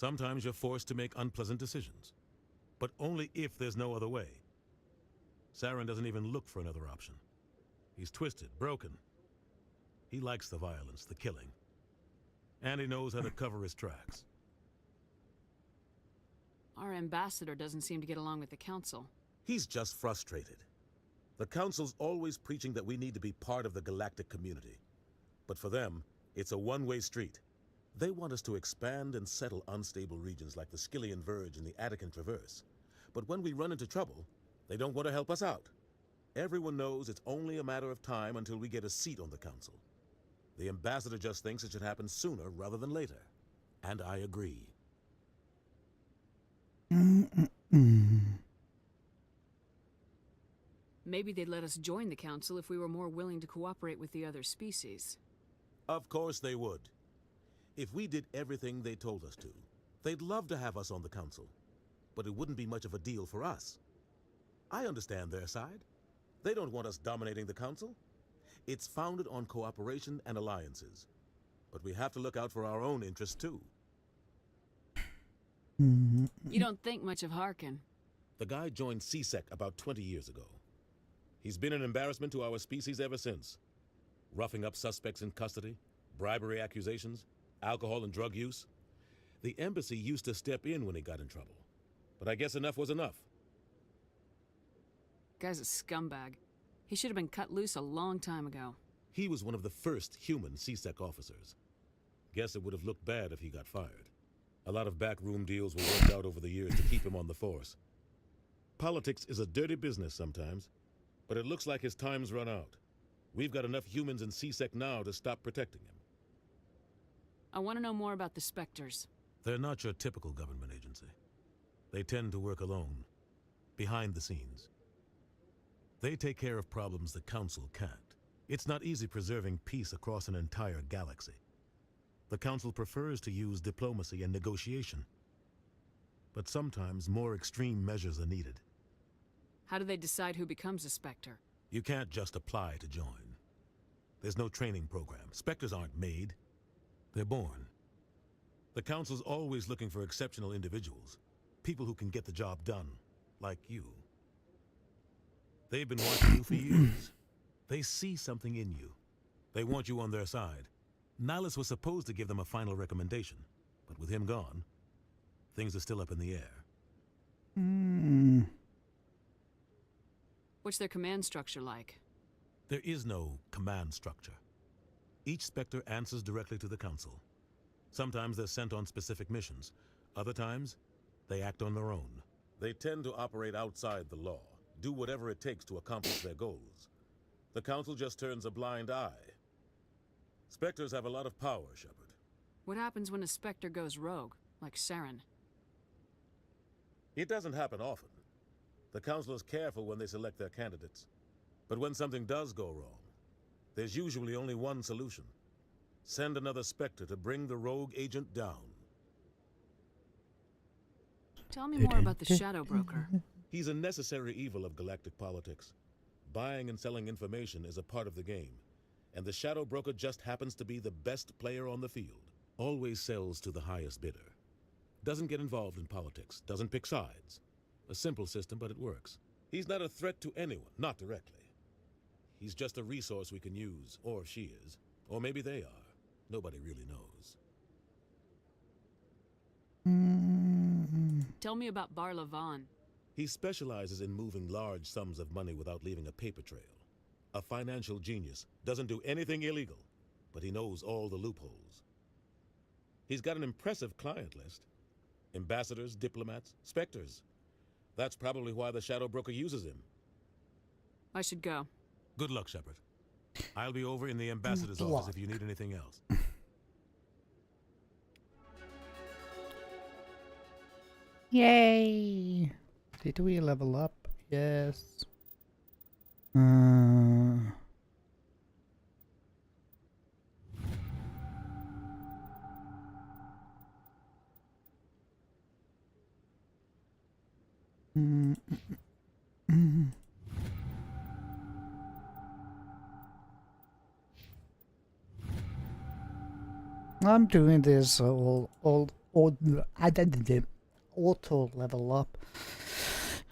Speaker 13: Sometimes you're forced to make unpleasant decisions, but only if there's no other way. Saren doesn't even look for another option. He's twisted, broken. He likes the violence, the killing. And he knows how to cover his tracks.
Speaker 9: Our ambassador doesn't seem to get along with the Council.
Speaker 13: He's just frustrated. The Council's always preaching that we need to be part of the galactic community. But for them, it's a one-way street. They want us to expand and settle unstable regions like the Skillian Verge and the Attican Traverse. But when we run into trouble, they don't want to help us out. Everyone knows it's only a matter of time until we get a seat on the Council. The ambassador just thinks it should happen sooner rather than later. And I agree.
Speaker 9: Maybe they'd let us join the Council if we were more willing to cooperate with the other species.
Speaker 13: Of course they would. If we did everything they told us to, they'd love to have us on the Council. But it wouldn't be much of a deal for us. I understand their side. They don't want us dominating the Council. It's founded on cooperation and alliances. But we have to look out for our own interests, too.
Speaker 9: You don't think much of Harkin.
Speaker 13: The guy joined CSEC about 20 years ago. He's been an embarrassment to our species ever since. Roughing up suspects in custody, bribery accusations, alcohol and drug use. The embassy used to step in when he got in trouble. But I guess enough was enough.
Speaker 9: Guy's a scumbag. He should have been cut loose a long time ago.
Speaker 13: He was one of the first human CSEC officers. Guess it would have looked bad if he got fired. A lot of backroom deals were worked out over the years to keep him on the force. Politics is a dirty business sometimes, but it looks like his time's run out. We've got enough humans in CSEC now to stop protecting him.
Speaker 9: I want to know more about the Spectres.
Speaker 13: They're not your typical government agency. They tend to work alone, behind the scenes. They take care of problems the Council can't. It's not easy preserving peace across an entire galaxy. The Council prefers to use diplomacy and negotiation. But sometimes more extreme measures are needed.
Speaker 9: How do they decide who becomes a Spectre?
Speaker 13: You can't just apply to join. There's no training program. Spectres aren't made. They're born. The Council's always looking for exceptional individuals. People who can get the job done, like you. They've been watching you for years. They see something in you. They want you on their side. Nihilus was supposed to give them a final recommendation, but with him gone, things are still up in the air.
Speaker 1: Hmm.
Speaker 9: What's their command structure like?
Speaker 13: There is no command structure. Each Spectre answers directly to the Council. Sometimes they're sent on specific missions. Other times, they act on their own. They tend to operate outside the law, do whatever it takes to accomplish their goals. The Council just turns a blind eye. Spectres have a lot of power, Shepard.
Speaker 9: What happens when a Spectre goes rogue, like Saren?
Speaker 13: It doesn't happen often. The Council is careful when they select their candidates. But when something does go wrong, there's usually only one solution. Send another Spectre to bring the rogue agent down.
Speaker 9: Tell me more about the Shadow Broker.
Speaker 13: He's a necessary evil of galactic politics. Buying and selling information is a part of the game. And the Shadow Broker just happens to be the best player on the field. Always sells to the highest bidder. Doesn't get involved in politics. Doesn't pick sides. A simple system, but it works. He's not a threat to anyone, not directly. He's just a resource we can use, or she is. Or maybe they are. Nobody really knows.
Speaker 9: Tell me about Bar Levon.
Speaker 13: He specializes in moving large sums of money without leaving a paper trail. A financial genius, doesn't do anything illegal, but he knows all the loopholes. He's got an impressive client list. Ambassadors, diplomats, Spectres. That's probably why the Shadow Broker uses him.
Speaker 9: I should go.
Speaker 13: Good luck, Shepard. I'll be over in the ambassador's office if you need anything else.
Speaker 1: Yay! Did we level up? Yes. I'm doing this auto level up.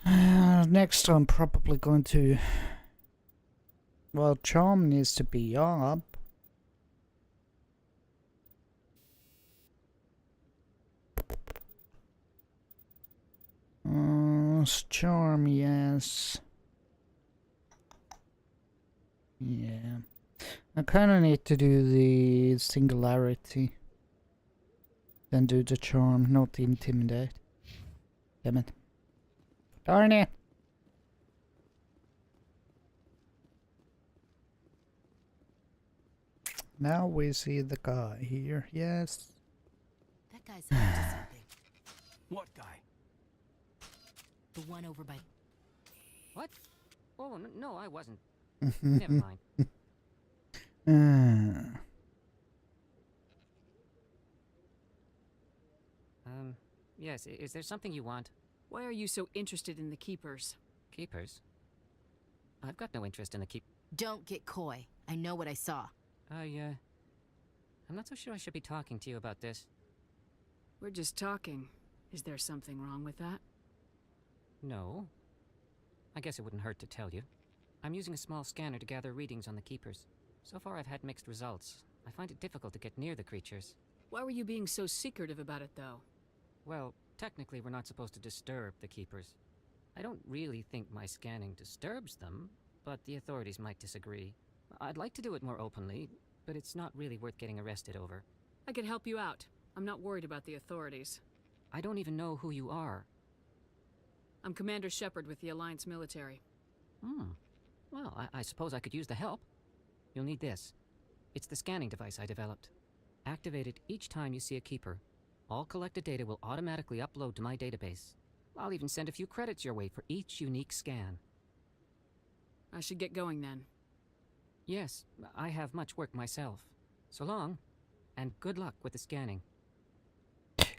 Speaker 1: Next I'm probably going to... Well, Charm needs to be up. Charm, yes. Yeah. I kind of need to do the Singularity. Then do the Charm, not the Intimidate. Damn it. Darn it! Now we see the guy here, yes.
Speaker 15: That guy's up to something.
Speaker 17: What guy?
Speaker 15: The one over by...
Speaker 16: What? Oh, no, I wasn't. Never mind. Yes, is there something you want?
Speaker 9: Why are you so interested in the Keepers?
Speaker 16: Keepers? I've got no interest in the keep...
Speaker 15: Don't get coy. I know what I saw.
Speaker 16: I'm not so sure I should be talking to you about this.
Speaker 9: We're just talking. Is there something wrong with that?
Speaker 16: No. I guess it wouldn't hurt to tell you. I'm using a small scanner to gather readings on the Keepers. So far I've had mixed results. I find it difficult to get near the creatures.
Speaker 9: Why were you being so secretive about it, though?
Speaker 16: Well, technically we're not supposed to disturb the Keepers. I don't really think my scanning disturbs them, but the authorities might disagree. I'd like to do it more openly, but it's not really worth getting arrested over.
Speaker 9: I can help you out. I'm not worried about the authorities.
Speaker 16: I don't even know who you are.
Speaker 9: I'm Commander Shepard with the Alliance military.
Speaker 16: Well, I suppose I could use the help. You'll need this. It's the scanning device I developed. Activate it each time you see a Keeper. All collected data will automatically upload to my database. I'll even send a few credits your way for each unique scan.
Speaker 9: I should get going then.
Speaker 16: Yes, I have much work myself. So long, and good luck with the scanning.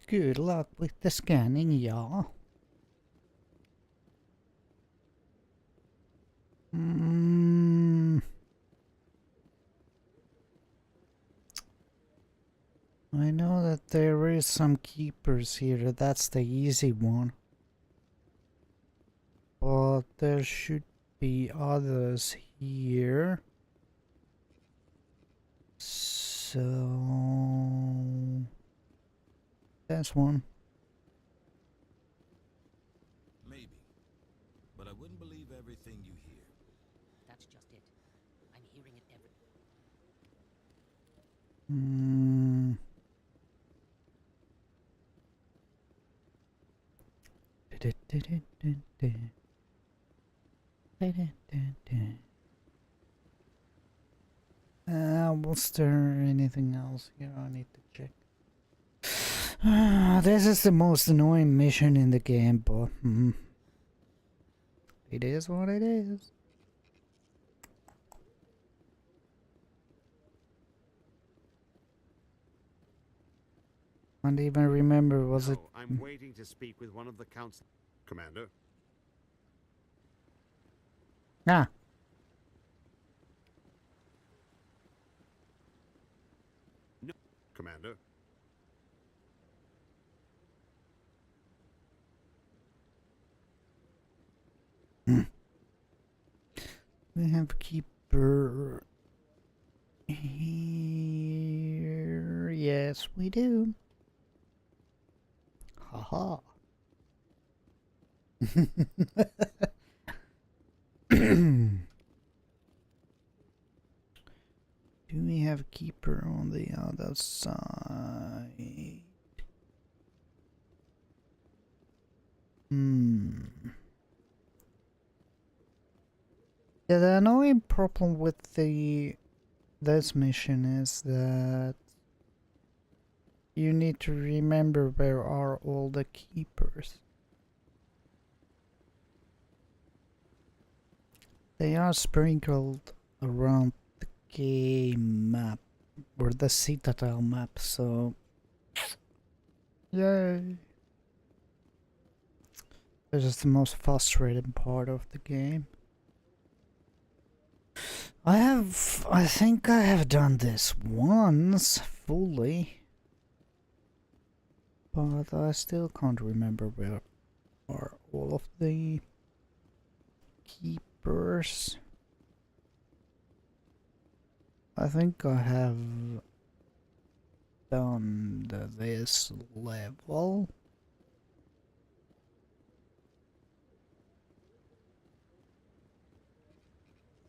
Speaker 1: Good luck with the scanning, yeah. I know that there is some Keepers here, that's the easy one. But there should be others here. So that's one.
Speaker 19: Maybe. But I wouldn't believe everything you hear.
Speaker 16: That's just it. I'm hearing it every...
Speaker 1: Was there anything else here I need to check? This is the most annoying mission in the game, but it is what it is. Can't even remember, was it?
Speaker 2: I'm waiting to speak with one of the council. Commander?
Speaker 1: Ah.
Speaker 2: No. Commander?
Speaker 1: We have keeper here. Yes, we do. Haha. Do we have a keeper on the other side? Yeah, the annoying problem with this mission is that you need to remember where are all the keepers. They are sprinkled around the game map, or the Citadel map, so yay! This is the most frustrating part of the game. I think I have done this once fully, but I still can't remember where are all of the keepers. I think I have done this level.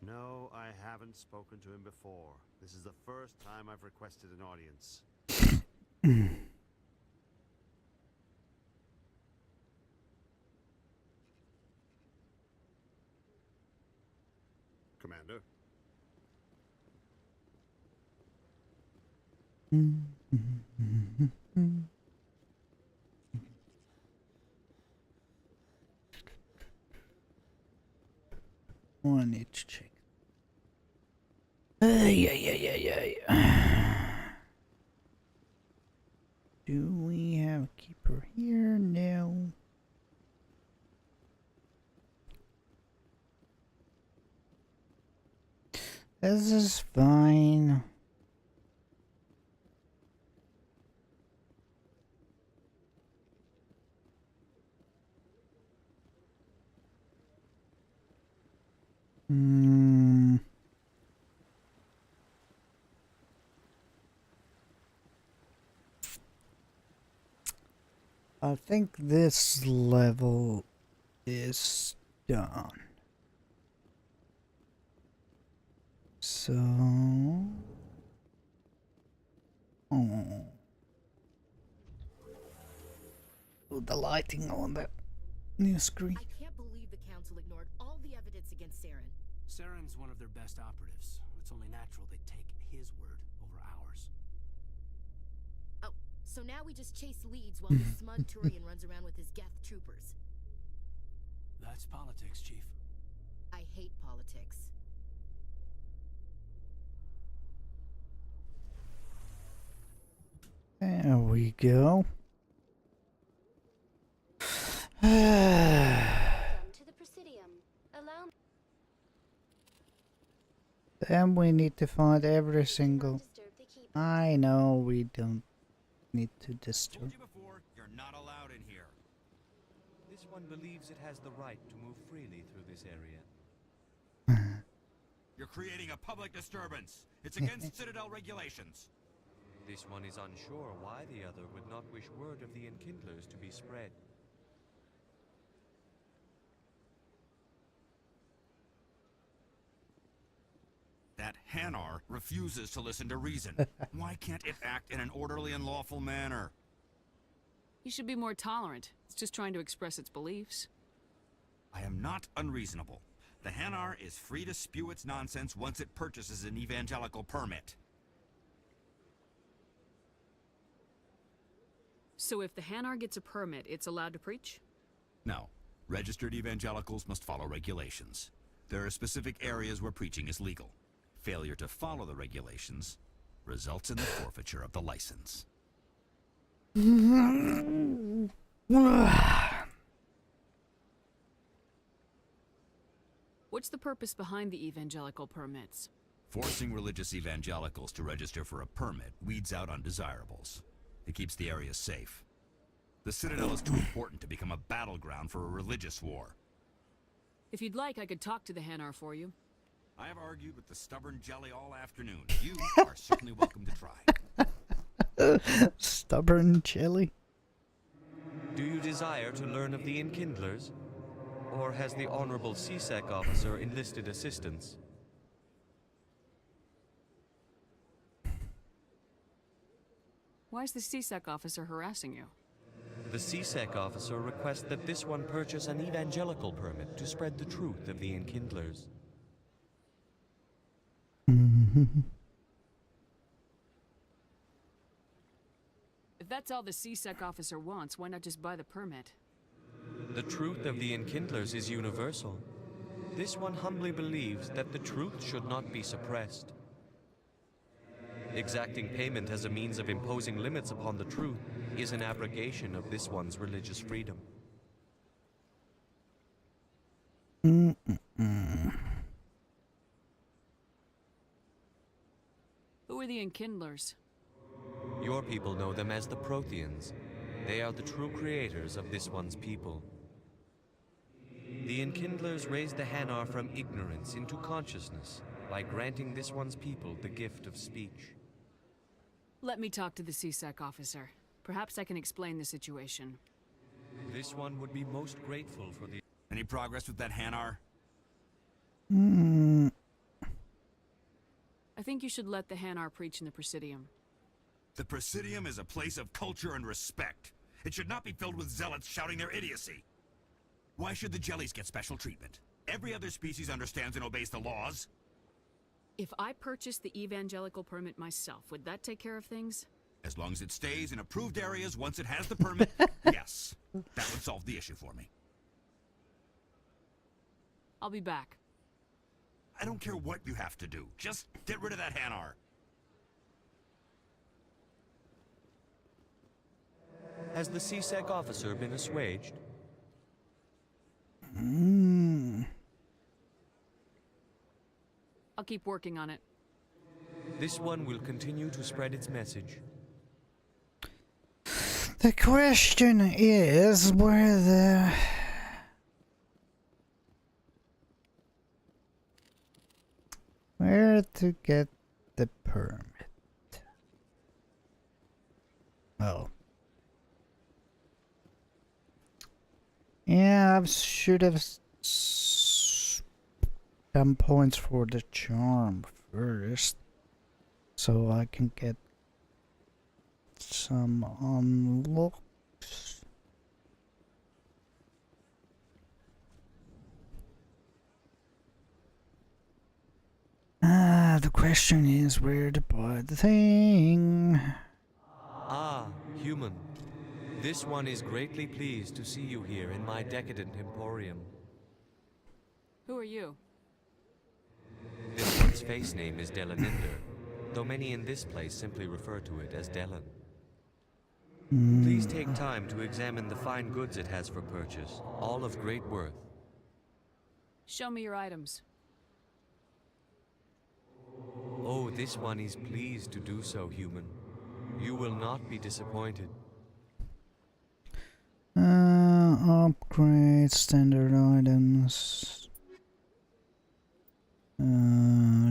Speaker 2: No, I haven't spoken to him before. This is the first time I've requested an audience. Commander?
Speaker 1: Oh, I need to check. Yeah. Do we have a keeper here? No. This is fine. I think this level is done. So, the lighting on the new screen.
Speaker 15: I can't believe the council ignored all the evidence against Saren.
Speaker 17: Saren's one of their best operatives. It's only natural they'd take his word over ours.
Speaker 15: Oh, so now we just chase leads while the smug Turian runs around with his Geth troopers.
Speaker 17: That's politics, Chief.
Speaker 15: I hate politics.
Speaker 1: There we go.
Speaker 8: Welcome to the Presidium. Allow me.
Speaker 1: Then we need to find every single... I know we don't need to disturb.
Speaker 12: Told you before, you're not allowed in here. This one believes it has the right to move freely through this area. You're creating a public disturbance. It's against Citadel regulations.
Speaker 5: This one is unsure why the other would not wish word of the Enkindlers to be spread.
Speaker 12: That Hanar refuses to listen to reason. Why can't it act in an orderly and lawful manner?
Speaker 9: You should be more tolerant. It's just trying to express its beliefs.
Speaker 12: I am not unreasonable. The Hanar is free to spew its nonsense once it purchases an evangelical permit.
Speaker 9: So if the Hanar gets a permit, it's allowed to preach?
Speaker 12: No. Registered evangelicals must follow regulations. There are specific areas where preaching is legal. Failure to follow the regulations results in the forfeiture of the license.
Speaker 9: What's the purpose behind the evangelical permits?
Speaker 12: Forcing religious evangelicals to register for a permit weeds out undesirables. It keeps the area safe. The Citadel is too important to become a battleground for a religious war.
Speaker 9: If you'd like, I could talk to the Hanar for you.
Speaker 12: I have argued with the stubborn jelly all afternoon. You are certainly welcome to try.
Speaker 1: Stubborn jelly?
Speaker 5: Do you desire to learn of the Enkindlers? Or has the Honorable CSEC officer enlisted assistance?
Speaker 9: Why is the CSEC officer harassing you?
Speaker 5: The CSEC officer requests that this one purchase an evangelical permit to spread the truth of the Enkindlers.
Speaker 9: If that's all the CSEC officer wants, why not just buy the permit?
Speaker 5: The truth of the Enkindlers is universal. This one humbly believes that the truth should not be suppressed. Exacting payment as a means of imposing limits upon the truth is an abrogation of this one's religious freedom.
Speaker 9: Who are the Enkindlers?
Speaker 5: Your people know them as the Protheans. They are the true creators of this one's people. The Enkindlers raised the Hanar from ignorance into consciousness by granting this one's people the gift of speech.
Speaker 9: Let me talk to the CSEC officer. Perhaps I can explain the situation.
Speaker 5: This one would be most grateful for the...
Speaker 12: Any progress with that Hanar?
Speaker 9: I think you should let the Hanar preach in the Presidium.
Speaker 12: The Presidium is a place of culture and respect. It should not be filled with zealots shouting their idiocy. Why should the jellies get special treatment? Every other species understands and obeys the laws.
Speaker 9: If I purchased the evangelical permit myself, would that take care of things?
Speaker 12: As long as it stays in approved areas once it has the permit, yes. That would solve the issue for me.
Speaker 9: I'll be back.
Speaker 12: I don't care what you have to do. Just get rid of that Hanar.
Speaker 5: Has the CSEC officer been assuaged?
Speaker 9: I'll keep working on it.
Speaker 5: This one will continue to spread its message.
Speaker 1: The question is where to get the permit. Oh. Yeah, I should have done points for the charm first, so I can get some unlocks. The question is where to buy the thing.
Speaker 5: Ah, human. This one is greatly pleased to see you here in my decadent emporium.
Speaker 9: Who are you?
Speaker 5: This one's face name is Delaninder, though many in this place simply refer to it as Delan. Please take time to examine the fine goods it has for purchase, all of great worth.
Speaker 9: Show me your items.
Speaker 5: Oh, this one is pleased to do so, human. You will not be disappointed.
Speaker 1: Upgrade standard items.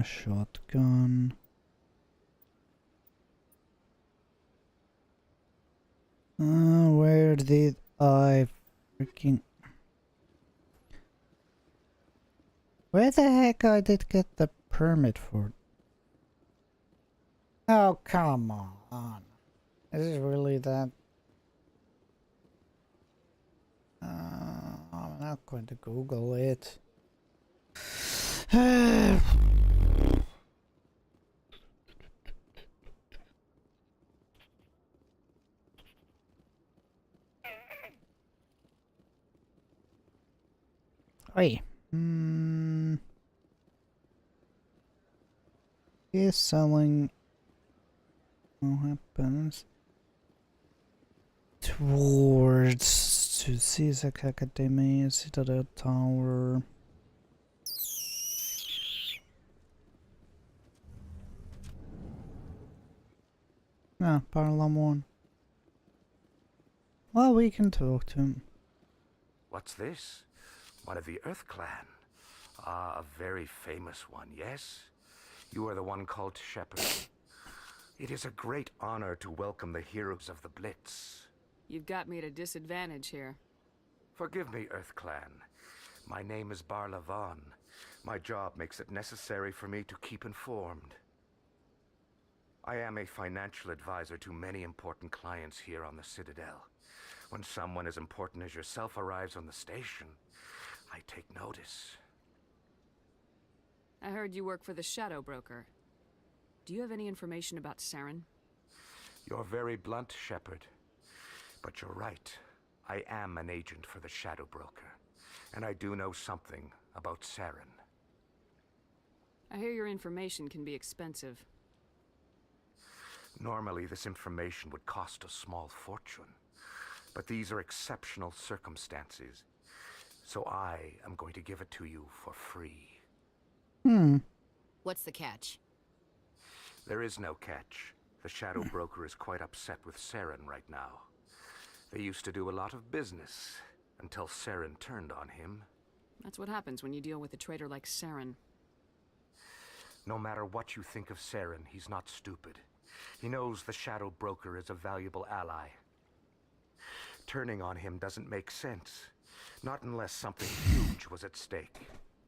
Speaker 1: Shotgun. Where did I freaking... Where the heck I did get the permit for? Oh, come on. Is it really that? I'm not going to Google it. Oi. Is selling weapons towards to CSEC Academy, Citadel Tower. Ah, Parlamon. Well, we can talk to him.
Speaker 6: What's this? One of the Earth Clan. Ah, a very famous one, yes? You are the one called Shepard. It is a great honor to welcome the heroes of the Blitz.
Speaker 9: You've got me at a disadvantage here.
Speaker 6: Forgive me, Earth Clan. My name is Barla Vaughn. My job makes it necessary for me to keep informed. I am a financial advisor to many important clients here on the Citadel. When someone as important as yourself arrives on the station, I take notice.
Speaker 9: I heard you work for the Shadow Broker. Do you have any information about Saren?
Speaker 6: You're very blunt, Shepard. But you're right. I am an agent for the Shadow Broker. And I do know something about Saren.
Speaker 9: I hear your information can be expensive.
Speaker 6: Normally, this information would cost a small fortune. But these are exceptional circumstances. So I am going to give it to you for free.
Speaker 15: What's the catch?
Speaker 6: There is no catch. The Shadow Broker is quite upset with Saren right now. They used to do a lot of business, until Saren turned on him.
Speaker 9: That's what happens when you deal with a traitor like Saren.
Speaker 6: No matter what you think of Saren, he's not stupid. He knows the Shadow Broker is a valuable ally. Turning on him doesn't make sense. Not unless something huge was at stake.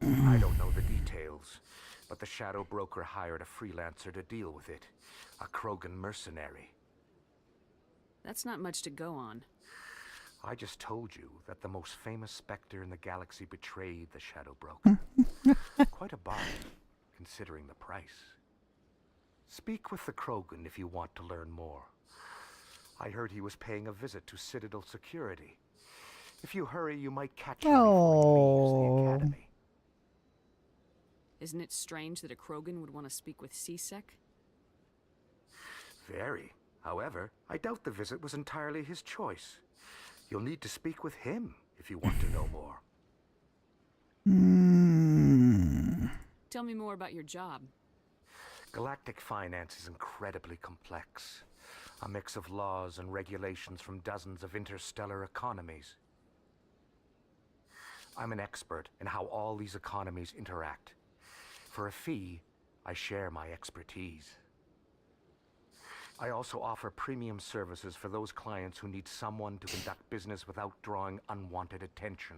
Speaker 6: I don't know the details, but the Shadow Broker hired a freelancer to deal with it. A Krogan mercenary.
Speaker 9: That's not much to go on.
Speaker 6: I just told you that the most famous Spectre in the galaxy betrayed the Shadow Broker. Quite a bargain, considering the price. Speak with the Krogan if you want to learn more. I heard he was paying a visit to Citadel security. If you hurry, you might catch him before he leaves the academy.
Speaker 9: Isn't it strange that a Krogan would want to speak with CSEC?
Speaker 6: Very. However, I doubt the visit was entirely his choice. You'll need to speak with him if you want to know more.
Speaker 9: Tell me more about your job.
Speaker 6: Galactic finance is incredibly complex. A mix of laws and regulations from dozens of interstellar economies. I'm an expert in how all these economies interact. For a fee, I share my expertise. I also offer premium services for those clients who need someone to conduct business without drawing unwanted attention.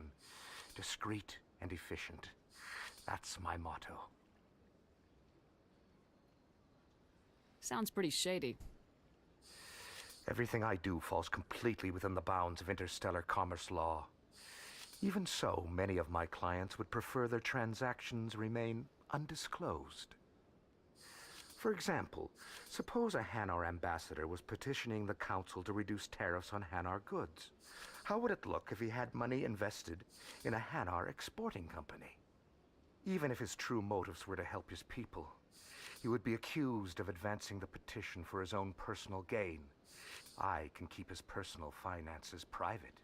Speaker 6: Discreet and efficient. That's my motto.
Speaker 9: Sounds pretty shady.
Speaker 6: Everything I do falls completely within the bounds of interstellar commerce law. Even so, many of my clients would prefer their transactions remain undisclosed. For example, suppose a Hanar ambassador was petitioning the council to reduce tariffs on Hanar goods. How would it look if he had money invested in a Hanar exporting company? Even if his true motives were to help his people, he would be accused of advancing the petition for his own personal gain. I can keep his personal finances private.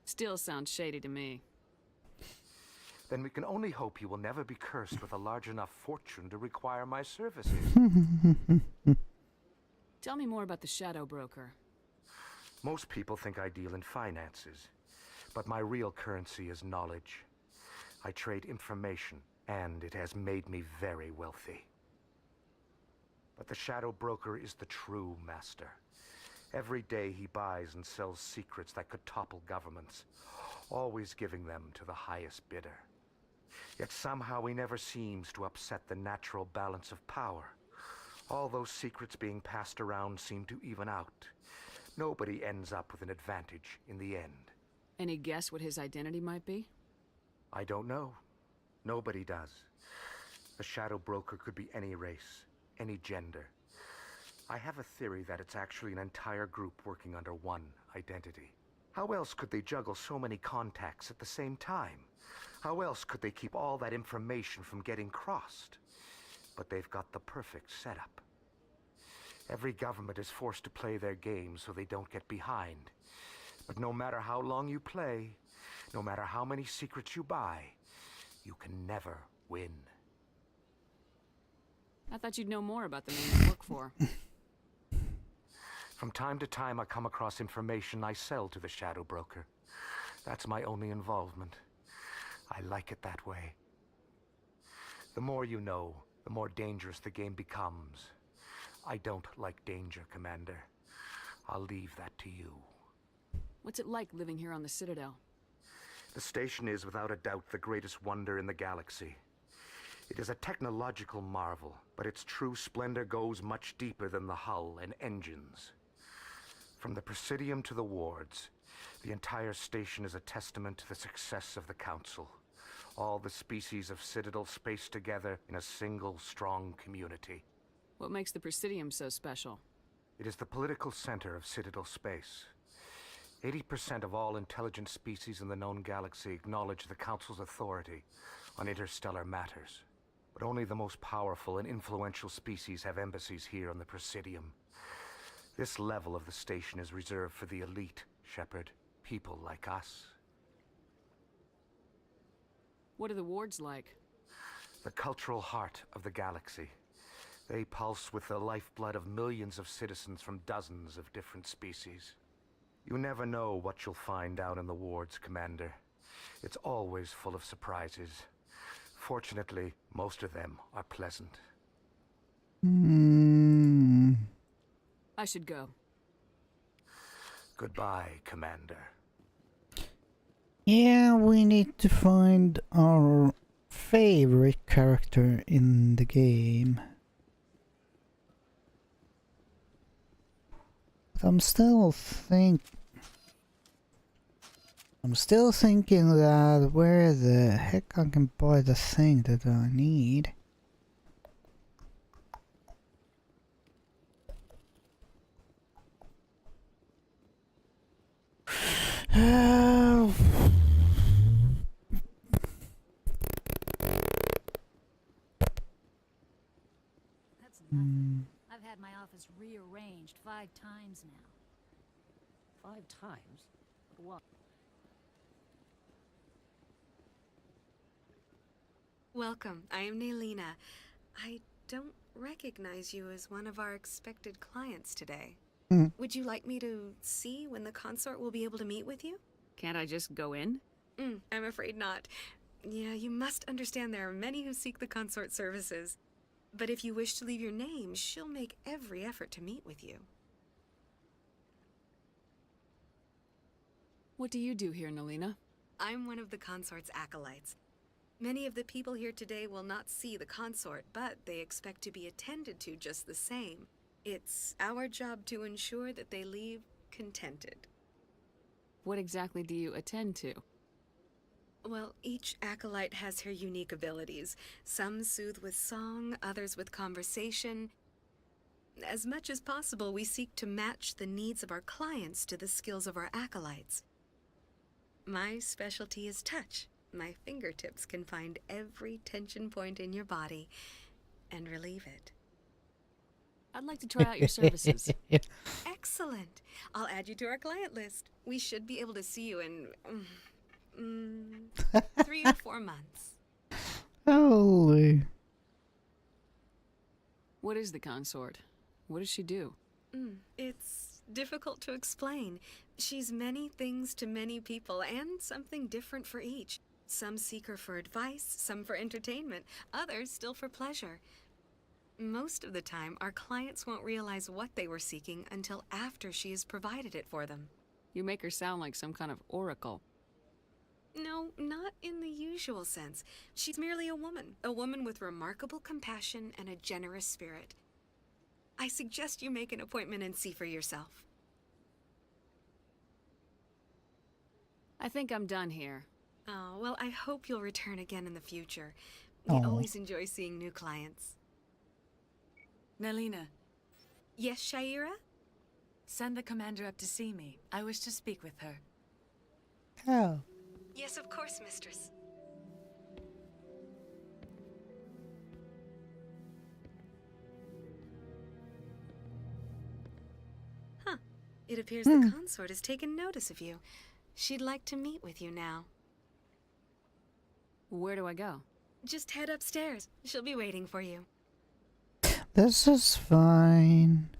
Speaker 9: Still sounds shady to me.
Speaker 6: Then we can only hope he will never be cursed with a large enough fortune to require my services.
Speaker 9: Tell me more about the Shadow Broker.
Speaker 6: Most people think I deal in finances, but my real currency is knowledge. I trade information and it has made me very wealthy. But the Shadow Broker is the true master. Every day he buys and sells secrets that could topple governments, always giving them to the highest bidder. Yet somehow he never seems to upset the natural balance of power. All those secrets being passed around seem to even out. Nobody ends up with an advantage in the end.
Speaker 9: Any guess what his identity might be?
Speaker 6: I don't know. Nobody does. A Shadow Broker could be any race, any gender. I have a theory that it's actually an entire group working under one identity. How else could they juggle so many contacts at the same time? How else could they keep all that information from getting crossed? But they've got the perfect setup. Every government is forced to play their game so they don't get behind. But no matter how long you play, no matter how many secrets you buy, you can never win.
Speaker 9: I thought you'd know more about the man you work for.
Speaker 6: From time to time, I come across information I sell to the Shadow Broker. That's my only involvement. I like it that way. The more you know, the more dangerous the game becomes. I don't like danger, Commander. I'll leave that to you.
Speaker 9: What's it like living here on the Citadel?
Speaker 6: The station is, without a doubt, the greatest wonder in the galaxy. It is a technological marvel, but its true splendor goes much deeper than the hull and engines. From the Presidium to the wards, the entire station is a testament to the success of the Council. All the species of Citadel spaced together in a single, strong community.
Speaker 9: What makes the Presidium so special?
Speaker 6: It is the political center of Citadel space. 80% of all intelligent species in the known galaxy acknowledge the Council's authority on interstellar matters. But only the most powerful and influential species have embassies here on the Presidium. This level of the station is reserved for the elite, Shepard. People like us.
Speaker 9: What are the wards like?
Speaker 6: The cultural heart of the galaxy. They pulse with the lifeblood of millions of citizens from dozens of different species. You never know what you'll find out in the wards, Commander. It's always full of surprises. Fortunately, most of them are pleasant.
Speaker 9: I should go.
Speaker 6: Goodbye, Commander.
Speaker 1: Yeah, we need to find our favorite character in the game. But I'm still thinking that where the heck I can buy the thing that I need.
Speaker 4: That's nothing. I've had my office rearranged 5 times now.
Speaker 16: 5 times? What?
Speaker 10: Welcome. I am Naylina. I don't recognize you as one of our expected clients today. Would you like me to see when the consort will be able to meet with you?
Speaker 9: Can't I just go in?
Speaker 10: I'm afraid not. Yeah, you must understand there are many who seek the consort services. But if you wish to leave your name, she'll make every effort to meet with you.
Speaker 9: What do you do here, Naylina?
Speaker 10: I'm one of the consort's acolytes. Many of the people here today will not see the consort, but they expect to be attended to just the same. It's our job to ensure that they leave contented.
Speaker 9: What exactly do you attend to?
Speaker 10: Well, each acolyte has her unique abilities. Some soothe with song, others with conversation. As much as possible, we seek to match the needs of our clients to the skills of our acolytes. My specialty is touch. My fingertips can find every tension point in your body and relieve it.
Speaker 9: I'd like to try out your services.
Speaker 10: Excellent. I'll add you to our client list. We should be able to see you in 3 or 4 months.
Speaker 1: Holy.
Speaker 9: What is the consort? What does she do?
Speaker 10: It's difficult to explain. She's many things to many people and something different for each. Some seek her for advice, some for entertainment, others still for pleasure. Most of the time, our clients won't realize what they were seeking until after she has provided it for them.
Speaker 9: You make her sound like some kind of oracle.
Speaker 10: No, not in the usual sense. She's merely a woman with remarkable compassion and a generous spirit. I suggest you make an appointment and see for yourself.
Speaker 9: I think I'm done here.
Speaker 10: Oh, well, I hope you'll return again in the future. We always enjoy seeing new clients.
Speaker 7: Nelina.
Speaker 10: Yes, Shaira?
Speaker 7: Send the commander up to see me. I wish to speak with her.
Speaker 1: Oh.
Speaker 10: Yes, of course, mistress. Huh. It appears the consort has taken notice of you. She'd like to meet with you now.
Speaker 9: Where do I go?
Speaker 10: Just head upstairs. She'll be waiting for you.
Speaker 1: This is fine.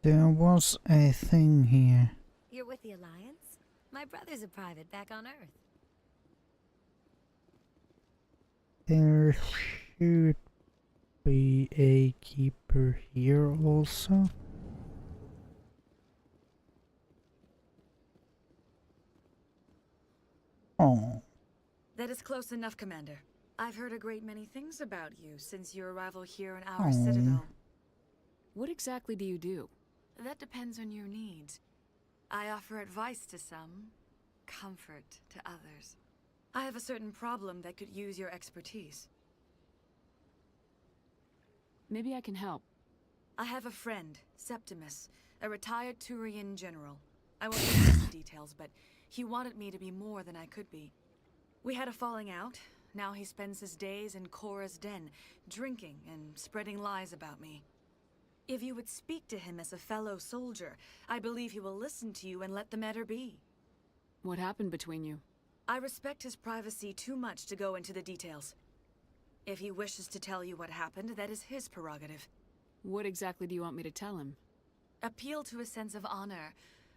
Speaker 1: There was a thing here.
Speaker 4: You're with the Alliance? My brother's a private back on Earth.
Speaker 1: There should be a keeper here also. Oh.
Speaker 7: That is close enough, Commander. I've heard a great many things about you since your arrival here in our citadel.
Speaker 9: What exactly do you do?
Speaker 7: That depends on your needs. I offer advice to some, comfort to others. I have a certain problem that could use your expertise.
Speaker 9: Maybe I can help.
Speaker 7: I have a friend, Septimus, a retired Turian general. I won't go into details, but he wanted me to be more than I could be. We had a falling out. Now he spends his days in Korra's den, drinking and spreading lies about me. If you would speak to him as a fellow soldier, I believe he will listen to you and let the matter be.
Speaker 9: What happened between you?
Speaker 7: I respect his privacy too much to go into the details. If he wishes to tell you what happened, that is his prerogative.
Speaker 9: What exactly do you want me to tell him?
Speaker 7: Appeal to his sense of honor.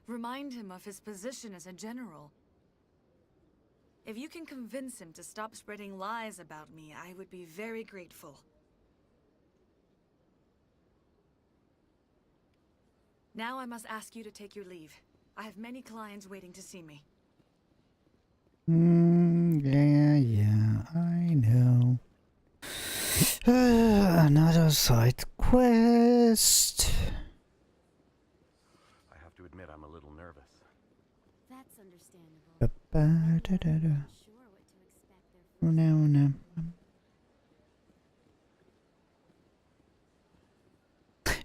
Speaker 7: Remind him of his position as a general. If you can convince him to stop spreading lies about me, I would be very grateful. Now I must ask you to take your leave. I have many clients waiting to see me.
Speaker 1: Yeah, I know. Another side quest.
Speaker 6: I have to admit I'm a little nervous.
Speaker 4: That's understandable.
Speaker 1: No.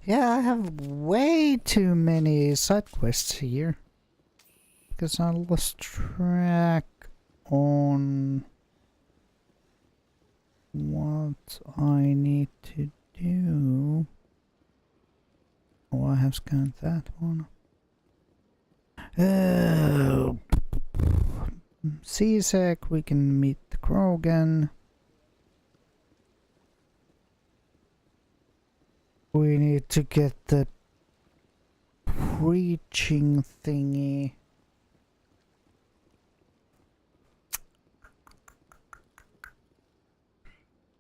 Speaker 1: Yeah, I have way too many side quests here. Because I lost track on what I need to do. Oh, I have scanned that one. CSEC, we can meet the Krogan. We need to get the preaching thingy.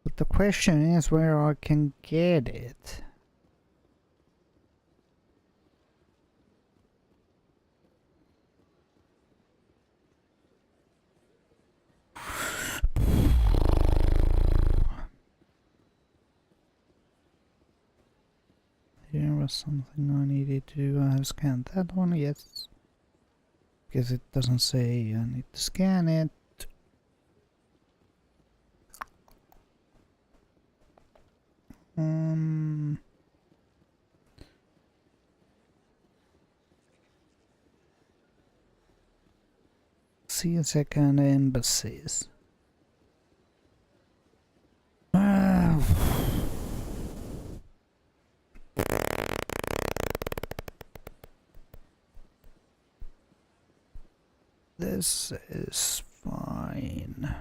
Speaker 1: But the question is where I can get it. There was something I needed to do. I have scanned that one, yes. Because it doesn't say I need to scan it. See a second embassies. This is fine.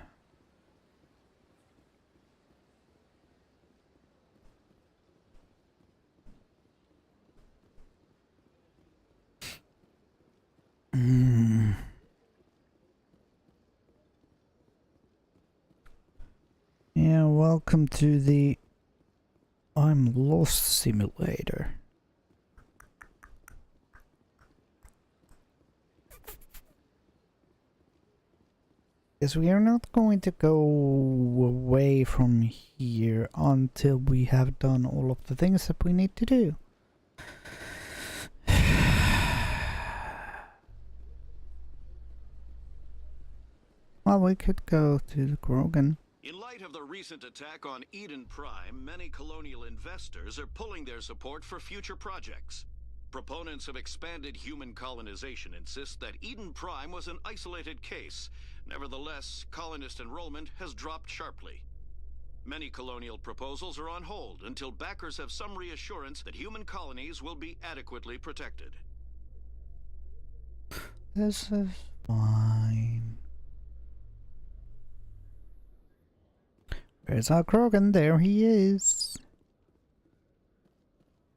Speaker 1: Yeah, welcome to the I'm Lost simulator. Because we are not going to go away from here until we have done all of the things that we need to do. Well, we could go to the Grogan.
Speaker 11: In light of the recent attack on Eden Prime, many colonial investors are pulling their support for future projects. Proponents of expanded human colonization insist that Eden Prime was an isolated case. Nevertheless, colonist enrollment has dropped sharply. Many colonial proposals are on hold until backers have some reassurance that human colonies will be adequately protected.
Speaker 1: This is fine. Where's our Krogan? There he is.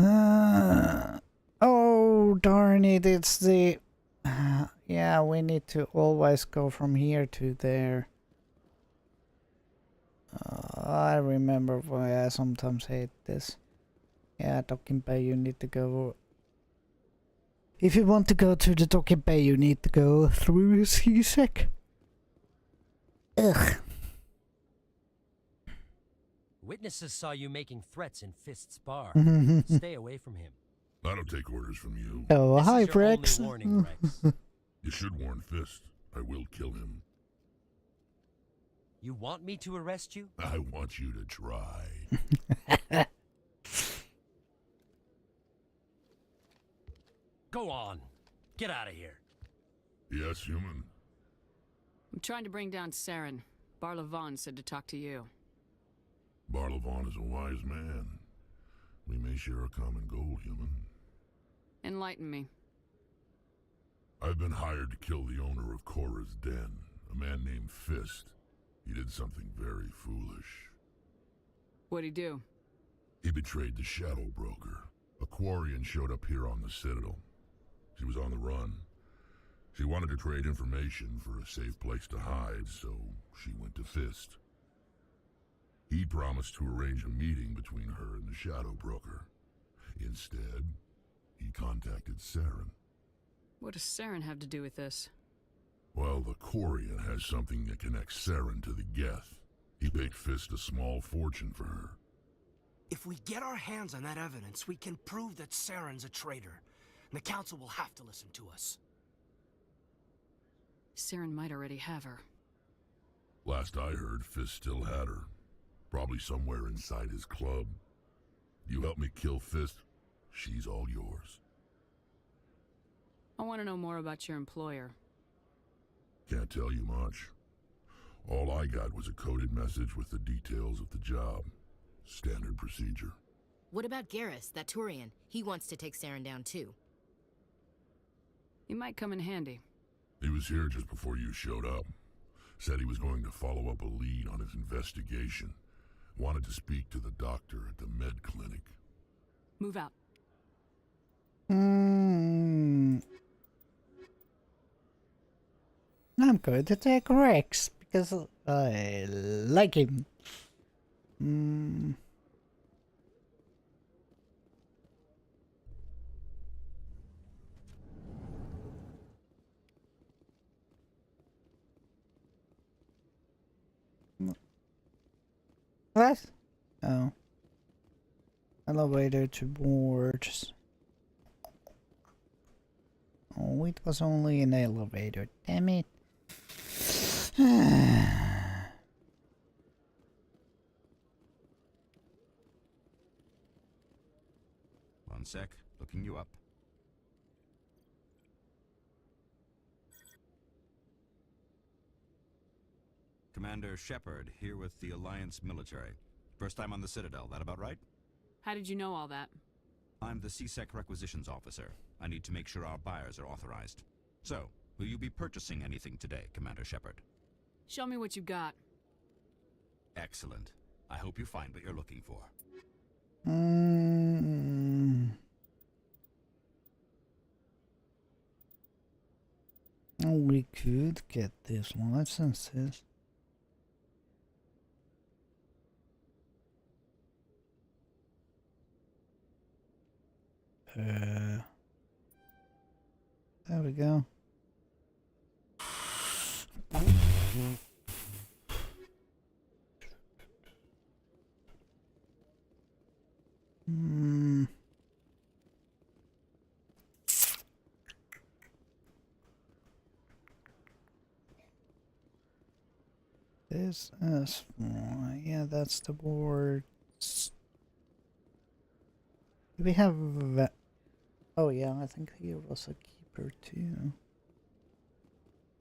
Speaker 1: Oh, darn it, it's the... yeah, we need to always go from here to there. I remember why I sometimes hate this. Yeah, docking bay, you need to go... If you want to go to the docking bay, you need to go through CSEC. Ugh.
Speaker 14: Witnesses saw you making threats in Fist's bar.
Speaker 1: Mhm.
Speaker 14: Stay away from him.
Speaker 20: I don't take orders from you.
Speaker 1: Oh,
Speaker 14: This
Speaker 1: hi,
Speaker 14: is your
Speaker 1: Rex.
Speaker 14: only warning, Rex.
Speaker 20: You should warn Fist. I will kill him.
Speaker 14: You want me to arrest you?
Speaker 20: I want you to try.
Speaker 14: Go on. Get out of here.
Speaker 20: Yes, human.
Speaker 9: I'm trying to bring down Saren. Barlavon said to talk to you.
Speaker 20: Barlavon is a wise man. We may share a common goal, human.
Speaker 9: Enlighten me.
Speaker 20: I've been hired to kill the owner of Cora's Den, a man named Fist. He did something very foolish.
Speaker 9: What'd he do?
Speaker 20: He betrayed the Shadow Broker. A Quarian showed up here on the Citadel. She was on the run. She wanted to trade information for a safe place to hide, so she went to Fist. He promised to arrange a meeting between her and the Shadow Broker. Instead, he contacted Saren.
Speaker 9: What does Saren have to do with this?
Speaker 20: Well, the Quarian has something that connects Saren to the Geth. He paid Fist a small fortune for her.
Speaker 17: If we get our hands on that evidence, we can prove that Saren's a traitor. And the Council will have to listen to us.
Speaker 9: Saren might already have her.
Speaker 20: Last I heard, Fist still had her. Probably somewhere inside his club. You help me kill Fist, she's all yours.
Speaker 9: I want to know more about your employer.
Speaker 20: Can't tell you much. All I got was a coded message with the details of the job. Standard procedure.
Speaker 15: What about Garrus, that Turian? He wants to take Saren down too.
Speaker 9: He might come in handy.
Speaker 20: He was here just before you showed up. Said he was going to follow up a lead on his investigation. Wanted to speak to the doctor at the med clinic.
Speaker 9: Move out.
Speaker 1: I'm going to take Rex because I like him. What? Oh. Elevator to boards. Oh, it was only an elevator. Damn it.
Speaker 12: One sec, looking you up. Commander Shepard, here with the Alliance military. First time on the Citadel, that about right?
Speaker 9: How did you know all that?
Speaker 12: I'm the CSEC requisitions officer. I need to make sure our buyers are authorized. So, will you be purchasing anything today, Commander Shepard?
Speaker 9: Show me what you got.
Speaker 12: Excellent. I hope you find what you're looking for.
Speaker 1: Oh, we could get these licenses. There we go. This is yeah, that's the boards. Do we have oh yeah, I think here was a keeper too.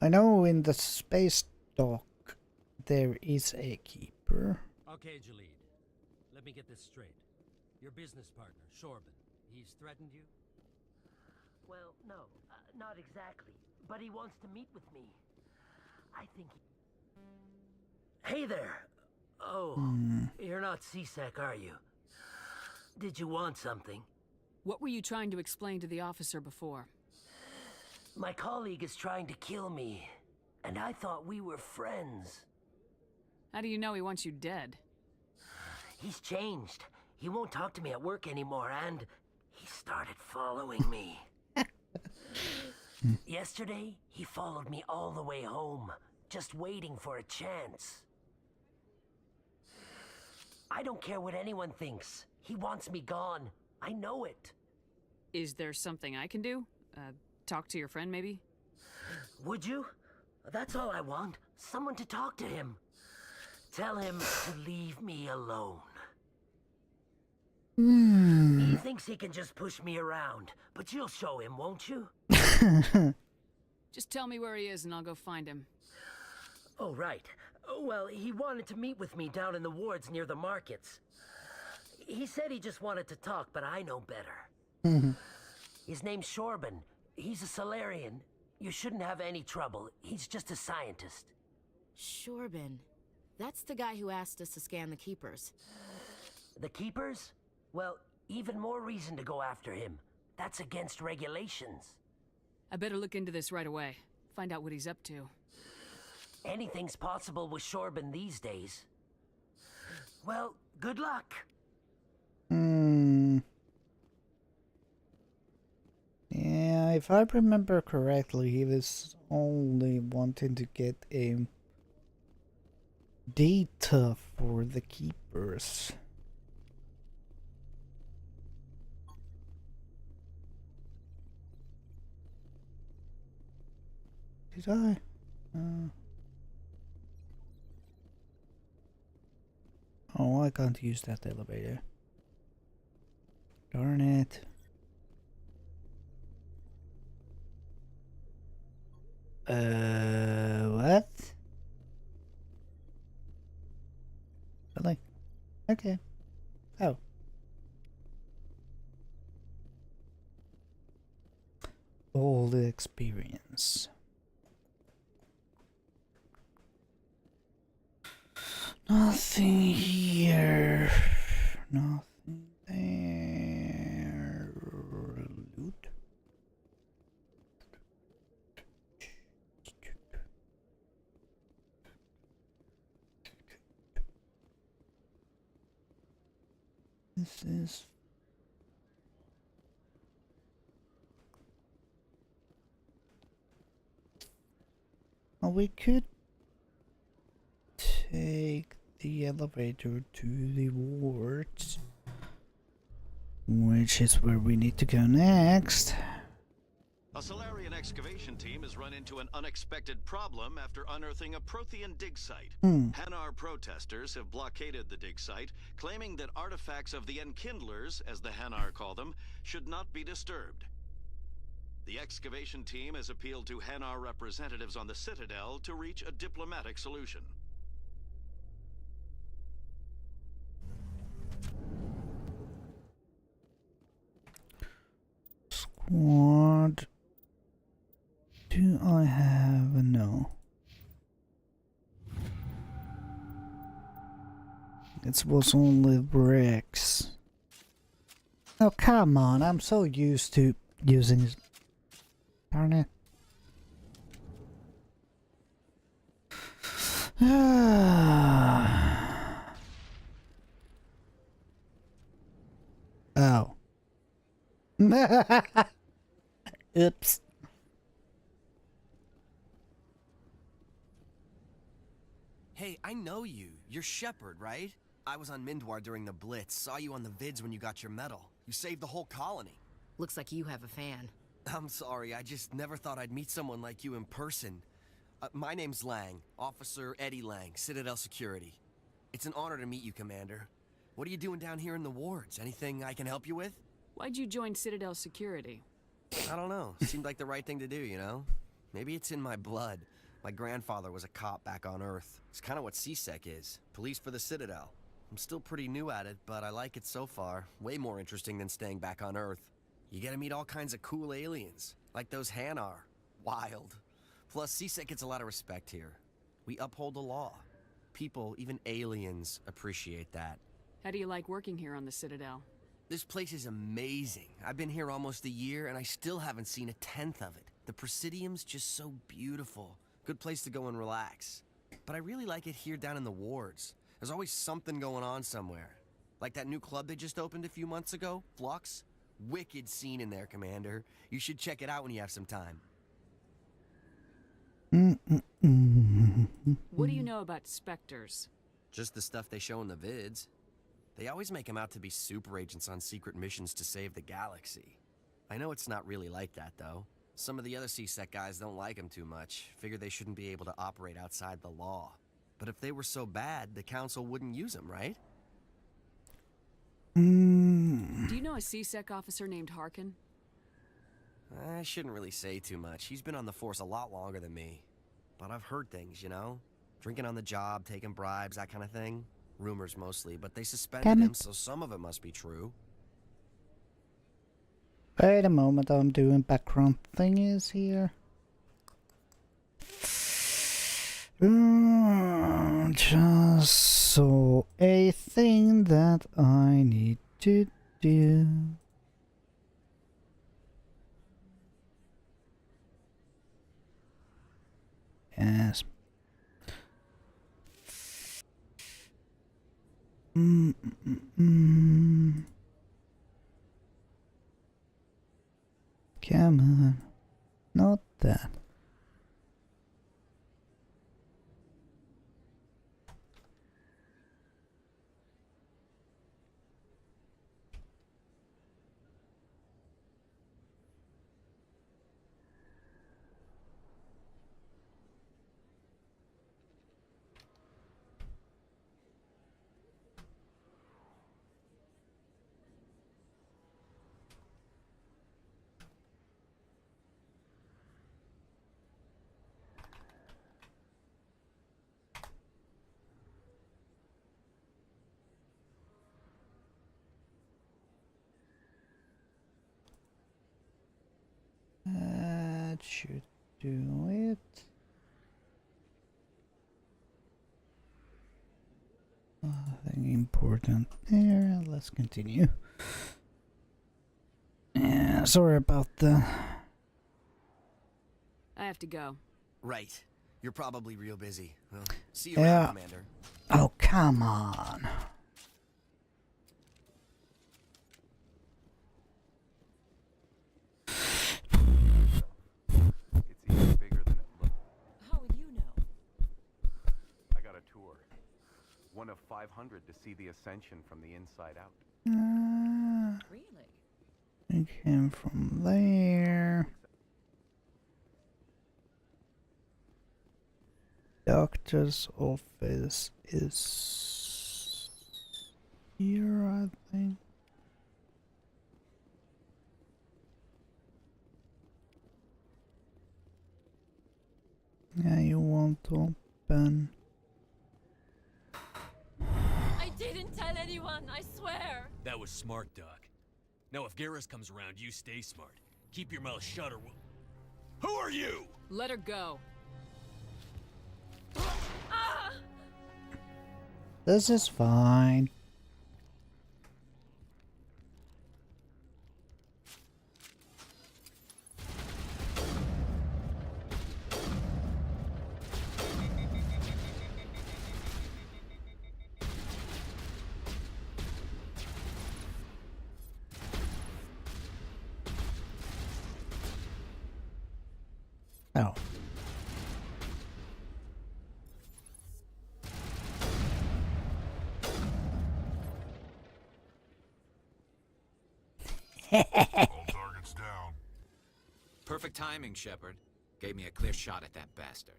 Speaker 1: I know in the space dock there is a keeper.
Speaker 14: Okay, Jalid. Let me get this straight. Your business partner, Shorban, he's threatened you?
Speaker 18: Well, no, not exactly. But he wants to meet with me. I think Hey there! Oh, you're not CSEC, are you? Did you want something?
Speaker 9: What were you trying to explain to the officer before?
Speaker 18: My colleague is trying to kill me, and I thought we were friends.
Speaker 9: How do you know he wants you dead?
Speaker 18: He's changed. He won't talk to me at work anymore, and he started following me. Yesterday, he followed me all the way home, just waiting for a chance. I don't care what anyone thinks. He wants me gone. I know it.
Speaker 9: Is there something I can do? Talk to your friend, maybe?
Speaker 18: Would you? That's all I want. Someone to talk to him. Tell him to leave me alone. He thinks he can just push me around, but you'll show him, won't you?
Speaker 9: Just tell me where he is and I'll go find him.
Speaker 18: Oh, right. Well, he wanted to meet with me down in the wards near the markets. He said he just wanted to talk, but I know better. His name's Shorban. He's a Solarian. You shouldn't have any trouble. He's just a scientist.
Speaker 15: Shorban. That's the guy who asked us to scan the Keepers.
Speaker 18: The Keepers? Well, even more reason to go after him. That's against regulations.
Speaker 9: I better look into this right away. Find out what he's up to.
Speaker 18: Anything's possible with Shorban these days. Well, good luck.
Speaker 1: Yeah, if I remember correctly, he was only wanting to get a data for the Keepers. Did I? Oh, I can't use that elevator. Darn it. What? Really? Okay. Oh. All the experience. Nothing here. Nothing there. Loot. This is... Oh, we could take the elevator to the wards, which is where we need to go next.
Speaker 11: A Solarian excavation team has run into an unexpected problem after unearthing a Prothean dig site. Hanar protesters have blockaded the dig site, claiming that artifacts of the Enkindlers, as the Hanar call them, should not be disturbed. The excavation team has appealed to Hanar representatives on the Citadel to reach a diplomatic solution.
Speaker 1: Squad. Do I have a no? It was only bricks. Oh, come on. I'm so used to using... Darn it. Oh. Oops.
Speaker 21: Hey, I know you. You're Shepard, right? I was on Mindwar during the Blitz. Saw you on the vids when you got your medal. You saved the whole colony.
Speaker 15: Looks like you have a fan.
Speaker 21: I'm sorry, I just never thought I'd meet someone like you in person. My name's Lang, Officer Eddie Lang, Citadel Security. It's an honor to meet you, Commander. What are you doing down here in the wards? Anything I can help you with?
Speaker 9: Why'd you join Citadel Security?
Speaker 21: I don't know. Seemed like the right thing to do, you know? Maybe it's in my blood. My grandfather was a cop back on Earth. It's kind of what CSEC is. Police for the Citadel. I'm still pretty new at it, but I like it so far. Way more interesting than staying back on Earth. You get to meet all kinds of cool aliens, like those Hanar. Wild. Plus, CSEC gets a lot of respect here. We uphold the law. People, even aliens, appreciate that.
Speaker 9: How do you like working here on the Citadel?
Speaker 21: This place is amazing. I've been here almost a year, and I still haven't seen a tenth of it. The Presidium's just so beautiful. Good place to go and relax. But I really like it here down in the wards. There's always something going on somewhere. Like that new club they just opened a few months ago, Flux. Wicked scene in there, Commander. You should check it out when you have some time.
Speaker 9: What do you know about Spectres?
Speaker 21: Just the stuff they show in the vids. They always make them out to be super agents on secret missions to save the galaxy. I know it's not really like that, though. Some of the other CSEC guys don't like them too much. Figure they shouldn't be able to operate outside the law. But if they were so bad, the Council wouldn't use them, right?
Speaker 9: Do you know a CSEC officer named Harkin?
Speaker 21: I shouldn't really say too much. He's been on the force a lot longer than me. But I've heard things, you know? Drinking on the job, taking bribes, that kind of thing. Rumors mostly, but they suspended him, so some of it must be true.
Speaker 1: Wait a moment, I'm doing background thingies here. Just so a thing that I need to do. Yes. Come on. Not that. That should do it. Nothing important there. Let's continue. Yeah, sorry about that.
Speaker 9: I have to go.
Speaker 21: Right. You're probably real busy. Well, see you
Speaker 1: Yeah.
Speaker 21: around, Commander.
Speaker 1: Oh, come on.
Speaker 6: It's even bigger than it looks.
Speaker 22: How would you know?
Speaker 6: I got a tour. One of 500 to see the ascension from the inside out.
Speaker 22: Really?
Speaker 1: It came from there. Doctor's office is here, I think. Yeah, you won't open.
Speaker 22: I didn't tell anyone, I swear.
Speaker 14: That was smart, Doc. Now if Garrus comes around, you stay smart. Keep your mouth shut or we'll... Who are you?
Speaker 9: Let her go.
Speaker 22: Ah!
Speaker 1: This is fine. Oh.
Speaker 19: All targets down.
Speaker 3: Perfect timing, Shepard. Gave me a clear shot at that bastard.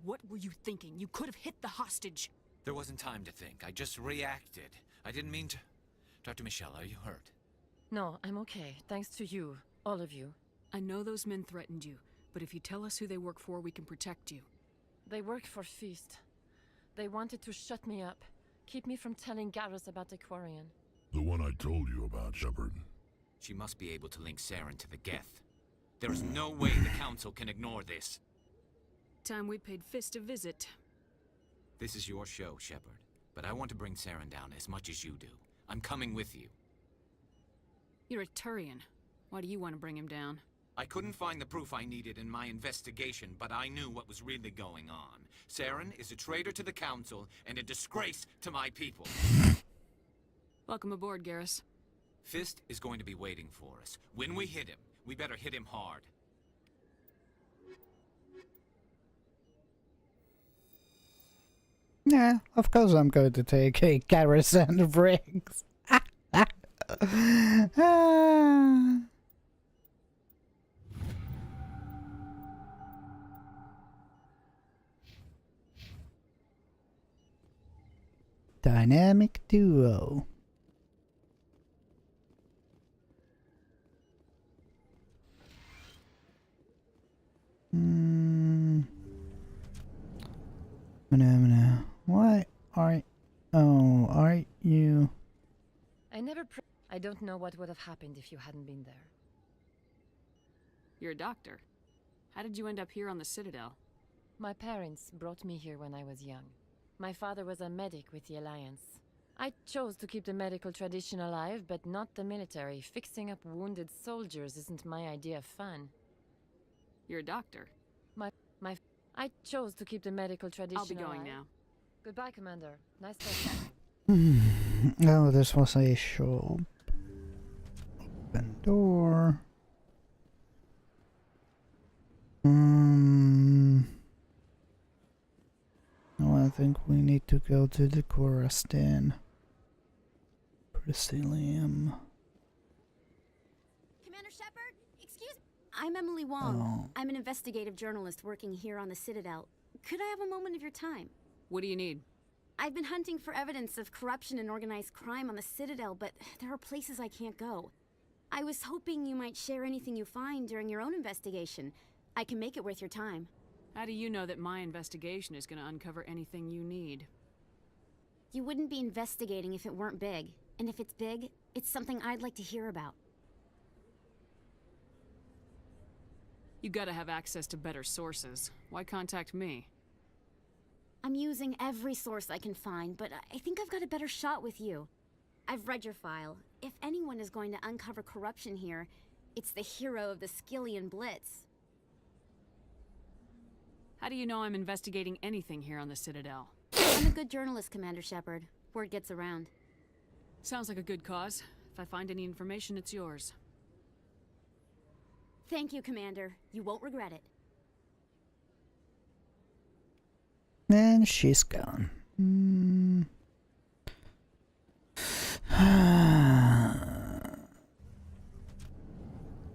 Speaker 9: What were you thinking? You could have hit the hostage.
Speaker 3: There wasn't time to think. I just reacted. I didn't mean to... Dr. Michelle, are you hurt?
Speaker 22: No, I'm okay. Thanks to you. All of you.
Speaker 9: I know those men threatened you, but if you tell us who they work for, we can protect you.
Speaker 22: They work for Feast. They wanted to shut me up. Keep me from telling Garrus about the Quarian.
Speaker 20: The one I told you about, Shepard.
Speaker 3: She must be able to link Saren to the Geth. There is no way the Council can ignore this.
Speaker 9: Time we paid Fist a visit.
Speaker 3: This is your show, Shepard. But I want to bring Saren down as much as you do. I'm coming with you.
Speaker 9: You're a Turian. Why do you want to bring him down?
Speaker 3: I couldn't find the proof I needed in my investigation, but I knew what was really going on. Saren is a traitor to the Council and a disgrace to my people.
Speaker 9: Welcome aboard, Garrus.
Speaker 3: Fist is going to be waiting for us. When we hit him, we better hit him hard.
Speaker 1: Yeah, of course I'm going to take a Garrus and Briggs. Dynamic duo. Why are... Oh, are you...
Speaker 22: I don't know what would have happened if you hadn't been there.
Speaker 9: You're a doctor. How did you end up here on the Citadel?
Speaker 22: My parents brought me here when I was young. My father was a medic with the Alliance. I chose to keep the medical tradition alive, but not the military. Fixing up wounded soldiers isn't my idea of fun.
Speaker 9: You're a doctor.
Speaker 22: I chose to keep the medical tradition alive.
Speaker 9: I'll be going now.
Speaker 22: Goodbye, Commander. Nice talking.
Speaker 1: Oh, this was a shop. Open door. Oh, I think we need to go to the chorus den. Priscillium.
Speaker 13: Commander Shepard, excuse me. I'm Emily Wong.
Speaker 1: Oh.
Speaker 13: I'm an investigative journalist working here on the Citadel. Could I have a moment of your time?
Speaker 9: What do you need?
Speaker 13: I've been hunting for evidence of corruption and organized crime on the Citadel, but there are places I can't go. I was hoping you might share anything you find during your own investigation. I can make it worth your time.
Speaker 9: How do you know that my investigation is going to uncover anything you need?
Speaker 13: You wouldn't be investigating if it weren't big. And if it's big, it's something I'd like to hear about.
Speaker 9: You gotta have access to better sources. Why contact me?
Speaker 13: I'm using every source I can find, but I think I've got a better shot with you. I've read your file. If anyone is going to uncover corruption here, it's the hero of the Skillian Blitz.
Speaker 9: How do you know I'm investigating anything here on the Citadel?
Speaker 13: I'm a good journalist, Commander Shepard. Word gets around.
Speaker 9: Sounds like a good cause. If I find any information, it's yours.
Speaker 13: Thank you, Commander. You won't regret it.
Speaker 1: And she's gone.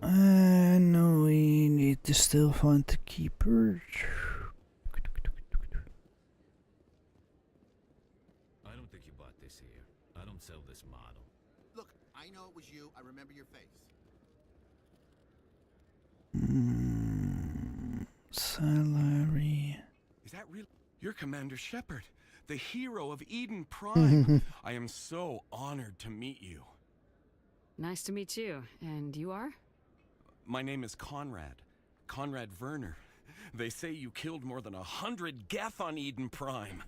Speaker 1: I know we need to still find the keeper.
Speaker 19: I don't think you bought this here. I don't sell this model.
Speaker 23: Look, I know it was you. I remember your face.
Speaker 1: Salary.
Speaker 6: Is that real? You're Commander Shepard, the hero of Eden Prime. I am so honored to meet you.
Speaker 9: Nice to meet you. And you are?
Speaker 6: My name is Conrad. Conrad Werner. They say you killed more than 100 Geth on Eden Prime.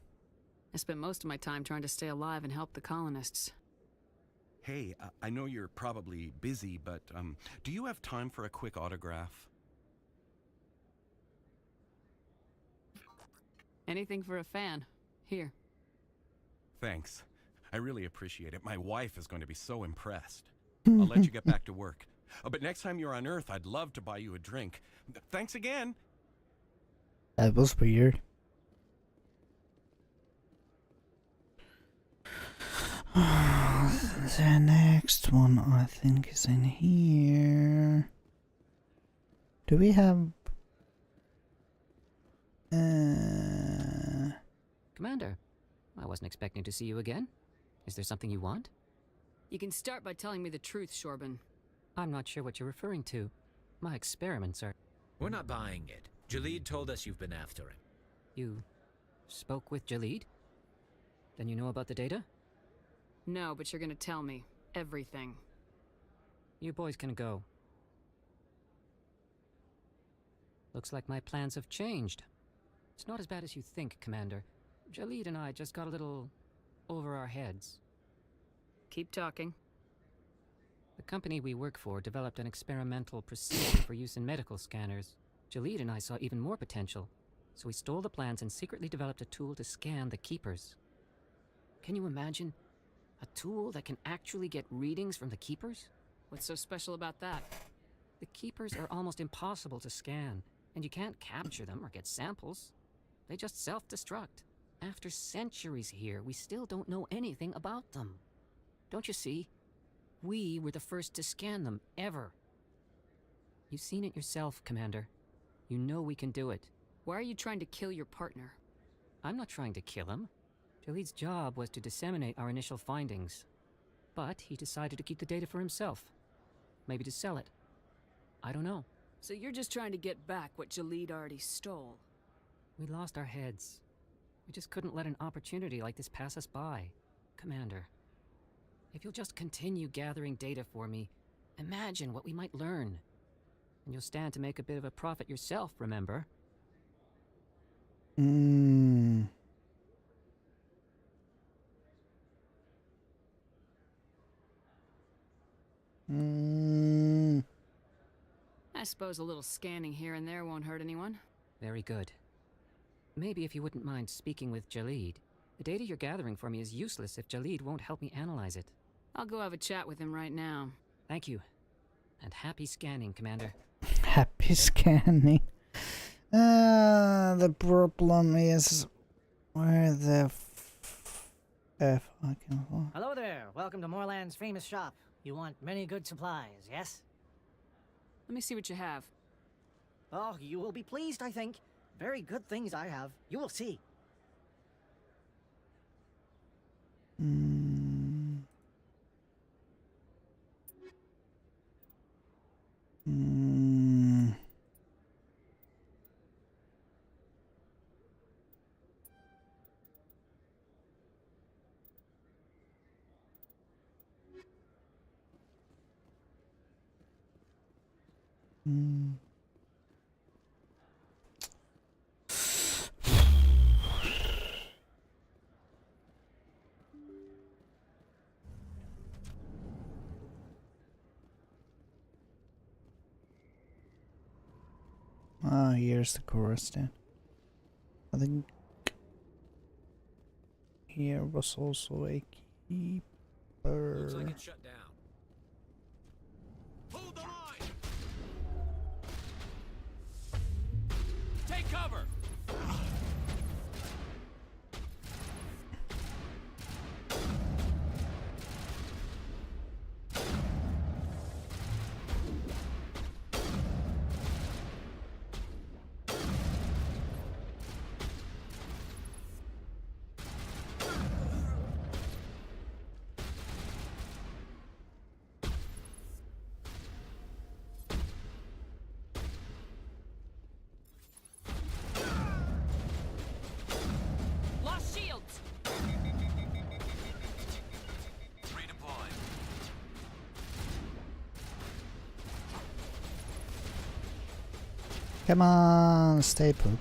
Speaker 9: I spent most of my time trying to stay alive and help the colonists.
Speaker 6: Hey, I know you're probably busy, but do you have time for a quick autograph?
Speaker 9: Anything for a fan. Here.
Speaker 6: Thanks. I really appreciate it. My wife is going to be so impressed. I'll let you get back to work. But next time you're on Earth, I'd love to buy you a drink. Thanks again.
Speaker 1: That was weird. The next one I think is in here. Do we have...
Speaker 16: Commander, I wasn't expecting to see you again. Is there something you want?
Speaker 9: You can start by telling me the truth, Shorban.
Speaker 16: I'm not sure what you're referring to. My experiments are...
Speaker 2: We're not buying it. Jalid told us you've been after him.
Speaker 16: You spoke with Jalid? Then you know about the data?
Speaker 9: No, but you're gonna tell me. Everything.
Speaker 16: You boys can go. Looks like my plans have changed. It's not as bad as you think, Commander. Jalid and I just got a little over our heads.
Speaker 9: Keep talking.
Speaker 16: The company we work for developed an experimental procedure for use in medical scanners. Jalid and I saw even more potential, so we stole the plans and secretly developed a tool to scan the Keepers. Can you imagine? A tool that can actually get readings from the Keepers?
Speaker 9: What's so special about that?
Speaker 16: The Keepers are almost impossible to scan, and you can't capture them or get samples. They just self-destruct. After centuries here, we still don't know anything about them. Don't you see? We were the first to scan them, ever. You've seen it yourself, Commander. You know we can do it.
Speaker 9: Why are you trying to kill your partner?
Speaker 16: I'm not trying to kill him. Jalid's job was to disseminate our initial findings. But he decided to keep the data for himself. Maybe to sell it. I don't know.
Speaker 9: So you're just trying to get back what Jalid already stole?
Speaker 16: We lost our heads. We just couldn't let an opportunity like this pass us by. Commander, if you'll just continue gathering data for me, imagine what we might learn. And you'll stand to make a bit of a profit yourself, remember?
Speaker 9: I suppose a little scanning here and there won't hurt anyone.
Speaker 16: Very good. Maybe if you wouldn't mind speaking with Jalid. The data you're gathering for me is useless if Jalid won't help me analyze it.
Speaker 9: I'll go have a chat with him right now.
Speaker 16: Thank you. And happy scanning, Commander.
Speaker 1: Happy scanning. The problem is where the F I can...
Speaker 5: Hello there. Welcome to Moorland's famous shop. You want many good supplies, yes?
Speaker 9: Let me see what you have.
Speaker 5: Oh, you will be pleased, I think. Very good things I have. You will see.
Speaker 1: Ah, here's the chorus then. I think here was also a keeper.
Speaker 2: Looks like it's shut down. Hold the line! Take cover!
Speaker 1: Come on, stay put.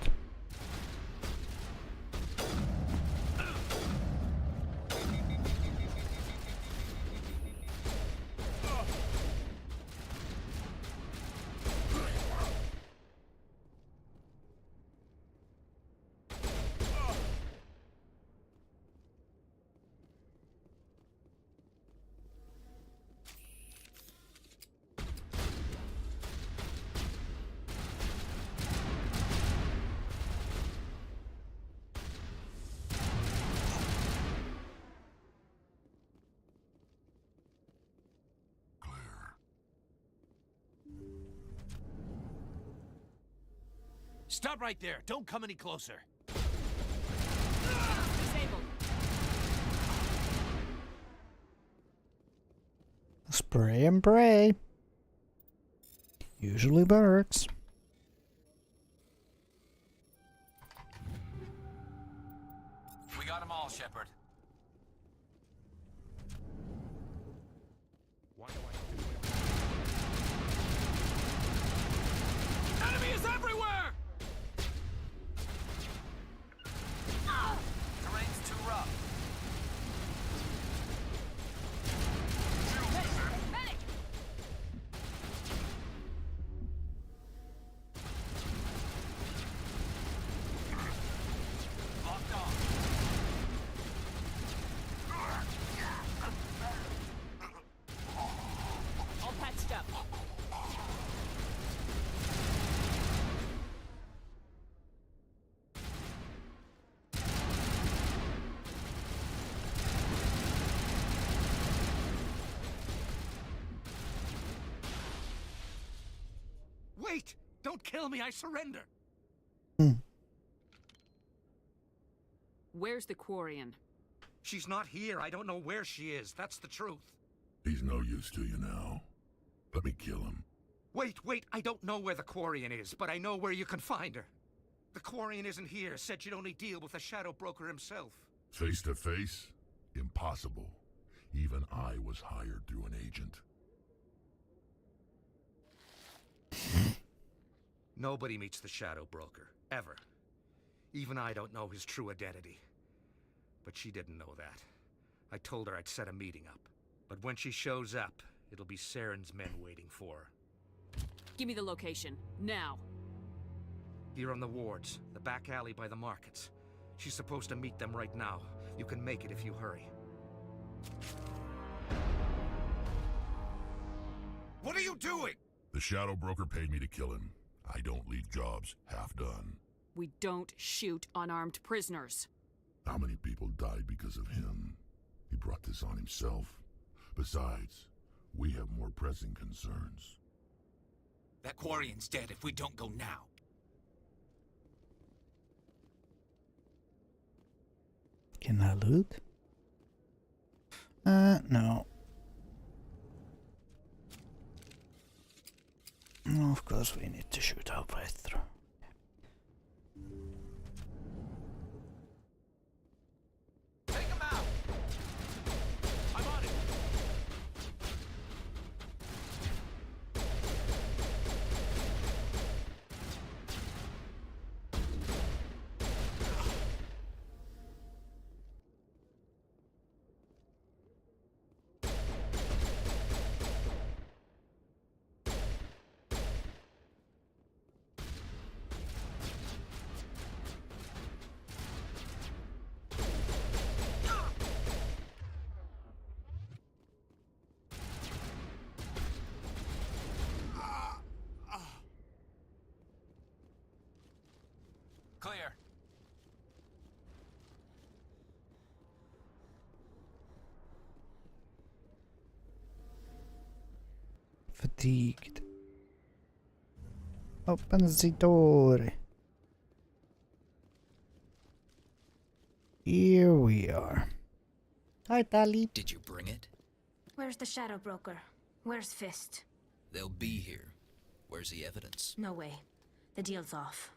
Speaker 3: Stop right there. Don't come any closer.
Speaker 9: Disabled.
Speaker 1: Spray and pray. Usually works.
Speaker 3: We got them all, Shepard. Enemy is everywhere! Terrain's too rough.
Speaker 9: Medic!
Speaker 3: Locked on.
Speaker 9: All patched up.
Speaker 3: Wait! Don't kill me, I surrender!
Speaker 9: Where's the Quarian?
Speaker 3: She's not here. I don't know where she is. That's the truth.
Speaker 20: He's no use to you now. Let me kill him.
Speaker 3: Wait. I don't know where the Quarian is, but I know where you can find her. The Quarian isn't here. Said she'd only deal with the Shadow Broker himself.
Speaker 20: Face to face? Impossible. Even I was hired through an agent.
Speaker 3: Nobody meets the Shadow Broker. Ever. Even I don't know his true identity. But she didn't know that. I told her I'd set a meeting up. But when she shows up, it'll be Saren's men waiting for her.
Speaker 9: Give me the location. Now.
Speaker 3: Here on the wards, the back alley by the markets. She's supposed to meet them right now. You can make it if you hurry. What are you doing?
Speaker 20: The Shadow Broker paid me to kill him. I don't leave jobs half done.
Speaker 9: We don't shoot unarmed prisoners.
Speaker 20: How many people died because of him? He brought this on himself. Besides, we have more pressing concerns.
Speaker 3: That Quarian's dead if we don't go now.
Speaker 1: Can I loot? No. Of course we need to shoot our way through.
Speaker 3: Take him out! I'm on it! Clear.
Speaker 1: Fatigued. Open the door. Here we are. Hi, Tali.
Speaker 7: Did you bring it?
Speaker 13: Where's the Shadow Broker? Where's Fist?
Speaker 7: They'll be here. Where's the evidence?
Speaker 13: No way. The deal's off.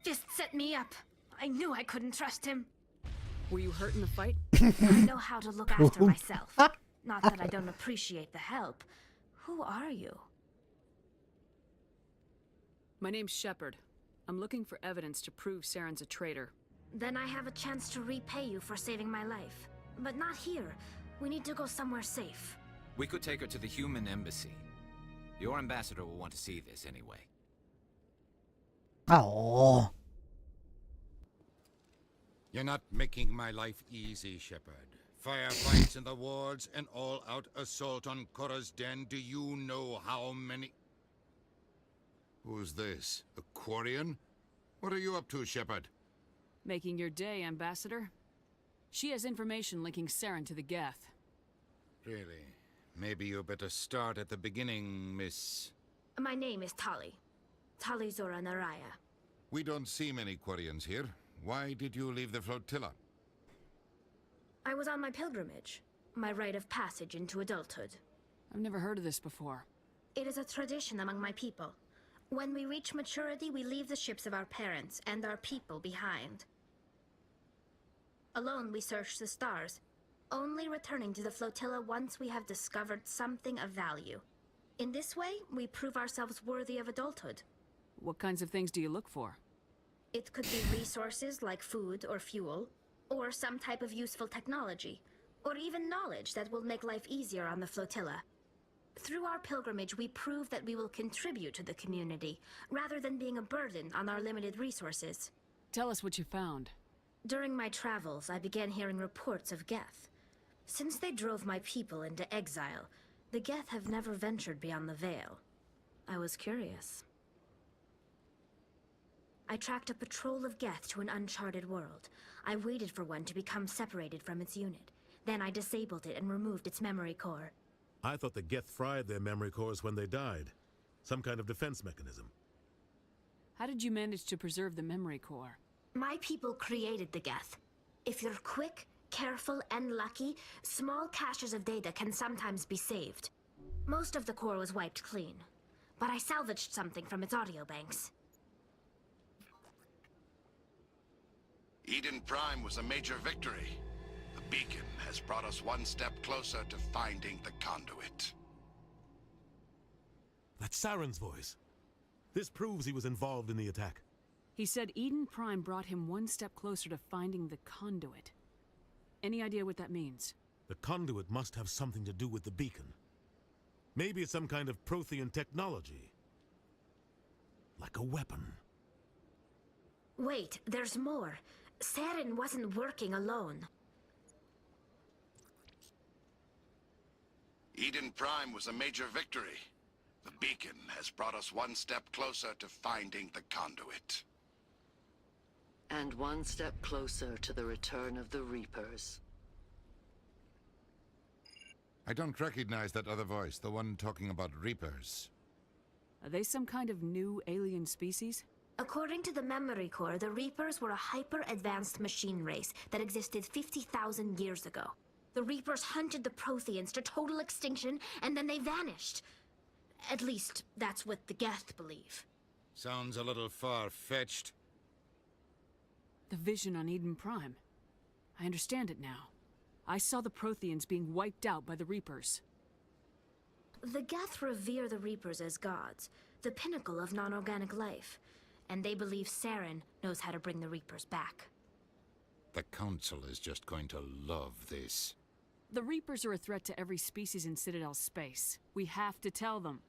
Speaker 13: Fist set me up. I knew I couldn't trust him.
Speaker 9: Were you hurt in the fight?
Speaker 13: I know how to look after myself. Not that I don't appreciate the help. Who are you?
Speaker 9: My name's Shepard. I'm looking for evidence to prove Saren's a traitor.
Speaker 13: Then I have a chance to repay you for saving my life. But not here. We need to go somewhere safe.
Speaker 3: We could take her to the human embassy. Your ambassador will want to see this anyway.
Speaker 1: Oh.
Speaker 4: You're not making my life easy, Shepard. Firefights in the wards, an all-out assault on Korra's den. Do you know how many... Who's this? A Quarian? What are you up to, Shepard?
Speaker 9: Making your day, Ambassador. She has information linking Saren to the Geth.
Speaker 4: Really? Maybe you better start at the beginning, Miss...
Speaker 8: My name is Tali. Tali Zora Naraya.
Speaker 4: We don't see many Quarians here. Why did you leave the flotilla?
Speaker 8: I was on my pilgrimage. My rite of passage into adulthood.
Speaker 9: I've never heard of this before.
Speaker 8: It is a tradition among my people. When we reach maturity, we leave the ships of our parents and our people behind. Alone, we search the stars, only returning to the flotilla once we have discovered something of value. In this way, we prove ourselves worthy of adulthood.
Speaker 9: What kinds of things do you look for?
Speaker 8: It could be resources like food or fuel, or some type of useful technology, or even knowledge that will make life easier on the flotilla. Through our pilgrimage, we prove that we will contribute to the community, rather than being a burden on our limited resources.
Speaker 9: Tell us what you found.
Speaker 8: During my travels, I began hearing reports of Geth. Since they drove my people into exile, the Geth have never ventured beyond the Veil. I was curious. I tracked a patrol of Geth to an uncharted world. I waited for one to become separated from its unit. Then I disabled it and removed its memory core.
Speaker 10: I thought the Geth fried their memory cores when they died. Some kind of defense mechanism.
Speaker 9: How did you manage to preserve the memory core?
Speaker 8: My people created the Geth. If you're quick, careful, and lucky, small caches of data can sometimes be saved. Most of the core was wiped clean, but I salvaged something from its audio banks.
Speaker 23: Eden Prime was a major victory. The beacon has brought us one step closer to finding the conduit.
Speaker 10: That's Saren's voice. This proves he was involved in the attack.
Speaker 9: He said Eden Prime brought him one step closer to finding the conduit. Any idea what that means?
Speaker 10: The conduit must have something to do with the beacon. Maybe it's some kind of Prothean technology. Like a weapon.
Speaker 8: Wait, there's more. Saren wasn't working alone.
Speaker 23: Eden Prime was a major victory. The beacon has brought us one step closer to finding the conduit.
Speaker 24: And one step closer to the return of the Reapers.
Speaker 4: I don't recognize that other voice, the one talking about Reapers.
Speaker 9: Are they some kind of new alien species?
Speaker 8: According to the memory core, the Reapers were a hyper-advanced machine race that existed 50,000 years ago. The Reapers hunted the Protheans to total extinction, and then they vanished. At least, that's what the Geth believe.
Speaker 4: Sounds a little far-fetched.
Speaker 9: The vision on Eden Prime. I understand it now. I saw the Protheans being wiped out by the Reapers.
Speaker 8: The Geth revere the Reapers as gods, the pinnacle of non-organic life. And they believe Saren knows how to bring the Reapers back.
Speaker 4: The Council is just going to love this.
Speaker 9: The Reapers are a threat to every species in Citadel space. We have to tell them.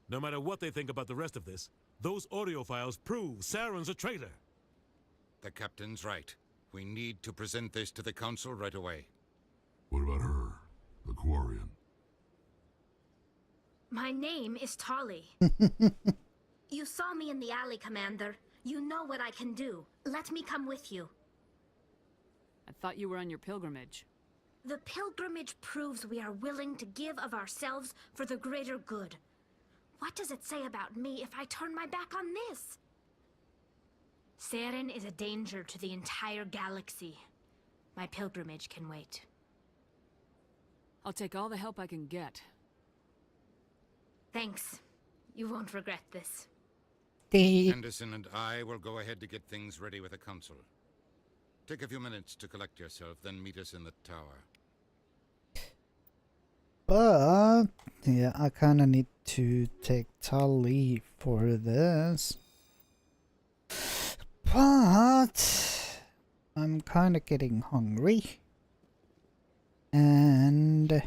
Speaker 10: No matter what they think about the rest of this, those audio files prove Saren's a traitor.
Speaker 4: The Captain's right. We need to present this to the Council right away.
Speaker 20: What about her? The Quarian?
Speaker 8: My name is Tali. You saw me in the alley, Commander. You know what I can do. Let me come with you.
Speaker 9: I thought you were on your pilgrimage.
Speaker 8: The pilgrimage proves we are willing to give of ourselves for the greater good. What does it say about me if I turn my back on this? Saren is a danger to the entire galaxy. My pilgrimage can wait.
Speaker 9: I'll take all the help I can get.
Speaker 8: Thanks. You won't regret this.
Speaker 4: Henderson and I will go ahead to get things ready with the Council. Take a few minutes to collect yourself, then meet us in the tower.
Speaker 1: But yeah, I kind of need to take Tali for this. But I'm kind of getting hungry. And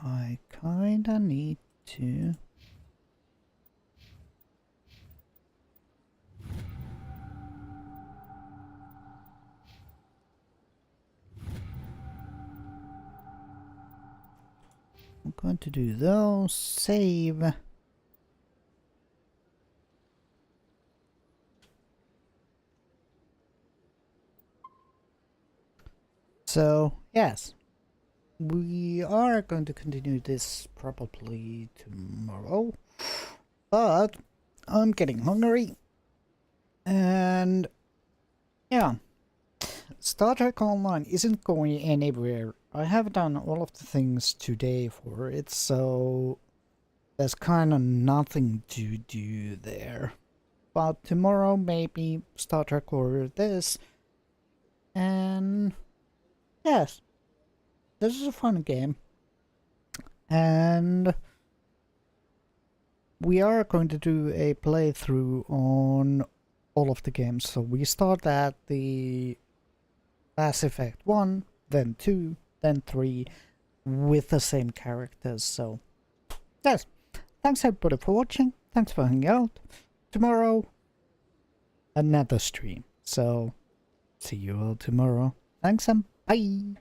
Speaker 1: I kinda need to. I'm going to do those, save. So, yes, we are going to continue this probably tomorrow, but I'm getting hungry, and yeah, Star Trek Online isn't going anywhere. I have done all of the things today for it, so there's kind of nothing to do there. But tomorrow maybe Star Trek or this, and yes, this is a fun game, and we are going to do a playthrough on all of the games. So we start at the Mass Effect 1, then 2, then 3, with the same characters. So yes, thanks everybody for watching, thanks for hanging out. Tomorrow, another stream. So see you all tomorrow. Thanks and bye.